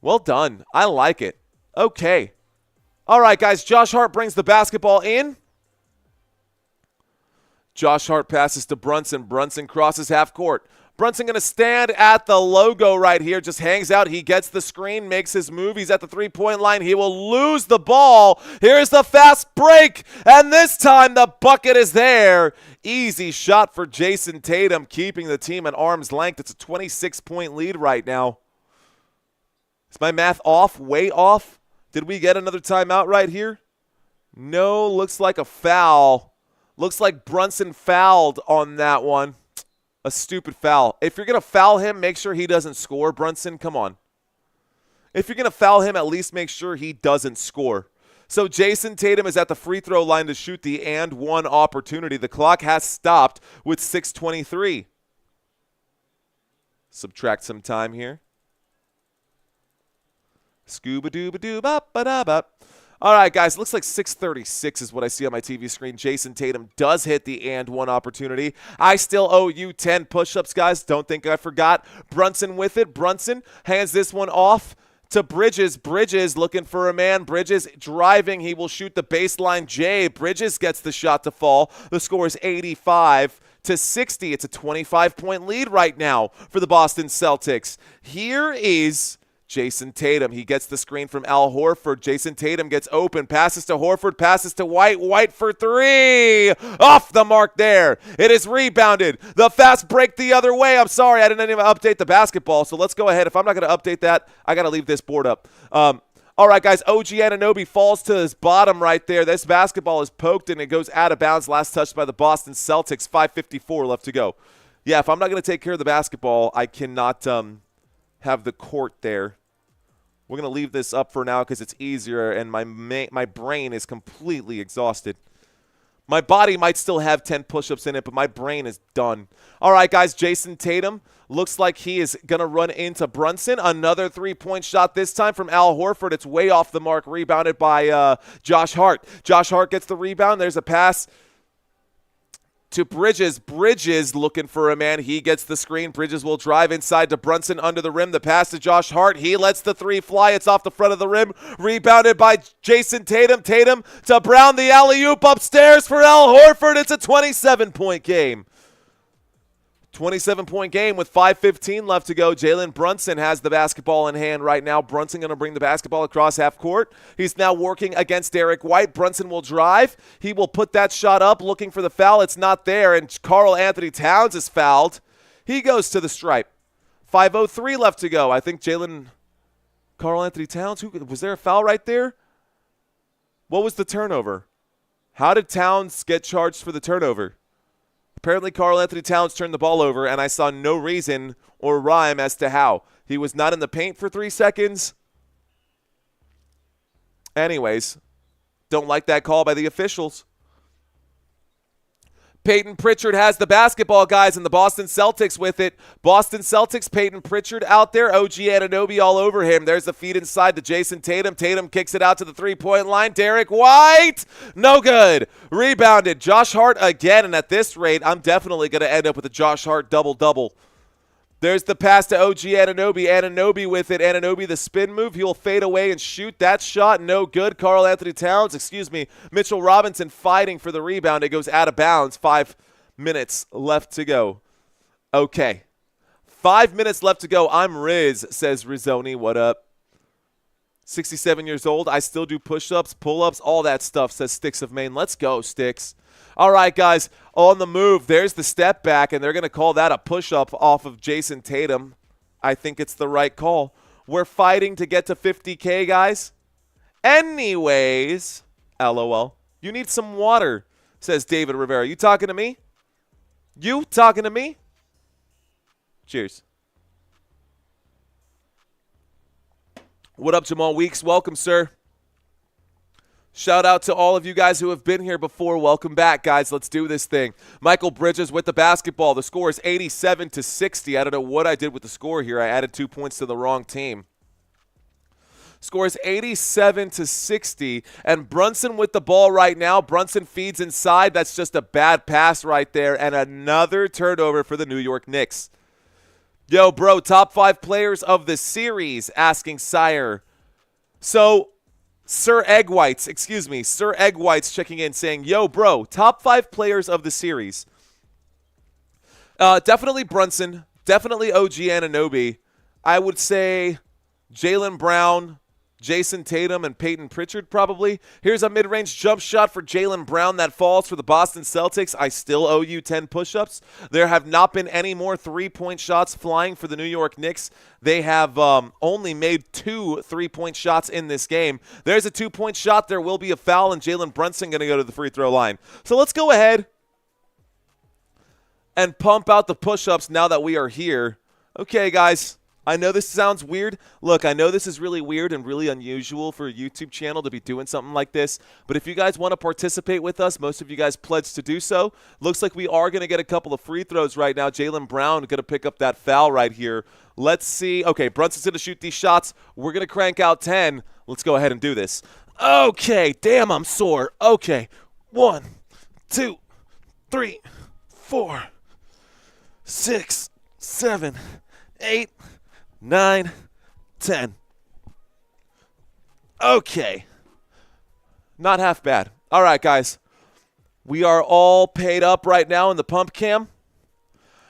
Well done. I like it. Okay. All right, guys. Josh Hart brings the basketball in. Josh Hart passes to Brunson. Brunson crosses half court. Brunson going to stand at the logo right here. Just hangs out. He gets the screen, makes his move. He's at the three-point line. He will lose the ball. Here's the fast break. And this time the bucket is there. Easy shot for Jason Tatum, keeping the team at arm's length. It's a 26-point lead right now. Is my math off? Way off? Did we get another timeout right here? No, looks like a foul. Looks like Brunson fouled on that one. A stupid foul. If you're going to foul him, make sure he doesn't score. Brunson, come on. If you're going to foul him, at least make sure he doesn't score. So Jason Tatum is at the free throw line to shoot the and one opportunity. The clock has stopped with 6:23. Subtract some time here. Scuba-dooba-doo-bop-ba-da-bop. All right, guys, looks like 6:36 is what I see on my TV screen. Jason Tatum does hit the and one opportunity. I still owe you 10 push-ups, guys. Don't think I forgot. Brunson with it. Brunson hands this one off to Bridges. Bridges looking for a man. Bridges driving. He will shoot the baseline J. Bridges gets the shot to fall. The score is 85-60. It's a 25-point lead right now for the Boston Celtics. Here is Jason Tatum. He gets the screen from Al Horford. Jason Tatum gets open. Passes to Horford. Passes to White. White for three. Off the mark there. It is rebounded. The fast break the other way. I'm sorry. I didn't even update the basketball. So let's go ahead. If I'm not going to update that, I got to leave this board up. All right, guys. OG Anunoby falls to his bottom right there. This basketball is poked and it goes out of bounds. Last touched by the Boston Celtics. 5:54 left to go. Yeah, if I'm not going to take care of the basketball, I cannot have the court there. We're going to leave this up for now because it's easier, and my brain is completely exhausted. My body might still have 10 push-ups in it, but my brain is done. All right, guys, Jason Tatum looks like he is going to run into Brunson. Another three-point shot this time from Al Horford. It's way off the mark, rebounded by Josh Hart. Josh Hart gets the rebound. There's a pass to Bridges. Bridges looking for a man. He gets the screen. Bridges will drive inside to Brunson under the rim. The pass to Josh Hart. He lets the three fly. It's off the front of the rim. Rebounded by Jason Tatum. Tatum to Brown. The alley-oop upstairs for Al Horford. It's a 27-point game. 27-point game with 5:15 left to go. Jalen Brunson has the basketball in hand right now. Brunson going to bring the basketball across half court. He's now working against Derek White. Brunson will drive. He will put that shot up looking for the foul. It's not there, and Karl Anthony Towns is fouled. He goes to the stripe. 5:03 left to go. I think Jalen Karl Anthony Towns? Was there a foul right there? What was the turnover? How did Towns get charged for the turnover? Apparently, Karl Anthony Towns turned the ball over, and I saw no reason or rhyme as to how. He was not in the paint for 3 seconds. Anyways, don't like that call by the officials. Peyton Pritchard has the basketball, guys, and the Boston Celtics with it. Boston Celtics, Peyton Pritchard out there. OG Anunoby all over him. There's the feed inside to Jason Tatum. Tatum kicks it out to the three-point line. Derek White, no good. Rebounded. Josh Hart again, and at this rate, I'm definitely going to end up with a Josh Hart double-double. There's the pass to OG Anunoby. Anunoby with it. Anunoby, the spin move. He'll fade away and shoot. That shot, no good. Karl Anthony Towns, Mitchell Robinson fighting for the rebound. It goes out of bounds. 5 minutes left to go. Okay. 5 minutes left to go. I'm Riz, says Rizzoni. What up? 67 years old. I still do push-ups, pull-ups, all that stuff, says Sticks of Maine. Let's go, Sticks. All right, guys, on the move. There's the step back, and they're going to call that a push-up off of Jason Tatum. I think it's the right call. We're fighting to get to 50K, guys. Anyways, LOL. You need some water, says David Rivera. You talking to me? You talking to me? Cheers. What up, Jamal Weeks? Welcome, sir. Shout out to all of you guys who have been here before. Welcome back, guys. Let's do this thing. Michael Bridges with the basketball. The score is 87-60. I don't know what I did with the score here. I added 2 points to the wrong team. Score is 87-60. And Brunson with the ball right now. Brunson feeds inside. That's just a bad pass right there. And another turnover for the New York Knicks. Yo, bro, top 5 players of the series, asking Sire. So, Sir Egg Whites checking in saying, yo, bro, top 5 players of the series. Definitely Brunson. Definitely OG Anunoby. I would say Jaylen Brown, Jason Tatum, and Peyton Pritchard probably. Here's a mid-range jump shot for Jaylen Brown that falls for the Boston Celtics. I still owe you 10 push-ups. There have not been any more three-point shots flying for the New York Knicks. They have only made 2 three-point shots in this game. There's a 2-point shot. There will be a foul, and Jalen Brunson going to go to the free throw line. So let's go ahead and pump out the push-ups now that we are here. Okay, guys. I know this sounds weird. Look, I know this is really weird and really unusual for a YouTube channel to be doing something like this. But if you guys want to participate with us, most of you guys pledged to do so. Looks like we are going to get a couple of free throws right now. Jaylen Brown going to pick up that foul right here. Let's see. Okay, Brunson's going to shoot these shots. We're going to crank out 10. Let's go ahead and do this. Okay, damn, I'm sore. Okay, 1, 2, 3, 4, 6, 7, 8, 9, 10. Okay. Not half bad. All right, guys. We are all paid up right now in the pump cam.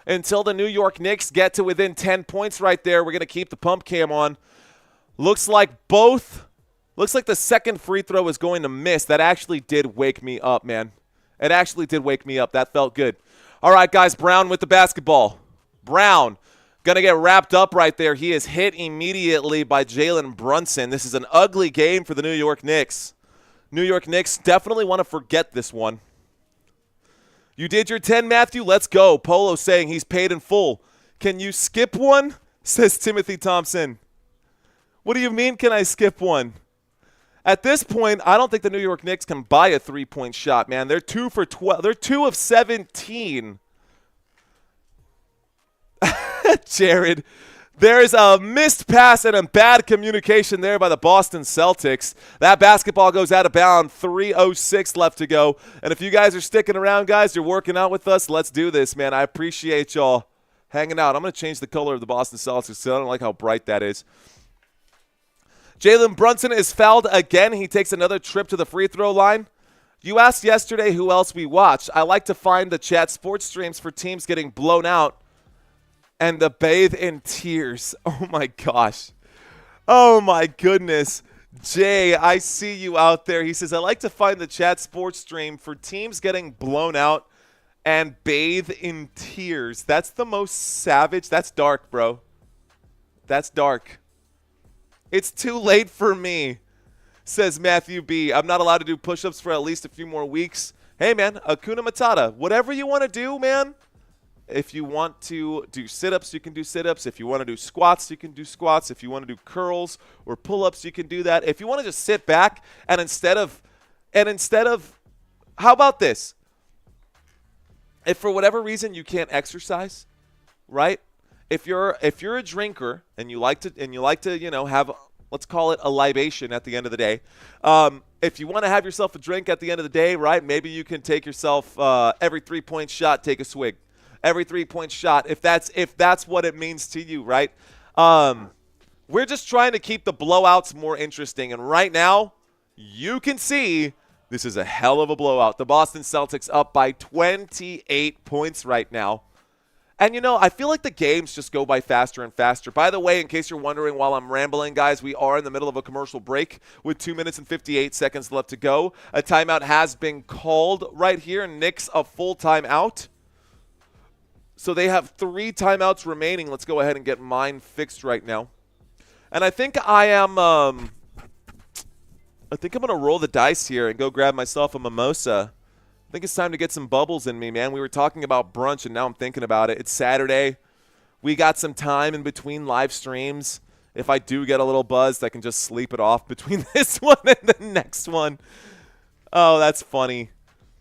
Until the New York Knicks get to within 10 points right there, we're going to keep the pump cam on. Looks like the second free throw is going to miss. That actually did wake me up, man. It actually did wake me up. That felt good. All right, guys. Brown with the basketball. Brown. Going to get wrapped up right there. He is hit immediately by Jalen Brunson. This is an ugly game for the New York Knicks. New York Knicks definitely want to forget this one. You did your 10, Matthew? Let's go. Polo saying he's paid in full. Can you skip one? Says Timothy Thompson. What do you mean, can I skip one? At this point, I don't think the New York Knicks can buy a three-point shot, man. They're 2 for 12. They're 2 of 17. Jared, there's a missed pass and a bad communication there by the Boston Celtics. That basketball goes out of bounds. 3:06 left to go. And if you guys are sticking around, guys, you're working out with us, let's do this, man. I appreciate y'all hanging out. I'm going to change the color of the Boston Celtics because I don't like how bright that is. Jalen Brunson is fouled again. He takes another trip to the free throw line. You asked yesterday who else we watch. I like to find the chat sports streams for teams getting blown out. And the bathe in tears. Oh, my gosh. Oh, my goodness. Jay, I see you out there. He says, I like to find the chat sports stream for teams getting blown out and bathe in tears. That's the most savage. That's dark, bro. That's dark. It's too late for me, says Matthew B. I'm not allowed to do push-ups for at least a few more weeks. Hey, man, Akuna Matata. Whatever you want to do, man. If you want to do sit-ups, you can do sit-ups. If you want to do squats, you can do squats. If you want to do curls or pull-ups, you can do that. If you want to just sit back and instead of, how about this? If for whatever reason you can't exercise, right? If you're a drinker and you like to have, let's call it a libation at the end of the day. If you want to have yourself a drink at the end of the day, right? Maybe you can take yourself every 3-point shot, take a swig. Every 3-point shot, if that's what it means to you, right? We're just trying to keep the blowouts more interesting, and right now, you can see this is a hell of a blowout. The Boston Celtics up by 28 points right now. And, I feel like the games just go by faster and faster. By the way, in case you're wondering while I'm rambling, guys, we are in the middle of a commercial break with 2 minutes and 58 seconds left to go. A timeout has been called right here. Knicks a full timeout. So they have 3 timeouts remaining. Let's go ahead and get mine fixed right now. And I think I'm going to roll the dice here and go grab myself a mimosa. I think it's time to get some bubbles in me, man. We were talking about brunch, and now I'm thinking about it. It's Saturday. We got some time in between live streams. If I do get a little buzzed, I can just sleep it off between this one and the next one. Oh, that's funny.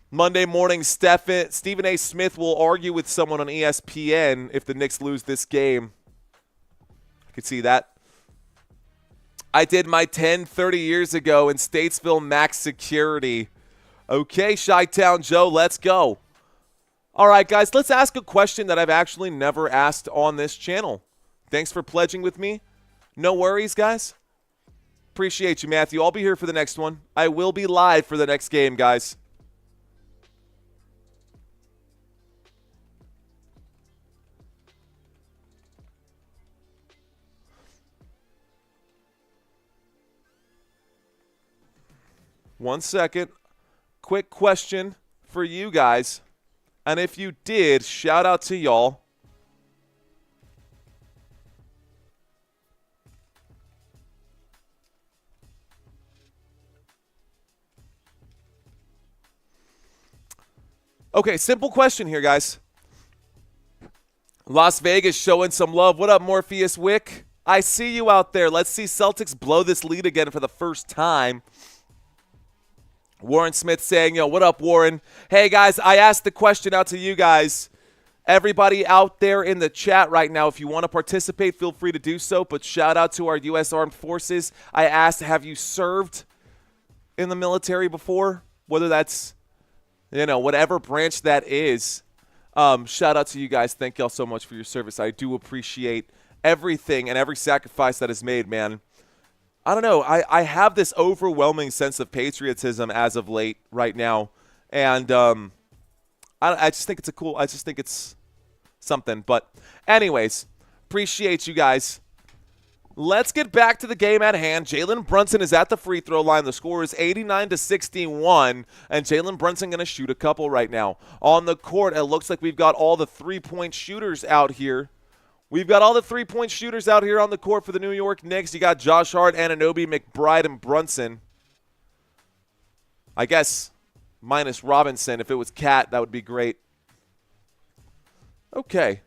Monday morning, Stephen A. Smith will argue with someone on ESPN if the Knicks lose this game. I could see that. I did my 10 30 years ago in Statesville Max Security. Okay, Chi-Town Joe, let's go. All right, guys, let's ask a question that I've actually never asked on this channel. Thanks for pledging with me. No worries, guys. Appreciate you, Matthew. I'll be here for the next one. I will be live for the next game, guys. One second. Quick question for you guys. And if you did, shout out to y'all. Okay, simple question here, guys. Las Vegas showing some love. What up, Morpheus Wick? I see you out there. Let's see Celtics blow this lead again for the first time. Warren Smith saying, what up, Warren? Hey, guys, I asked the question out to you guys. Everybody out there in the chat right now, if you want to participate, feel free to do so. But shout out to our U.S. Armed Forces. I asked, have you served in the military before? Whether that's, whatever branch that is. Shout out to you guys. Thank y'all so much for your service. I do appreciate everything and every sacrifice that is made, man. I don't know. I have this overwhelming sense of patriotism as of late right now. And I just think it's I just think it's something. But anyways, appreciate you guys. Let's get back to the game at hand. Jalen Brunson is at the free throw line. The score is 89-61, and Jalen Brunson going to shoot a couple right now. On the court, it looks like we've got all the three-point shooters out here. We've got all the three-point shooters out here on the court for the New York Knicks. You got Josh Hart, Anunoby, McBride, and Brunson. I guess minus Robinson. If it was Cat, that would be great. Okay.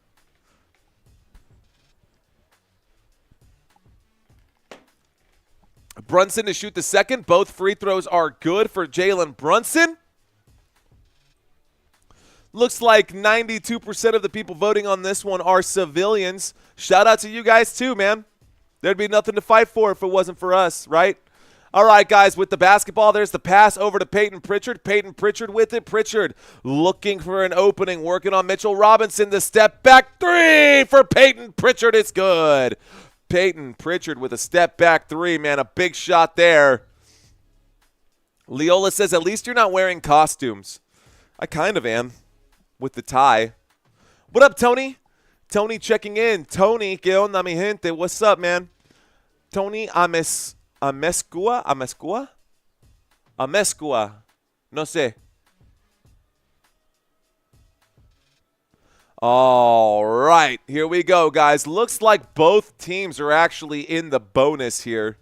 Brunson to shoot the second. Both free throws are good for Jalen Brunson. Looks like 92% of the people voting on this one are civilians. Shout out to you guys too, man. There'd be nothing to fight for if it wasn't for us, right? All right, guys, with the basketball, there's the pass over to Peyton Pritchard. Peyton Pritchard with it. Pritchard looking for an opening, working on Mitchell Robinson. The step back three for Peyton Pritchard. It's good. Peyton Pritchard with a step back three, man. A big shot there. Leola says, at least you're not wearing costumes. I kind of am. With the tie. What up, Tony? Tony checking in. Tony, ¿qué onda, mi gente? What's up, man? Tony Amescua? No sé. All right, here we go, guys. Looks like both teams are actually in the bonus here.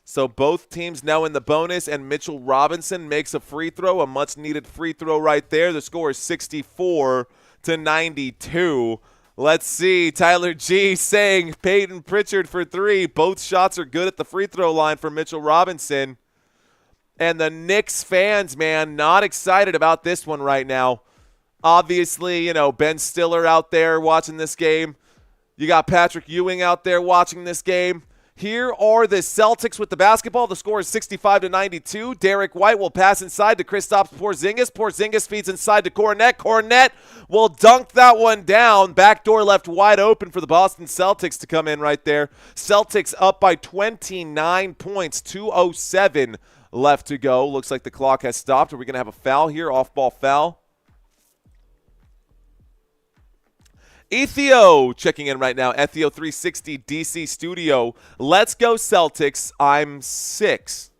So both teams now in the bonus, and Mitchell Robinson makes a free throw, a much-needed free throw right there. The score is 64-92. Let's see. Tyler G saying Peyton Pritchard for three. Both shots are good at the free throw line for Mitchell Robinson. And the Knicks fans, man, not excited about this one right now. Obviously, you know, Ben Stiller out there watching this game. You got Patrick Ewing out there watching this game. Here are the Celtics with the basketball. The score is 65-92. Derek White will pass inside to Kristaps Porzingis. Porzingis feeds inside to Cornet. Cornet will dunk that one down. Backdoor left wide open for the Boston Celtics to come in right there. Celtics up by 29 points. 2:07 left to go. Looks like the clock has stopped. Are we going to have a foul here? Off-ball foul. Ethio checking in right now. Ethio 360 DC Studio. Let's go Celtics. I'm 6.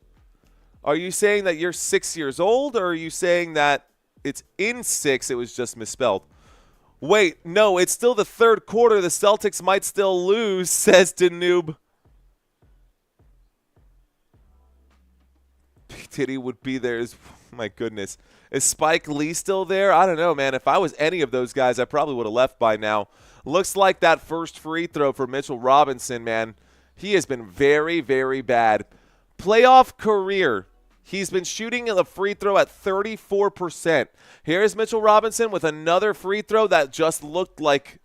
Are you saying that you're 6 years old, or are you saying that it's in 6? It was just misspelled. Wait, no, it's still the third quarter. The Celtics might still lose, says Danube. P. Titty would be there. My goodness. Is Spike Lee still there? I don't know, man. If I was any of those guys, I probably would have left by now. Looks like that first free throw for Mitchell Robinson, man. He has been very, very bad. Playoff career. He's been shooting the free throw at 34%. Here's Mitchell Robinson with another free throw that just looked like,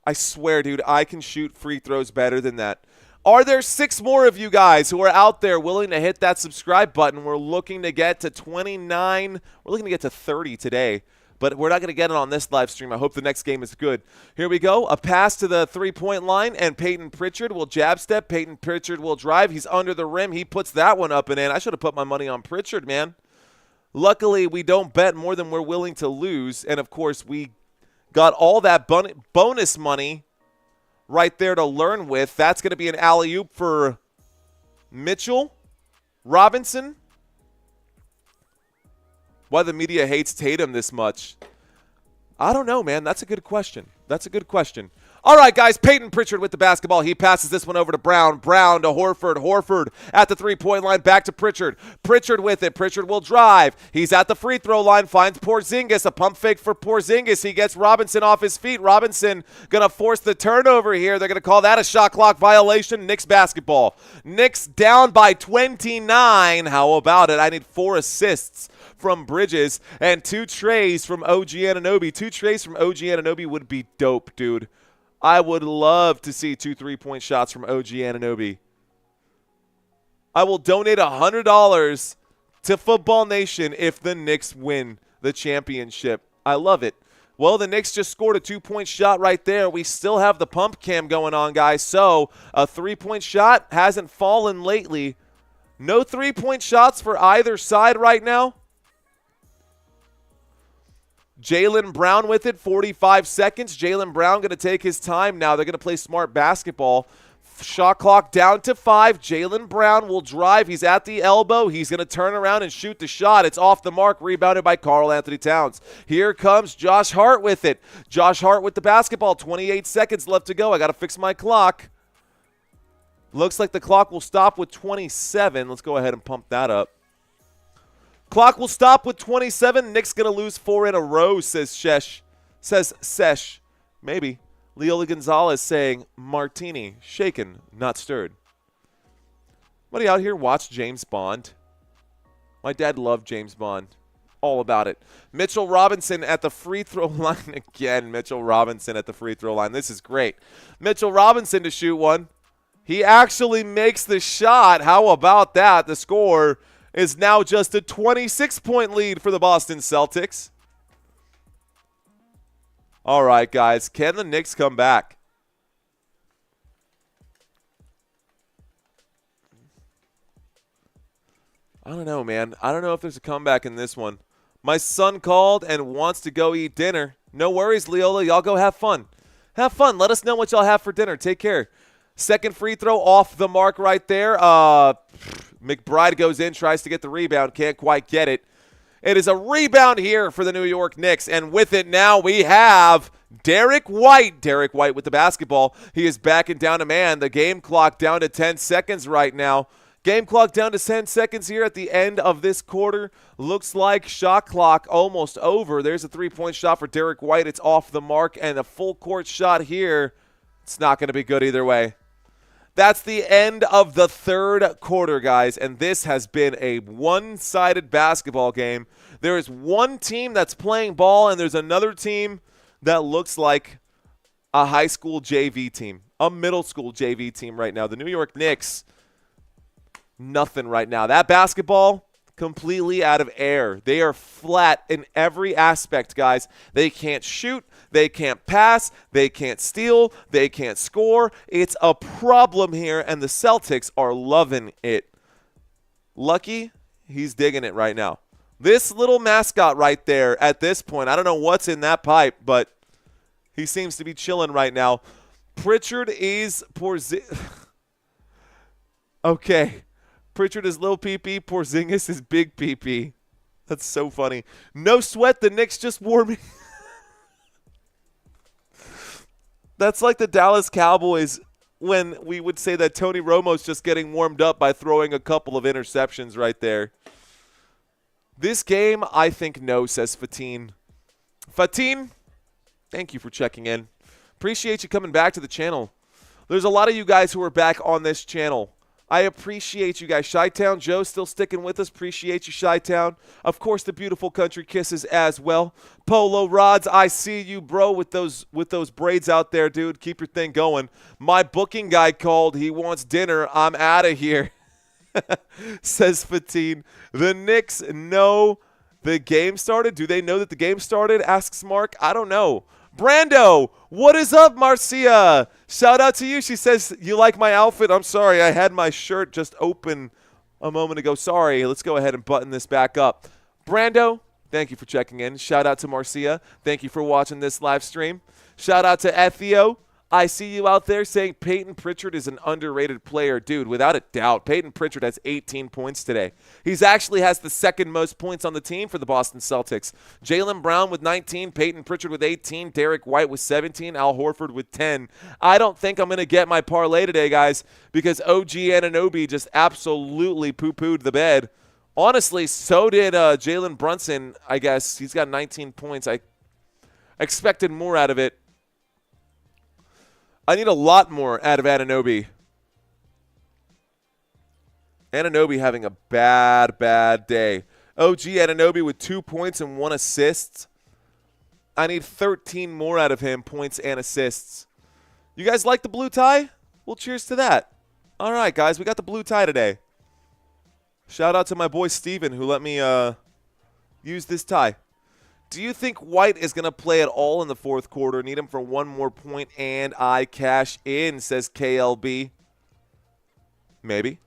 I swear, dude, I can shoot free throws better than that. Are there 6 more of you guys who are out there willing to hit that subscribe button? We're looking to get to 29. We're looking to get to 30 today, but we're not going to get it on this live stream. I hope the next game is good. Here we go. A pass to the three-point line, and Peyton Pritchard will jab step. Peyton Pritchard will drive. He's under the rim. He puts that one up and in. I should have put my money on Pritchard, man. Luckily, we don't bet more than we're willing to lose, and, of course, we got all that bonus money right there to learn with. That's going to be an alley-oop for Mitchell Robinson. Why the media hates Tatum this much? I don't know, man. That's a good question. That's a good question. All right, guys, Peyton Pritchard with the basketball. He passes this one over to Brown. Brown to Horford. Horford at the three-point line. Back to Pritchard. Pritchard with it. Pritchard will drive. He's at the free throw line. Finds Porzingis. A pump fake for Porzingis. He gets Robinson off his feet. Robinson going to force the turnover here. They're going to call that a shot clock violation. Knicks basketball. Knicks down by 29. How about it? I need 4 assists from Bridges and 2 trays from OG Anunoby. 2 trays from OG Anunoby would be dope, dude. I would love to see 2 3-point shots from OG Anunoby. I will donate $100 to Football Nation if the Knicks win the championship. I love it. Well, the Knicks just scored a 2-point shot right there. We still have the pump cam going on, guys. So a 3-point shot hasn't fallen lately. No 3-point shots for either side right now. Jaylen Brown with it, 45 seconds. Jaylen Brown going to take his time now. They're going to play smart basketball. Shot clock down to 5. Jaylen Brown will drive. He's at the elbow. He's going to turn around and shoot the shot. It's off the mark, rebounded by Karl Anthony Towns. Here comes Josh Hart with it. Josh Hart with the basketball. 28 seconds left to go. I got to fix my clock. Looks like the clock will stop with 27. Let's go ahead and pump that up. Clock will stop with 27. Knicks going to lose 4 in a row, says Sesh. Maybe. Leola Gonzalez saying, martini, shaken, not stirred. Anybody out here watch James Bond? My dad loved James Bond. All about it. Mitchell Robinson at the free throw line again. Mitchell Robinson at the free throw line. This is great. Mitchell Robinson to shoot one. He actually makes the shot. How about that? The score is now just a 26-point lead for the Boston Celtics. All right, guys. Can the Knicks come back? I don't know, man. I don't know if there's a comeback in this one. My son called and wants to go eat dinner. No worries, Leola. Y'all go have fun. Have fun. Let us know what y'all have for dinner. Take care. Second free throw off the mark right there. McBride goes in, tries to get the rebound, can't quite get it. It is a rebound here for the New York Knicks, and with it now we have Derek White. Derek White with the basketball. He is backing down a man. The game clock down to 10 seconds right now. Game clock down to 10 seconds here at the end of this quarter. Looks like shot clock almost over. There's a three-point shot for Derek White. It's off the mark, and a full court shot here. It's not going to be good either way. That's the end of the third quarter, guys, and this has been a one-sided basketball game. There is one team that's playing ball, and there's another team that looks like a high school JV team, a middle school JV team right now. The New York Knicks, nothing right now. That basketball, completely out of air. They are flat in every aspect, guys. They can't shoot. They can't pass. They can't steal. They can't score. It's a problem here, and the Celtics are loving it. Lucky, he's digging it right now. This little mascot right there at this point, I don't know what's in that pipe, but he seems to be chilling right now. Pritchard is okay. Pritchard is little PP. Porzingis is big PP. That's so funny. No sweat. The Knicks just warming. That's like the Dallas Cowboys when we would say that Tony Romo's just getting warmed up by throwing a couple of interceptions right there. This game, I think no, says Fatin. Fatin, thank you for checking in. Appreciate you coming back to the channel. There's a lot of you guys who are back on this channel. I appreciate you guys. Chi-Town Joe still sticking with us. Appreciate you, Chi-Town. Of course, the beautiful country kisses as well. Polo Rods, I see you, bro, with those braids out there, dude. Keep your thing going. My booking guy called. He wants dinner. I'm out of here, says Fatin. The Knicks know the game started. Do they know that the game started, asks Mark. I don't know. Brando, what is up, Marcia? Shout out to you. She says, you like my outfit? I'm sorry. I had my shirt just open a moment ago. Sorry. Let's go ahead and button this back up. Brando, thank you for checking in. Shout out to Marcia. Thank you for watching this live stream. Shout out to Ethio. I see you out there saying Peyton Pritchard is an underrated player. Dude, without a doubt, Peyton Pritchard has 18 points today. He's actually has the second most points on the team for the Boston Celtics. Jaylen Brown with 19, Peyton Pritchard with 18, Derek White with 17, Al Horford with 10. I don't think I'm going to get my parlay today, guys, because OG Anunoby just absolutely poo-pooed the bed. Honestly, so did Jalen Brunson, I guess. He's got 19 points. I expected more out of it. I need a lot more out of Anunoby. Anunoby having a bad day. OG Anunoby with 2 points and 1 assist. I need 13 more out of him, points and assists. You guys like the blue tie? Well, cheers to that. All right, guys, we got the blue tie today. Shout out to my boy Steven who let me use this tie. Do you think White is going to play at all in the fourth quarter? Need him for one more point and I cash in, says KLB. Maybe.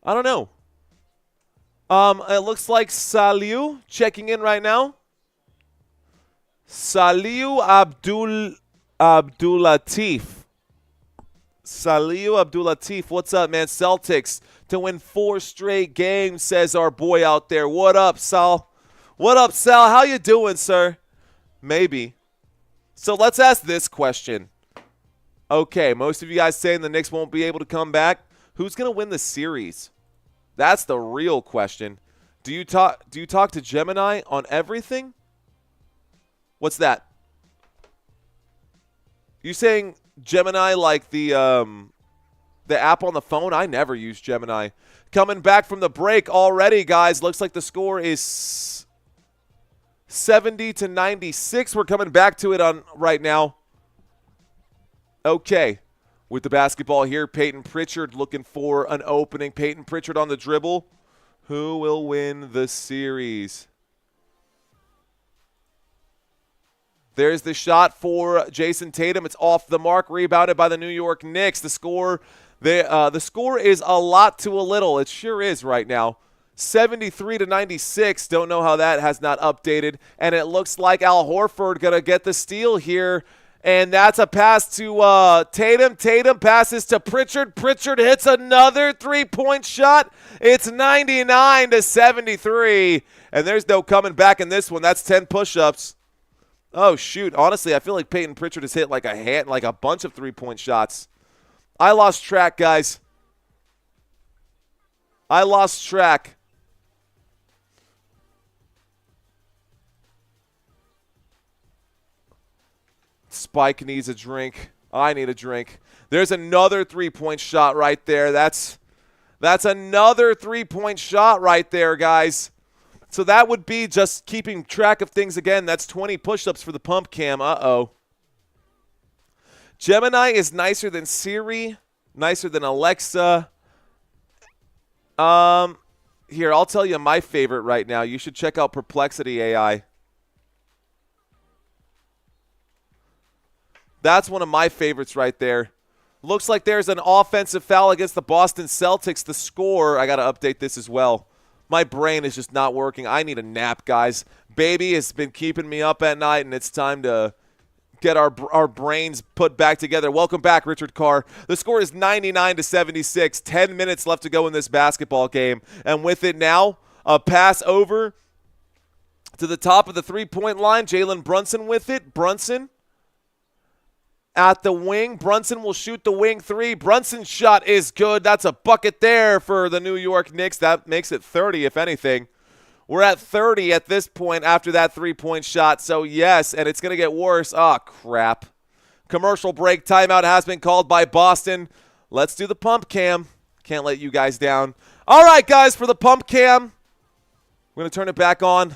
I don't know. It looks like Saliu checking in right now. Saliu Abdulatif. Saliu Abdulatif. What's up, man? Celtics to win 4 straight games, says our boy out there. What up, Sal? What up, Sal? How you doing, sir? Maybe. So let's ask this question. Okay, most of you guys saying the Knicks won't be able to come back. Who's going to win the series? That's the real question. Do you talk to Gemini on everything? What's that? You saying Gemini like the app on the phone? I never use Gemini. Coming back from the break already, guys. Looks like the score is 70-96. We're coming back to it on right now. Okay. With the basketball here, Peyton Pritchard looking for an opening. Peyton Pritchard on the dribble. Who will win the series? There's the shot for Jason Tatum. It's off the mark. Rebounded by the New York Knicks. The score is a lot to a little. It sure is right now. 73-96. Don't know how that has not updated. And it looks like Al Horford going to get the steal here. And that's a pass to Tatum. Tatum passes to Pritchard. Pritchard hits another three-point shot. It's 99-73. And there's no coming back in this one. That's 10 push-ups. Oh, shoot. Honestly, I feel like Peyton Pritchard has hit like a bunch of three-point shots. I lost track, guys. I lost track. Spike needs a drink. I need a drink. There's another three-point shot right there. That's another three-point shot right there, guys. So that would be just keeping track of things again. That's 20 push-ups for the pump cam. Uh-oh. Gemini is nicer than Siri, nicer than Alexa. Here, I'll tell you my favorite right now. You should check out Perplexity AI. That's one of my favorites right there. Looks like there's an offensive foul against the Boston Celtics. The score, I got to update this as well. My brain is just not working. I need a nap, guys. Baby has been keeping me up at night, and it's time to get our brains put back together. Welcome back, Richard Carr. The score is 99-76. 10 minutes left to go in this basketball game. And with it now, a pass over to the top of the three-point line. Jalen Brunson with it. Brunson at the wing. Brunson will shoot the wing three. Brunson's shot is good. That's a bucket there for the New York Knicks. That makes it 30, if anything. We're at 30 at this point after that three-point shot. So, yes, and it's going to get worse. Oh, crap. Commercial break. Timeout has been called by Boston. Let's do the pump cam. Can't let you guys down. All right, guys, for the pump cam, we're going to turn it back on.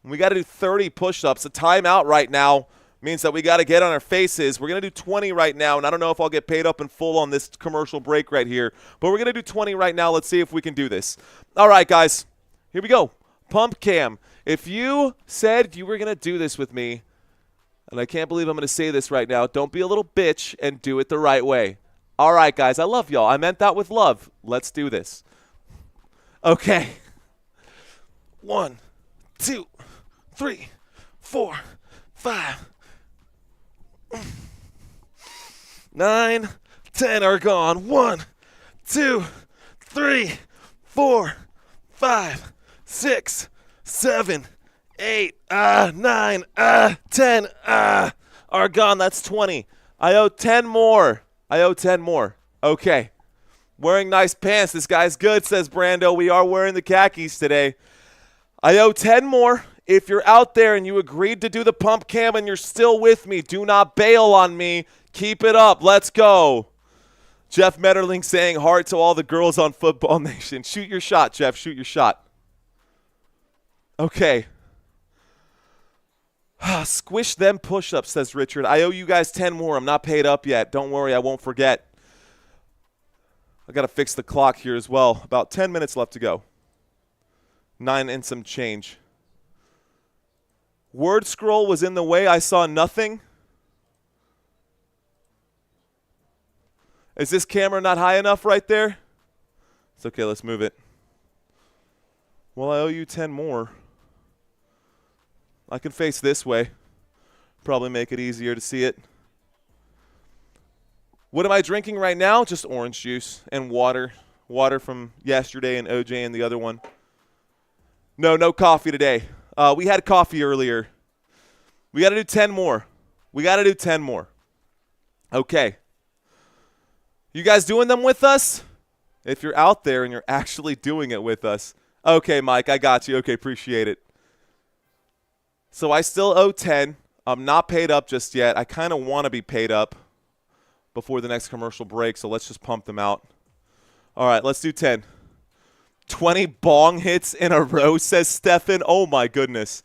We got to do 30 push-ups. A timeout right now means that we got to get on our faces. We're going to do 20 right now, and I don't know if I'll get paid up in full on this commercial break right here, but we're going to do 20 right now. Let's see if we can do this. All right, guys, here we go. Pump cam. If you said you were going to do this with me, and I can't believe I'm going to say this right now, don't be a little bitch and do it the right way. All right, guys, I love y'all. I meant that with love. Let's do this. Okay. 1, 2, 3, 4, 5. 9, 10 are gone. 1, 2, 3, 4, 5, 6, 7, 8, 9, 10 are gone. That's 20. I owe 10 more. Okay. Wearing nice pants. This guy's good, says Brando. We are wearing the khakis today. I owe 10 more. If you're out there and you agreed to do the pump cam and you're still with me, do not bail on me. Keep it up. Let's go. Jeff Metterling saying heart to all the girls on Football Nation. Shoot your shot, Jeff. Shoot your shot. Okay. Squish them push-ups, says Richard. I owe you guys 10 more. I'm not paid up yet. Don't worry. I won't forget. I got to fix the clock here as well. About 10 minutes left to go. 9 and some change. Word scroll was in the way. I saw nothing. Is this camera not high enough right there? It's okay. Let's move it. Well, I owe you 10 more. I can face this way. Probably make it easier to see it. What am I drinking right now? Just orange juice and water. Water from yesterday and OJ and the other one. No coffee today. We had coffee earlier. We got to do 10 more. Okay. You guys doing them with us? If you're out there and you're actually doing it with us. Okay, Mike, I got you. Okay, appreciate it. So I still owe 10. I'm not paid up just yet. I kind of want to be paid up before the next commercial break, so let's just pump them out. All right, let's do 10. 20 bong hits in a row, says Stefan. Oh, my goodness.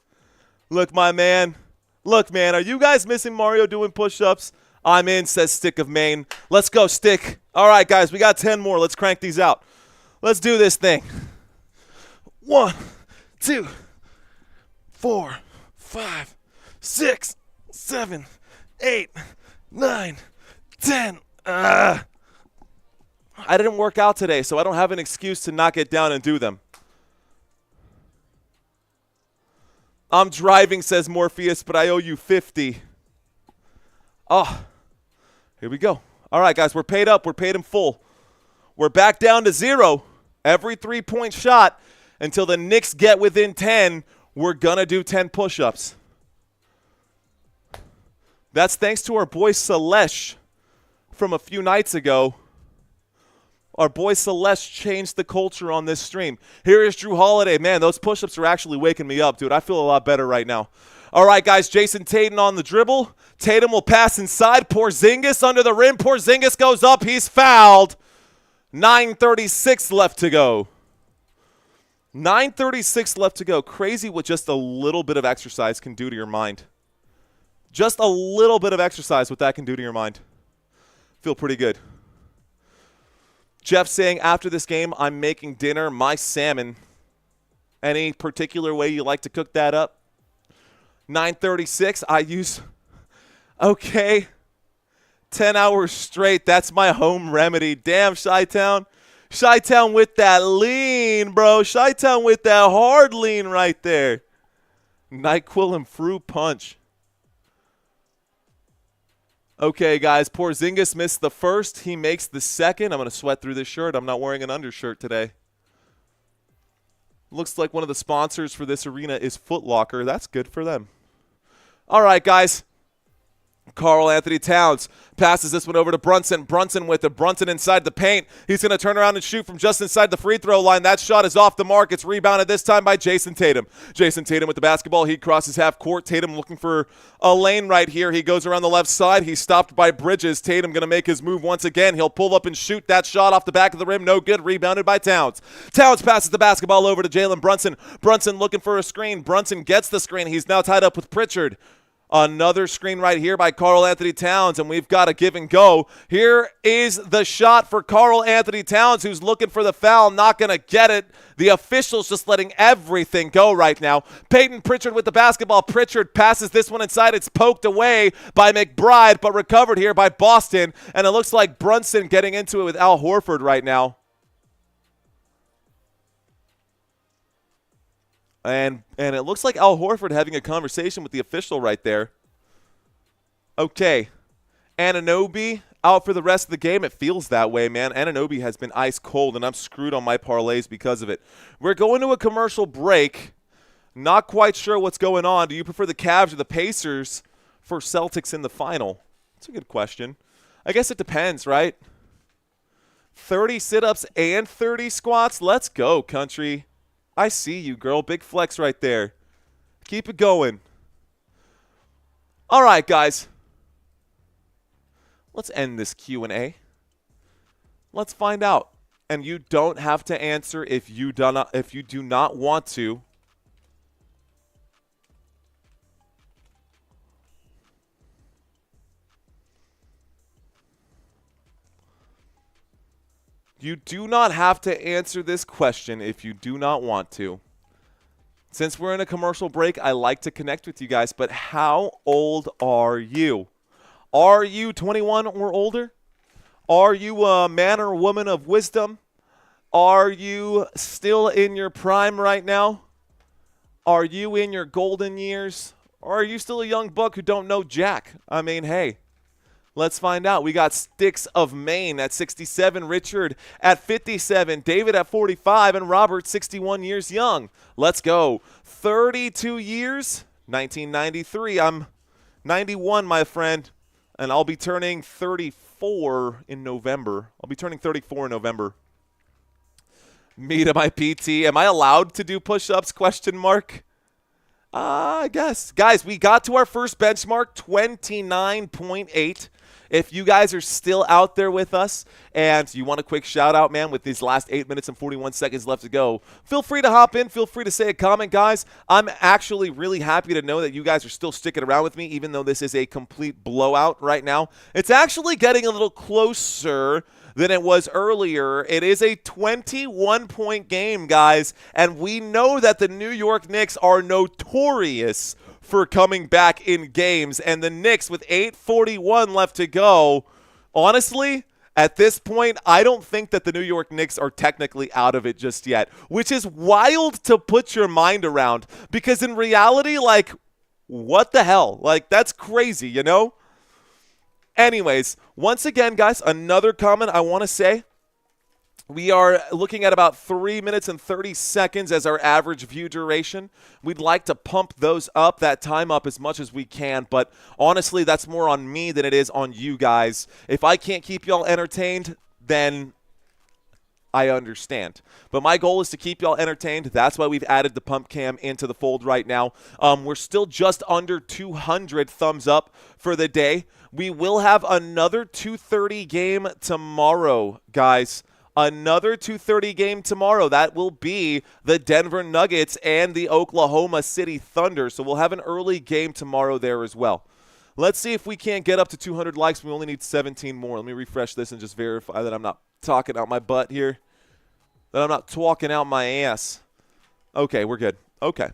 Look, my man. Look, man, are you guys missing Mario doing push-ups? I'm in, says Stick of Maine. Let's go, Stick. All right, guys, we got 10 more. Let's crank these out. Let's do this thing. 1, 2, 4, 5, 6, 7, 8, 9, 10. I didn't work out today, so I don't have an excuse to not get down and do them. I'm driving, says Morpheus, but I owe you 50. Oh, here we go. All right, guys, we're paid up. We're paid in full. We're back down to 0. Every 3-point shot until the Knicks get within 10, we're going to do 10 push-ups. That's thanks to our boy Celeste from a few nights ago. Our boy Celeste changed the culture on this stream. Here is Drew Holiday. Man, those push-ups are actually waking me up, dude. I feel a lot better right now. All right, guys, Jason Tatum on the dribble. Tatum will pass inside. Porzingis under the rim. Porzingis goes up. He's fouled. 9:36 left to go. 9:36 left to go. Crazy what just a little bit of exercise can do to your mind. Just a little bit of exercise, what that can do to your mind. Feel pretty good. Jeff saying, after this game, I'm making dinner, my salmon. Any particular way you like to cook that up? 9:36, I use, okay, 10 hours straight. That's my home remedy. Damn, Chi-Town. Chi-Town with that lean, bro. Chi-Town with that hard lean right there. NyQuil and fruit punch. Okay, guys, Porzingis missed the first. He makes the second. I'm going to sweat through this shirt. I'm not wearing an undershirt today. Looks like one of the sponsors for this arena is Foot Locker. That's good for them. All right, guys. Karl Anthony Towns passes this one over to Brunson. Brunson with it. Brunson inside the paint. He's going to turn around and shoot from just inside the free throw line. That shot is off the mark. It's rebounded this time by Jason Tatum. Jason Tatum with the basketball. He crosses half court. Tatum looking for a lane right here. He goes around the left side. He's stopped by Bridges. Tatum going to make his move once again. He'll pull up and shoot that shot off the back of the rim. No good. Rebounded by Towns. Towns passes the basketball over to Jalen Brunson. Brunson looking for a screen. Brunson gets the screen. He's now tied up with Pritchard. Another screen right here by Karl Anthony Towns, and we've got a give and go. Here is the shot for Karl Anthony Towns, who's looking for the foul, not going to get it. The officials just letting everything go right now. Peyton Pritchard with the basketball. Pritchard passes this one inside. It's poked away by McBride, but recovered here by Boston, and it looks like Brunson getting into it with Al Horford right now. And it looks like Al Horford having a conversation with the official right there. Okay. Anunoby out for the rest of the game. It feels that way, man. Anunoby has been ice cold, and I'm screwed on my parlays because of it. We're going to a commercial break. Not quite sure what's going on. Do you prefer the Cavs or the Pacers for Celtics in the final? That's a good question. I guess it depends, right? 30 sit-ups and 30 squats? Let's go, country. I see you, girl. Big flex right there. Keep it going. All right, guys. Let's end this Q&A. Let's find out. And you don't have to answer if you do not want to. You do not have to answer this question if you do not want to. Since we're in a commercial break, I like to connect with you guys, but how old are you? Are you 21 or older? Are you a man or woman of wisdom? Are you still in your prime right now? Are you in your golden years? Or are you still a young buck who don't know jack? I mean, hey. Let's find out. We got Sticks of Maine at 67, Richard at 57, David at 45, and Robert 61 years young. Let's go. 32 years, 1993. I'm 91, my friend, and I'll be turning 34 in November. I'll be turning 34 in November. Me to my PT. Am I allowed to do push-ups? Question mark. I guess. Guys, we got to our first benchmark, 29.8. If you guys are still out there with us and you want a quick shout out, man, with these last 8 minutes and 41 seconds left to go, feel free to hop in. Feel free to say a comment, guys. I'm actually really happy to know that you guys are still sticking around with me, even though this is a complete blowout right now. It's actually getting a little closer than it was earlier. It is a 21-point game, guys, and we know that the New York Knicks are notorious for coming back in games, and the Knicks with 8:41 left to go, honestly, at this point, I don't think that the New York Knicks are technically out of it just yet, which is wild to put your mind around, because in reality, like, what the hell? Like, that's crazy, you know? Anyways, once again, guys, another comment I want to say. We are looking at about 3 minutes and 30 seconds as our average view duration. We'd like to pump those up, that time up as much as we can, but honestly, that's more on me than it is on you guys. If I can't keep y'all entertained, then I understand. But my goal is to keep y'all entertained. That's why we've added the pump cam into the fold right now. We're still just under 200 thumbs up for the day. We will have another 2:30 game tomorrow, guys. Another 2:30 game tomorrow. That will be the Denver Nuggets and the Oklahoma City Thunder. So we'll have an early game tomorrow there as well. Let's see if we can't get up to 200 likes. We only need 17 more. Let me refresh this and just verify that I'm not talking out my butt here. That I'm not talking out my ass. Okay, we're good. Okay,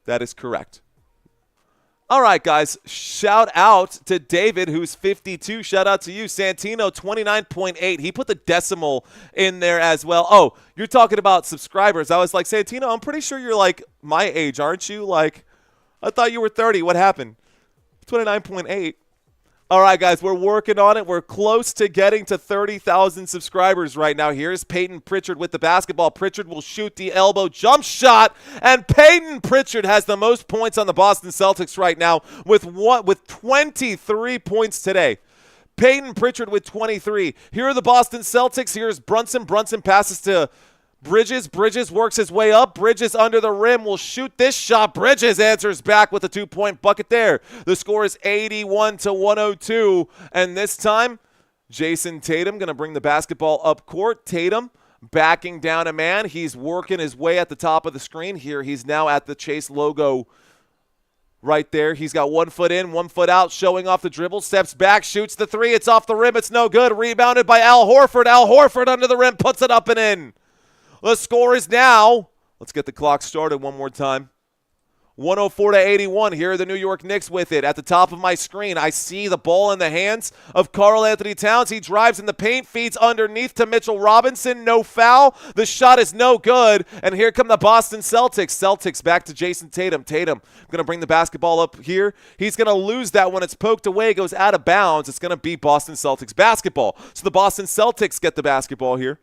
that is correct. All right, guys, shout out to David, who's 52. Shout out to you. Santino, 29.8. He put the decimal in there as well. Oh, you're talking about subscribers. I was like, Santino, I'm pretty sure you're like my age, aren't you? Like, I thought you were 30. What happened? 29.8. All right, guys, we're working on it. We're close to getting to 30,000 subscribers right now. Here's Peyton Pritchard with the basketball. Pritchard will shoot the elbow jump shot, and Peyton Pritchard has the most points on the Boston Celtics right now with 23 points today. Peyton Pritchard with 23. Here are the Boston Celtics. Here's Brunson. Brunson passes to Bridges. Bridges works his way up. Bridges under the rim will shoot this shot. Bridges answers back with a 2-point bucket there. The score is 81-102. And this time, Jason Tatum going to bring the basketball up court. Tatum backing down a man. He's working his way at the top of the screen here. He's now at the Chase logo right there. He's got 1 foot in, 1 foot out, showing off the dribble. Steps back, shoots the three. It's off the rim. It's no good. Rebounded by Al Horford. Al Horford under the rim, puts it up and in. The score is now, let's get the clock started one more time, 104-81. Here are the New York Knicks with it. At the top of my screen, I see the ball in the hands of Karl Anthony Towns. He drives in the paint, feeds underneath to Mitchell Robinson. No foul. The shot is no good. And here come the Boston Celtics. Celtics back to Jason Tatum. Tatum going to bring the basketball up here. He's going to lose that when it's poked away, goes out of bounds. It's going to be Boston Celtics basketball. So the Boston Celtics get the basketball here.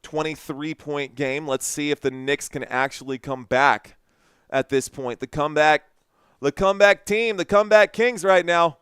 23-point game. Let's see if the Knicks can actually come back at this point. The comeback team, the comeback kings right now.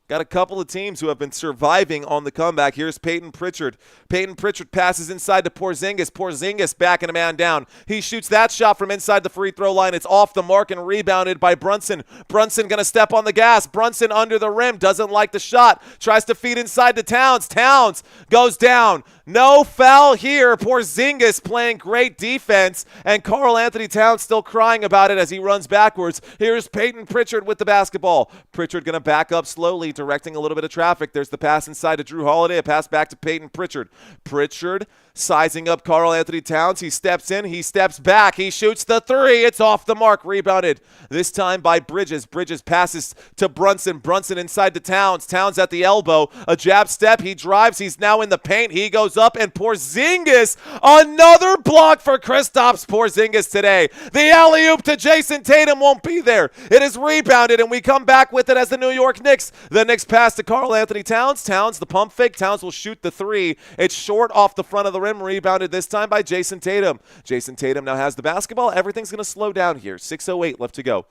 Got a couple of teams who have been surviving on the comeback. Here's Peyton Pritchard. Peyton Pritchard passes inside to Porzingis. Porzingis backing a man down. He shoots that shot from inside the free throw line. It's off the mark and rebounded by Brunson. Brunson going to step on the gas. Brunson under the rim. Doesn't like the shot. Tries to feed inside to Towns. Towns goes down. No foul here. Porzingis playing great defense. And Karl Anthony Towns still crying about it as he runs backwards. Here's Peyton Pritchard with the basketball. Pritchard going to back up slowly, directing a little bit of traffic. There's the pass inside to Drew Holiday. A pass back to Peyton Pritchard. Pritchard sizing up Karl Anthony Towns. He steps in. He steps back. He shoots the three. It's off the mark. Rebounded this time by Bridges. Bridges passes to Brunson. Brunson inside to Towns. Towns at the elbow. A jab step. He drives. He's now in the paint. He goes up, and Porzingis, another block for Kristaps Porzingis today. The alley-oop to Jason Tatum won't be there. It is rebounded, and we come back with it as the New York Knicks. The Knicks pass to Karl Anthony Towns. Towns, the pump fake. Towns will shoot the three. It's short off the front of the rim. Rebounded this time by Jason Tatum. Jason Tatum now has the basketball. Everything's going to slow down here. 6:08 left to go.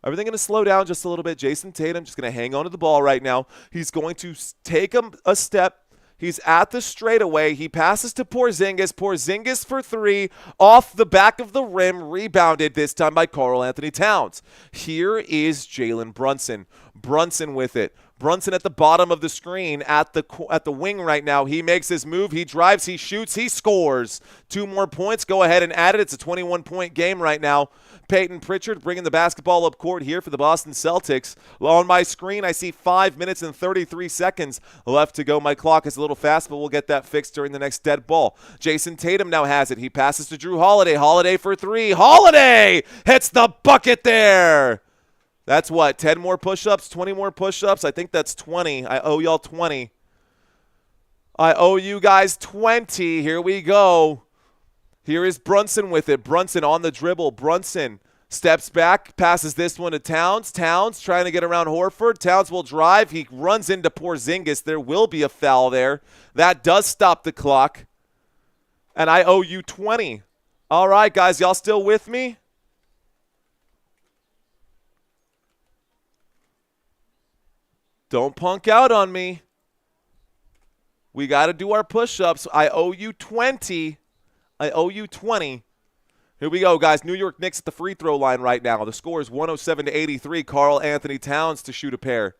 Everything going to slow down just a little bit. Jason Tatum just going to hang on to the ball right now. He's going to take a step. He's at the straightaway. He passes to Porzingis. Porzingis for three. Off the back of the rim. Rebounded this time by Karl Anthony Towns. Here is Jalen Brunson. Brunson with it. Brunson at the bottom of the screen at the wing right now. He makes his move. He drives. He shoots. He scores. 2 more points. Go ahead and add it. It's a 21-point game right now. Peyton Pritchard bringing the basketball up court here for the Boston Celtics. On my screen, I see 5 minutes and 33 seconds left to go. My clock is a little fast, but we'll get that fixed during the next dead ball. Jason Tatum now has it. He passes to Drew Holiday. Holiday for three. Holiday hits the bucket there. That's what, 10 more push-ups, 20 more push-ups? I think that's 20. I owe y'all 20. I owe you guys 20. Here we go. Here is Brunson with it. Brunson on the dribble. Brunson Steps back, passes this one to Towns. Towns trying to get around Horford. Towns will drive. He runs into Porzingis. There will be a foul there. That does stop the clock. And I owe you 20. All right, guys, y'all still with me? Don't punk out on me. We got to do our push-ups. I owe you 20. I owe you 20. Here we go, guys. New York Knicks at the free throw line right now. The score is 107-83. Karl Anthony Towns to shoot a pair.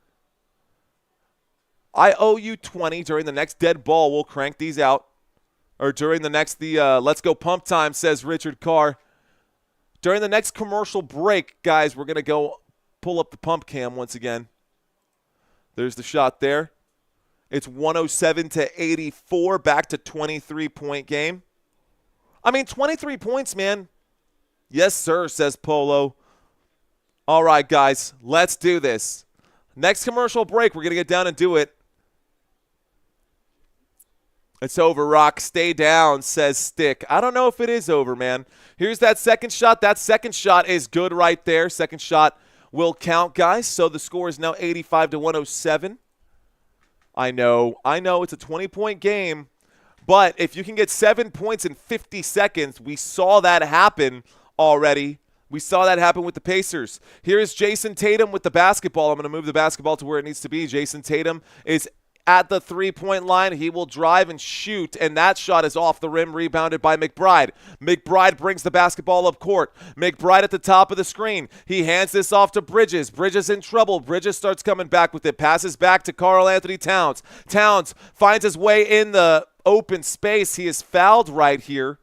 I owe you 20. During the next dead ball, we'll crank these out. Or during the next, let's go pump time, says Richard Carr. During the next commercial break, guys, we're going to go pull up the pump cam once again. There's the shot there. It's 107-84, back to 23-point game. I mean, 23 points, man. Yes, sir, says Polo. All right, guys, let's do this. Next commercial break, we're going to get down and do it. It's over, Rock. Stay down, says Stick. I don't know if it is over, man. Here's that second shot. That second shot is good right there. Second shot will count, guys. So the score is now 85-107. I know it's a 20-point game. But if you can get 7 points in 50 seconds, we saw that happen already. We saw that happen with the Pacers. Here's Jason Tatum with the basketball. I'm going to move the basketball to where it needs to be. Jason Tatum is at the three-point line. He will drive and shoot, and that shot is off the rim, rebounded by McBride. McBride brings the basketball up court. McBride at the top of the screen. He hands this off to Bridges. Bridges in trouble. Bridges starts coming back with it. Passes back to Karl Anthony Towns. Towns finds his way in the open space. He is fouled right here.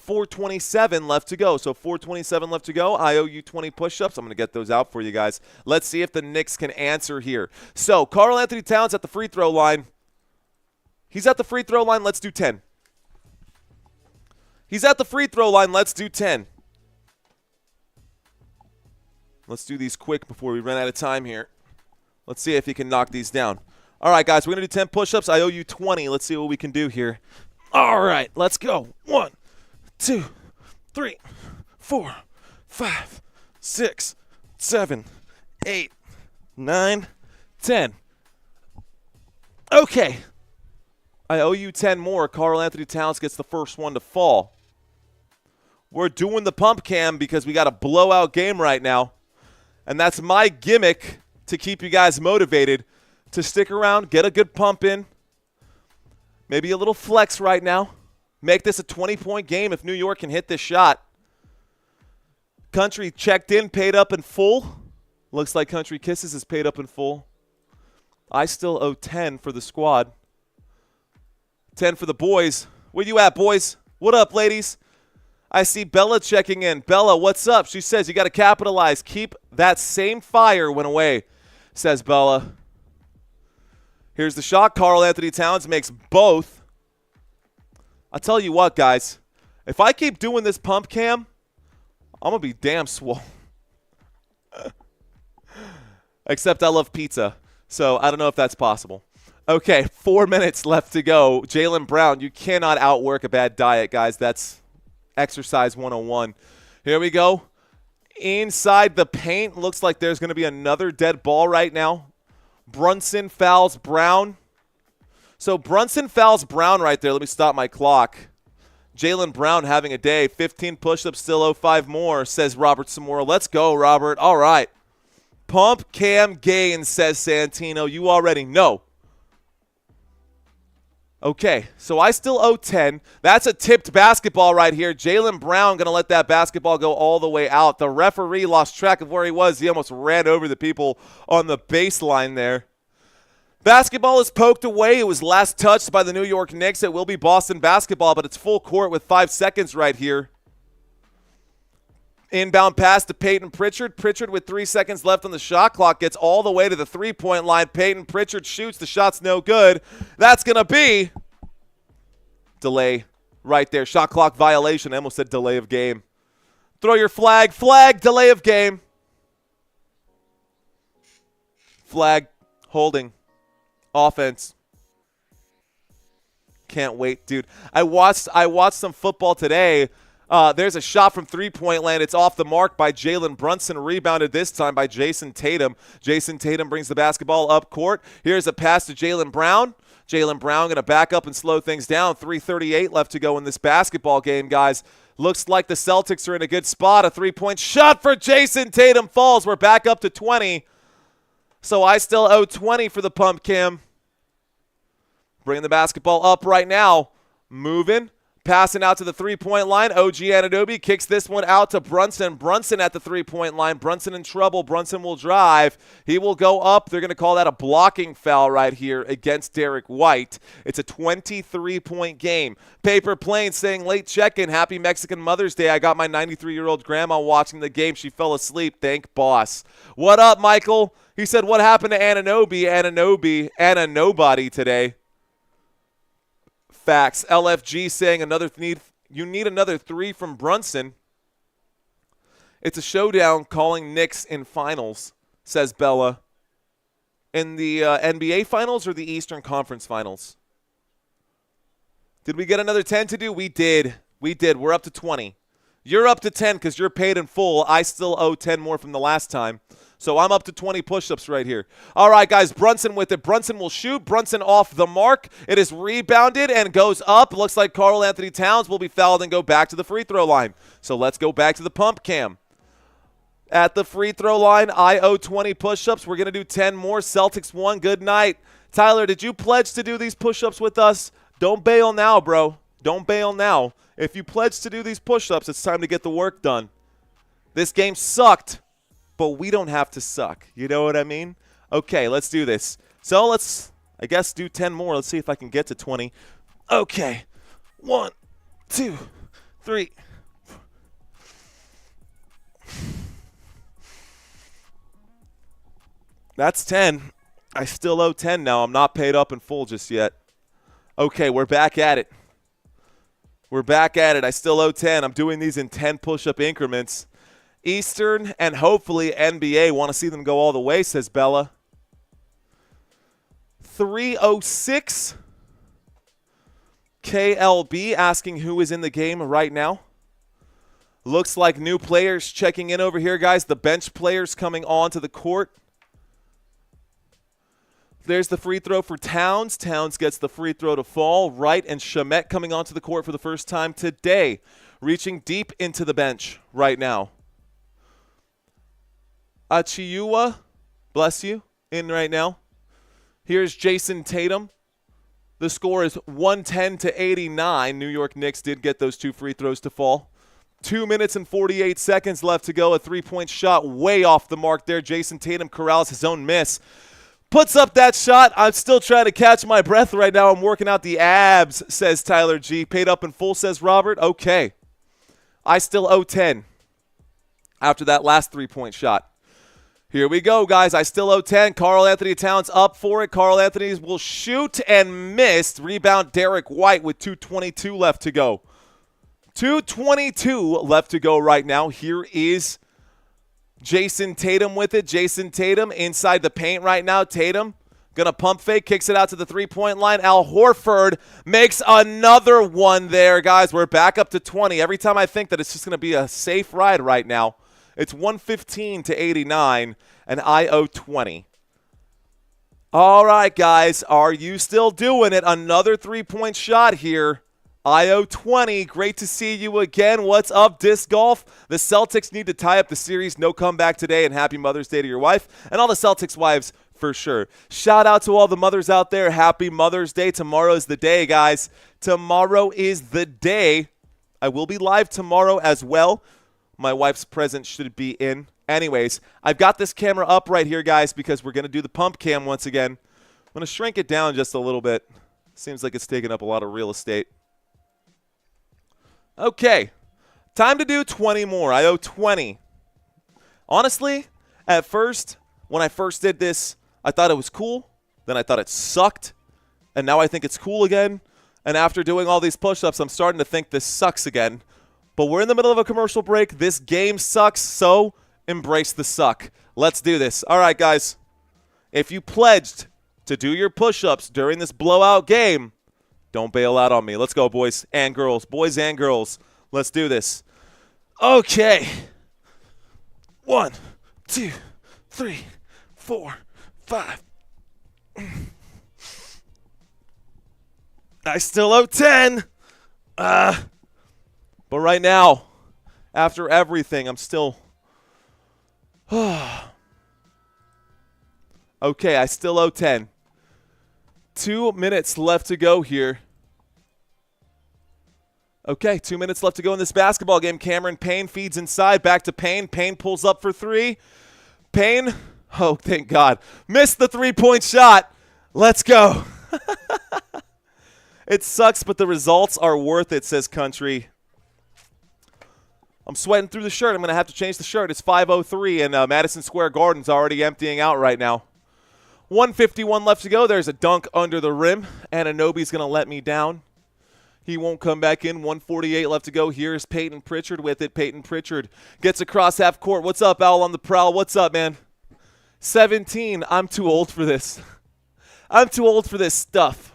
4:27 left to go. So 4:27 left to go. I owe you 20 push-ups. I'm going to get those out for you guys. Let's see if the Knicks can answer here. So Karl Anthony Towns at the free throw line. He's at the free throw line. Let's do 10. He's at the free throw line. Let's do 10. Let's do these quick before we run out of time here. Let's see if he can knock these down. All right, guys, we're going to do 10 push-ups. I owe you 20. Let's see what we can do here. All right, let's go. 1, 2, 3, 4, 5, 6, 7, 8, 9, 10. Okay. I owe you 10 more. Karl Anthony Towns gets the first one to fall. We're doing the pump cam because we got a blowout game right now. And that's my gimmick to keep you guys motivated to stick around, get a good pump in. Maybe a little flex right now. Make this a 20-point game if New York can hit this shot. Country checked in, paid up in full. Looks like Country Kisses is paid up in full. I still owe 10 for the squad. 10 for the boys. Where you at, boys? What up, ladies? I see Bella checking in. Bella, what's up? She says you got to capitalize. Keep that same fire when away, says Bella. Here's the shot. Karl Anthony Towns makes both. I'll tell you what, guys. If I keep doing this pump cam, I'm going to be damn swole. Except I love pizza, so I don't know if that's possible. Okay, 4 minutes left to go. Jaylen Brown, you cannot outwork a bad diet, guys. That's exercise 101. Here we go. Inside the paint. Looks like there's going to be another dead ball right now. Brunson fouls Brown. So Brunson fouls Brown right there. Let me stop my clock. Jaylen Brown having a day. 15 push-ups, still owe 5 more, says Robert Samora. Let's go, Robert. All right. Pump Cam Gaines, says Santino. You already know. Okay, so I still owe 10. That's a tipped basketball right here. Jaylen Brown going to let that basketball go all the way out. The referee lost track of where he was. He almost ran over the people on the baseline there. Basketball is poked away. It was last touched by the New York Knicks. It will be Boston basketball, but it's full court with 5 seconds right here. Inbound pass to Peyton Pritchard. Pritchard with 3 seconds left on the shot clock gets all the way to the three-point line. Peyton Pritchard shoots. The shot's no good. That's going to be delay right there. Shot clock violation. I almost said delay of game. Throw your flag. Flag, delay of game. Flag, holding. Offense. Can't wait, dude. I watched some football today. There's a shot from three-point land. It's off the mark by Jalen Brunson, rebounded this time by Jason Tatum. Jason Tatum brings the basketball up court. Here's a pass to Jaylen Brown. Jaylen Brown going to back up and slow things down. 3:38 left to go in this basketball game, guys. Looks like the Celtics are in a good spot. A three-point shot for Jason Tatum falls. We're back up to 20. So I still owe 20 for the pump cam. Bringing the basketball up right now. Moving. Passing out to the three-point line. OG Anunoby kicks this one out to Brunson. Brunson at the three-point line. Brunson in trouble. Brunson will drive. He will go up. They're going to call that a blocking foul right here against Derek White. It's a 23-point game. Paper Plane saying late check-in. Happy Mexican Mother's Day. I got my 93-year-old grandma watching the game. She fell asleep. Thank boss. What up, Michael? He said, what happened to Anunoby? Anna nobody today. Facts. LFG saying you need another three from Brunson. It's a showdown calling Knicks in finals, says Bella. In the NBA finals or the Eastern Conference Finals? Did we get another 10 to do? We did. We're up to 20. You're up to 10 because you're paid in full. I still owe 10 more from the last time. So I'm up to 20 push-ups right here. All right, guys, Brunson with it. Brunson will shoot. Brunson off the mark. It is rebounded and goes up. Looks like Karl Anthony Towns will be fouled and go back to the free throw line. So let's go back to the pump cam. At the free throw line, I owe 20 push-ups. We're going to do 10 more. Celtics won. Good night. Tyler, did you pledge to do these push-ups with us? Don't bail now, bro. Don't bail now. If you pledge to do these push-ups, it's time to get the work done. This game sucked. But we don't have to suck. You know what I mean? Okay, let's do this. So let's, I guess, do 10 more. Let's see if I can get to 20. Okay. 1, 2, 3. That's 10. I still owe 10 now. I'm not paid up in full just yet. Okay, we're back at it. I still owe 10. I'm doing these in 10 push-up increments. Eastern and hopefully NBA. Want to see them go all the way, says Bella. 306. KLB asking who is in the game right now. Looks like new players checking in over here, guys. The bench players coming onto the court. There's the free throw for Towns. Towns gets the free throw to fall. Wright and Shamet coming onto the court for the first time today. Reaching deep into the bench right now. Achiuwa, bless you, in right now. Here's Jason Tatum. The score is 110-89. New York Knicks did get those two free throws to fall. 2 minutes and 48 seconds left to go. A three-point shot way off the mark there. Jason Tatum corrals his own miss. Puts up that shot. I'm still trying to catch my breath right now. I'm working out the abs, says Tyler G. Paid up in full, says Robert. Okay. I still owe 10 after that last three-point shot. Here we go, guys. I still owe 10. Karl Anthony Towns up for it. Karl Anthony will shoot and missed. Rebound Derek White with 2:22 left to go. 2:22 left to go right now. Here is Jason Tatum with it. Jason Tatum inside the paint right now. Tatum going to pump fake, kicks it out to the three-point line. Al Horford makes another one there, guys. We're back up to 20. Every time I think that it's just going to be a safe ride right now, it's 115-89, and I owe 20. All right, guys, are you still doing it? Another three-point shot here. I owe 20. Great to see you again. What's up, Disc Golf? The Celtics need to tie up the series. No comeback today, and happy Mother's Day to your wife and all the Celtics wives for sure. Shout out to all the mothers out there. Happy Mother's Day. Tomorrow's the day, guys. Tomorrow is the day. I will be live tomorrow as well. My wife's present should be in. Anyways, I've got this camera up right here, guys, because we're going to do the pump cam once again. I'm going to shrink it down just a little bit. Seems like it's taking up a lot of real estate. Okay, time to do 20 more. I owe 20. Honestly, at first, when I first did this, I thought it was cool. Then I thought it sucked. And now I think it's cool again. And after doing all these push-ups, I'm starting to think this sucks again. But we're in the middle of a commercial break. This game sucks, so embrace the suck. Let's do this. All right, guys. If you pledged to do your push-ups during this blowout game, don't bail out on me. Let's go, boys and girls. Boys and girls. Let's do this. Okay. 1, 2, 3, 4, 5. I still owe 10. But right now, after everything, I'm still... Okay, I still owe 10. 2 minutes left to go here. Okay, 2 minutes left to go in this basketball game. Cameron Payne feeds inside. Back to Payne. Payne pulls up for 3. Payne, oh, thank God. Missed the three-point shot. Let's go. It sucks, but the results are worth it, says Country. I'm sweating through the shirt. I'm going to have to change the shirt. It's 5:03, and Madison Square Garden's already emptying out right now. 1:51 left to go. There's a dunk under the rim, and Anunoby's going to let me down. He won't come back in. 1:48 left to go. Here's Peyton Pritchard with it. Peyton Pritchard gets across half court. What's up, Owl on the prowl? What's up, man? 17. I'm too old for this. I'm too old for this stuff.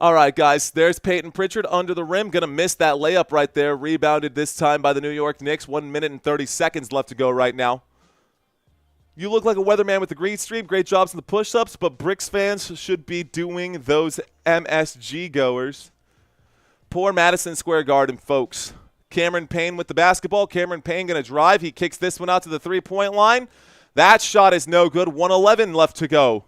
All right, guys, there's Peyton Pritchard under the rim. Going to miss that layup right there. Rebounded this time by the New York Knicks. 1 minute and 30 seconds left to go right now. You look like a weatherman with the green stream. Great jobs in the push-ups, but Bricks fans should be doing those MSG goers. Poor Madison Square Garden, folks. Cameron Payne with the basketball. Cameron Payne going to drive. He kicks this one out to the three-point line. That shot is no good. 1:11 left to go.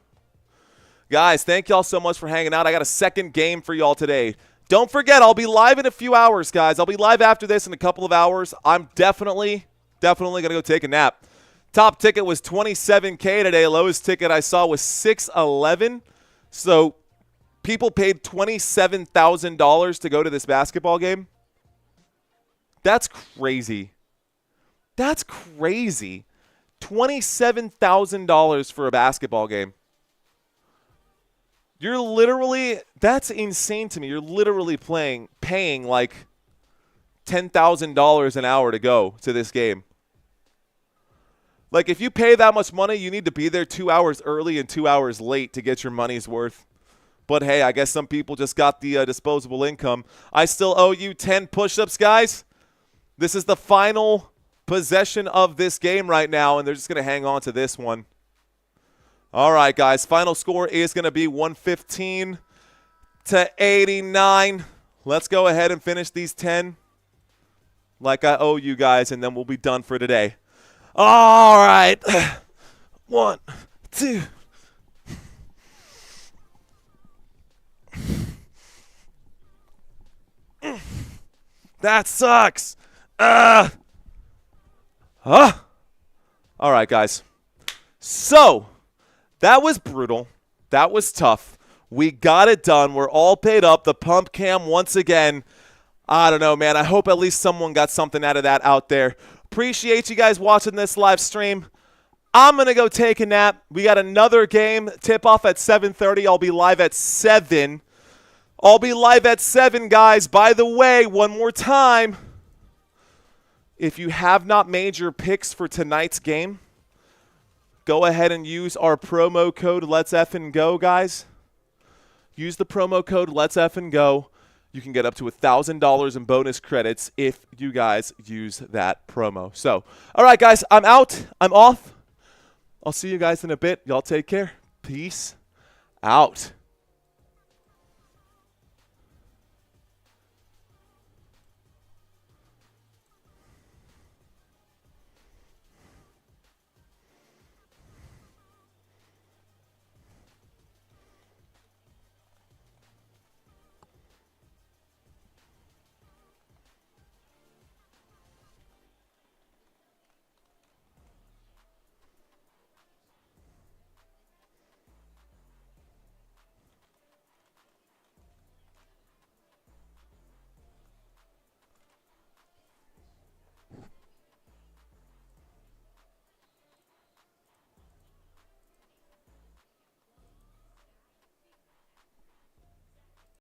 Guys, thank y'all so much for hanging out. I got a second game for y'all today. Don't forget, I'll be live in a few hours, guys. I'll be live after this in a couple of hours. I'm definitely going to go take a nap. Top ticket was $27K today. Lowest ticket I saw was $611. So people paid $27,000 to go to this basketball game. That's crazy. That's crazy. $27,000 for a basketball game. You're literally, that's insane to me. You're literally paying like $10,000 an hour to go to this game. Like, if you pay that much money, you need to be there 2 hours early and 2 hours late to get your money's worth. But hey, I guess some people just got the disposable income. I still owe you 10 push-ups, guys. This is the final possession of this game right now, and they're just going to hang on to this one. All right, guys, final score is going to be 115-89. Let's go ahead and finish these 10 like I owe you guys, and then we'll be done for today. All right. 1, 2. That sucks. All right, guys. So that was brutal. That was tough. We got it done. We're all paid up. The pump cam once again. I don't know, man. I hope at least someone got something out of that out there. Appreciate you guys watching this live stream. I'm going to go take a nap. We got another game. Tip-off at 7:30. I'll be live at 7. I'll be live at 7, guys. By the way, one more time. If you have not made your picks for tonight's game, go ahead and use our promo code Let's Effin' Go, guys. Use the promo code Let's Effin' Go. You can get up to $1,000 in bonus credits if you guys use that promo. So, all right, guys, I'm out. I'm off. I'll see you guys in a bit. Y'all take care. Peace out.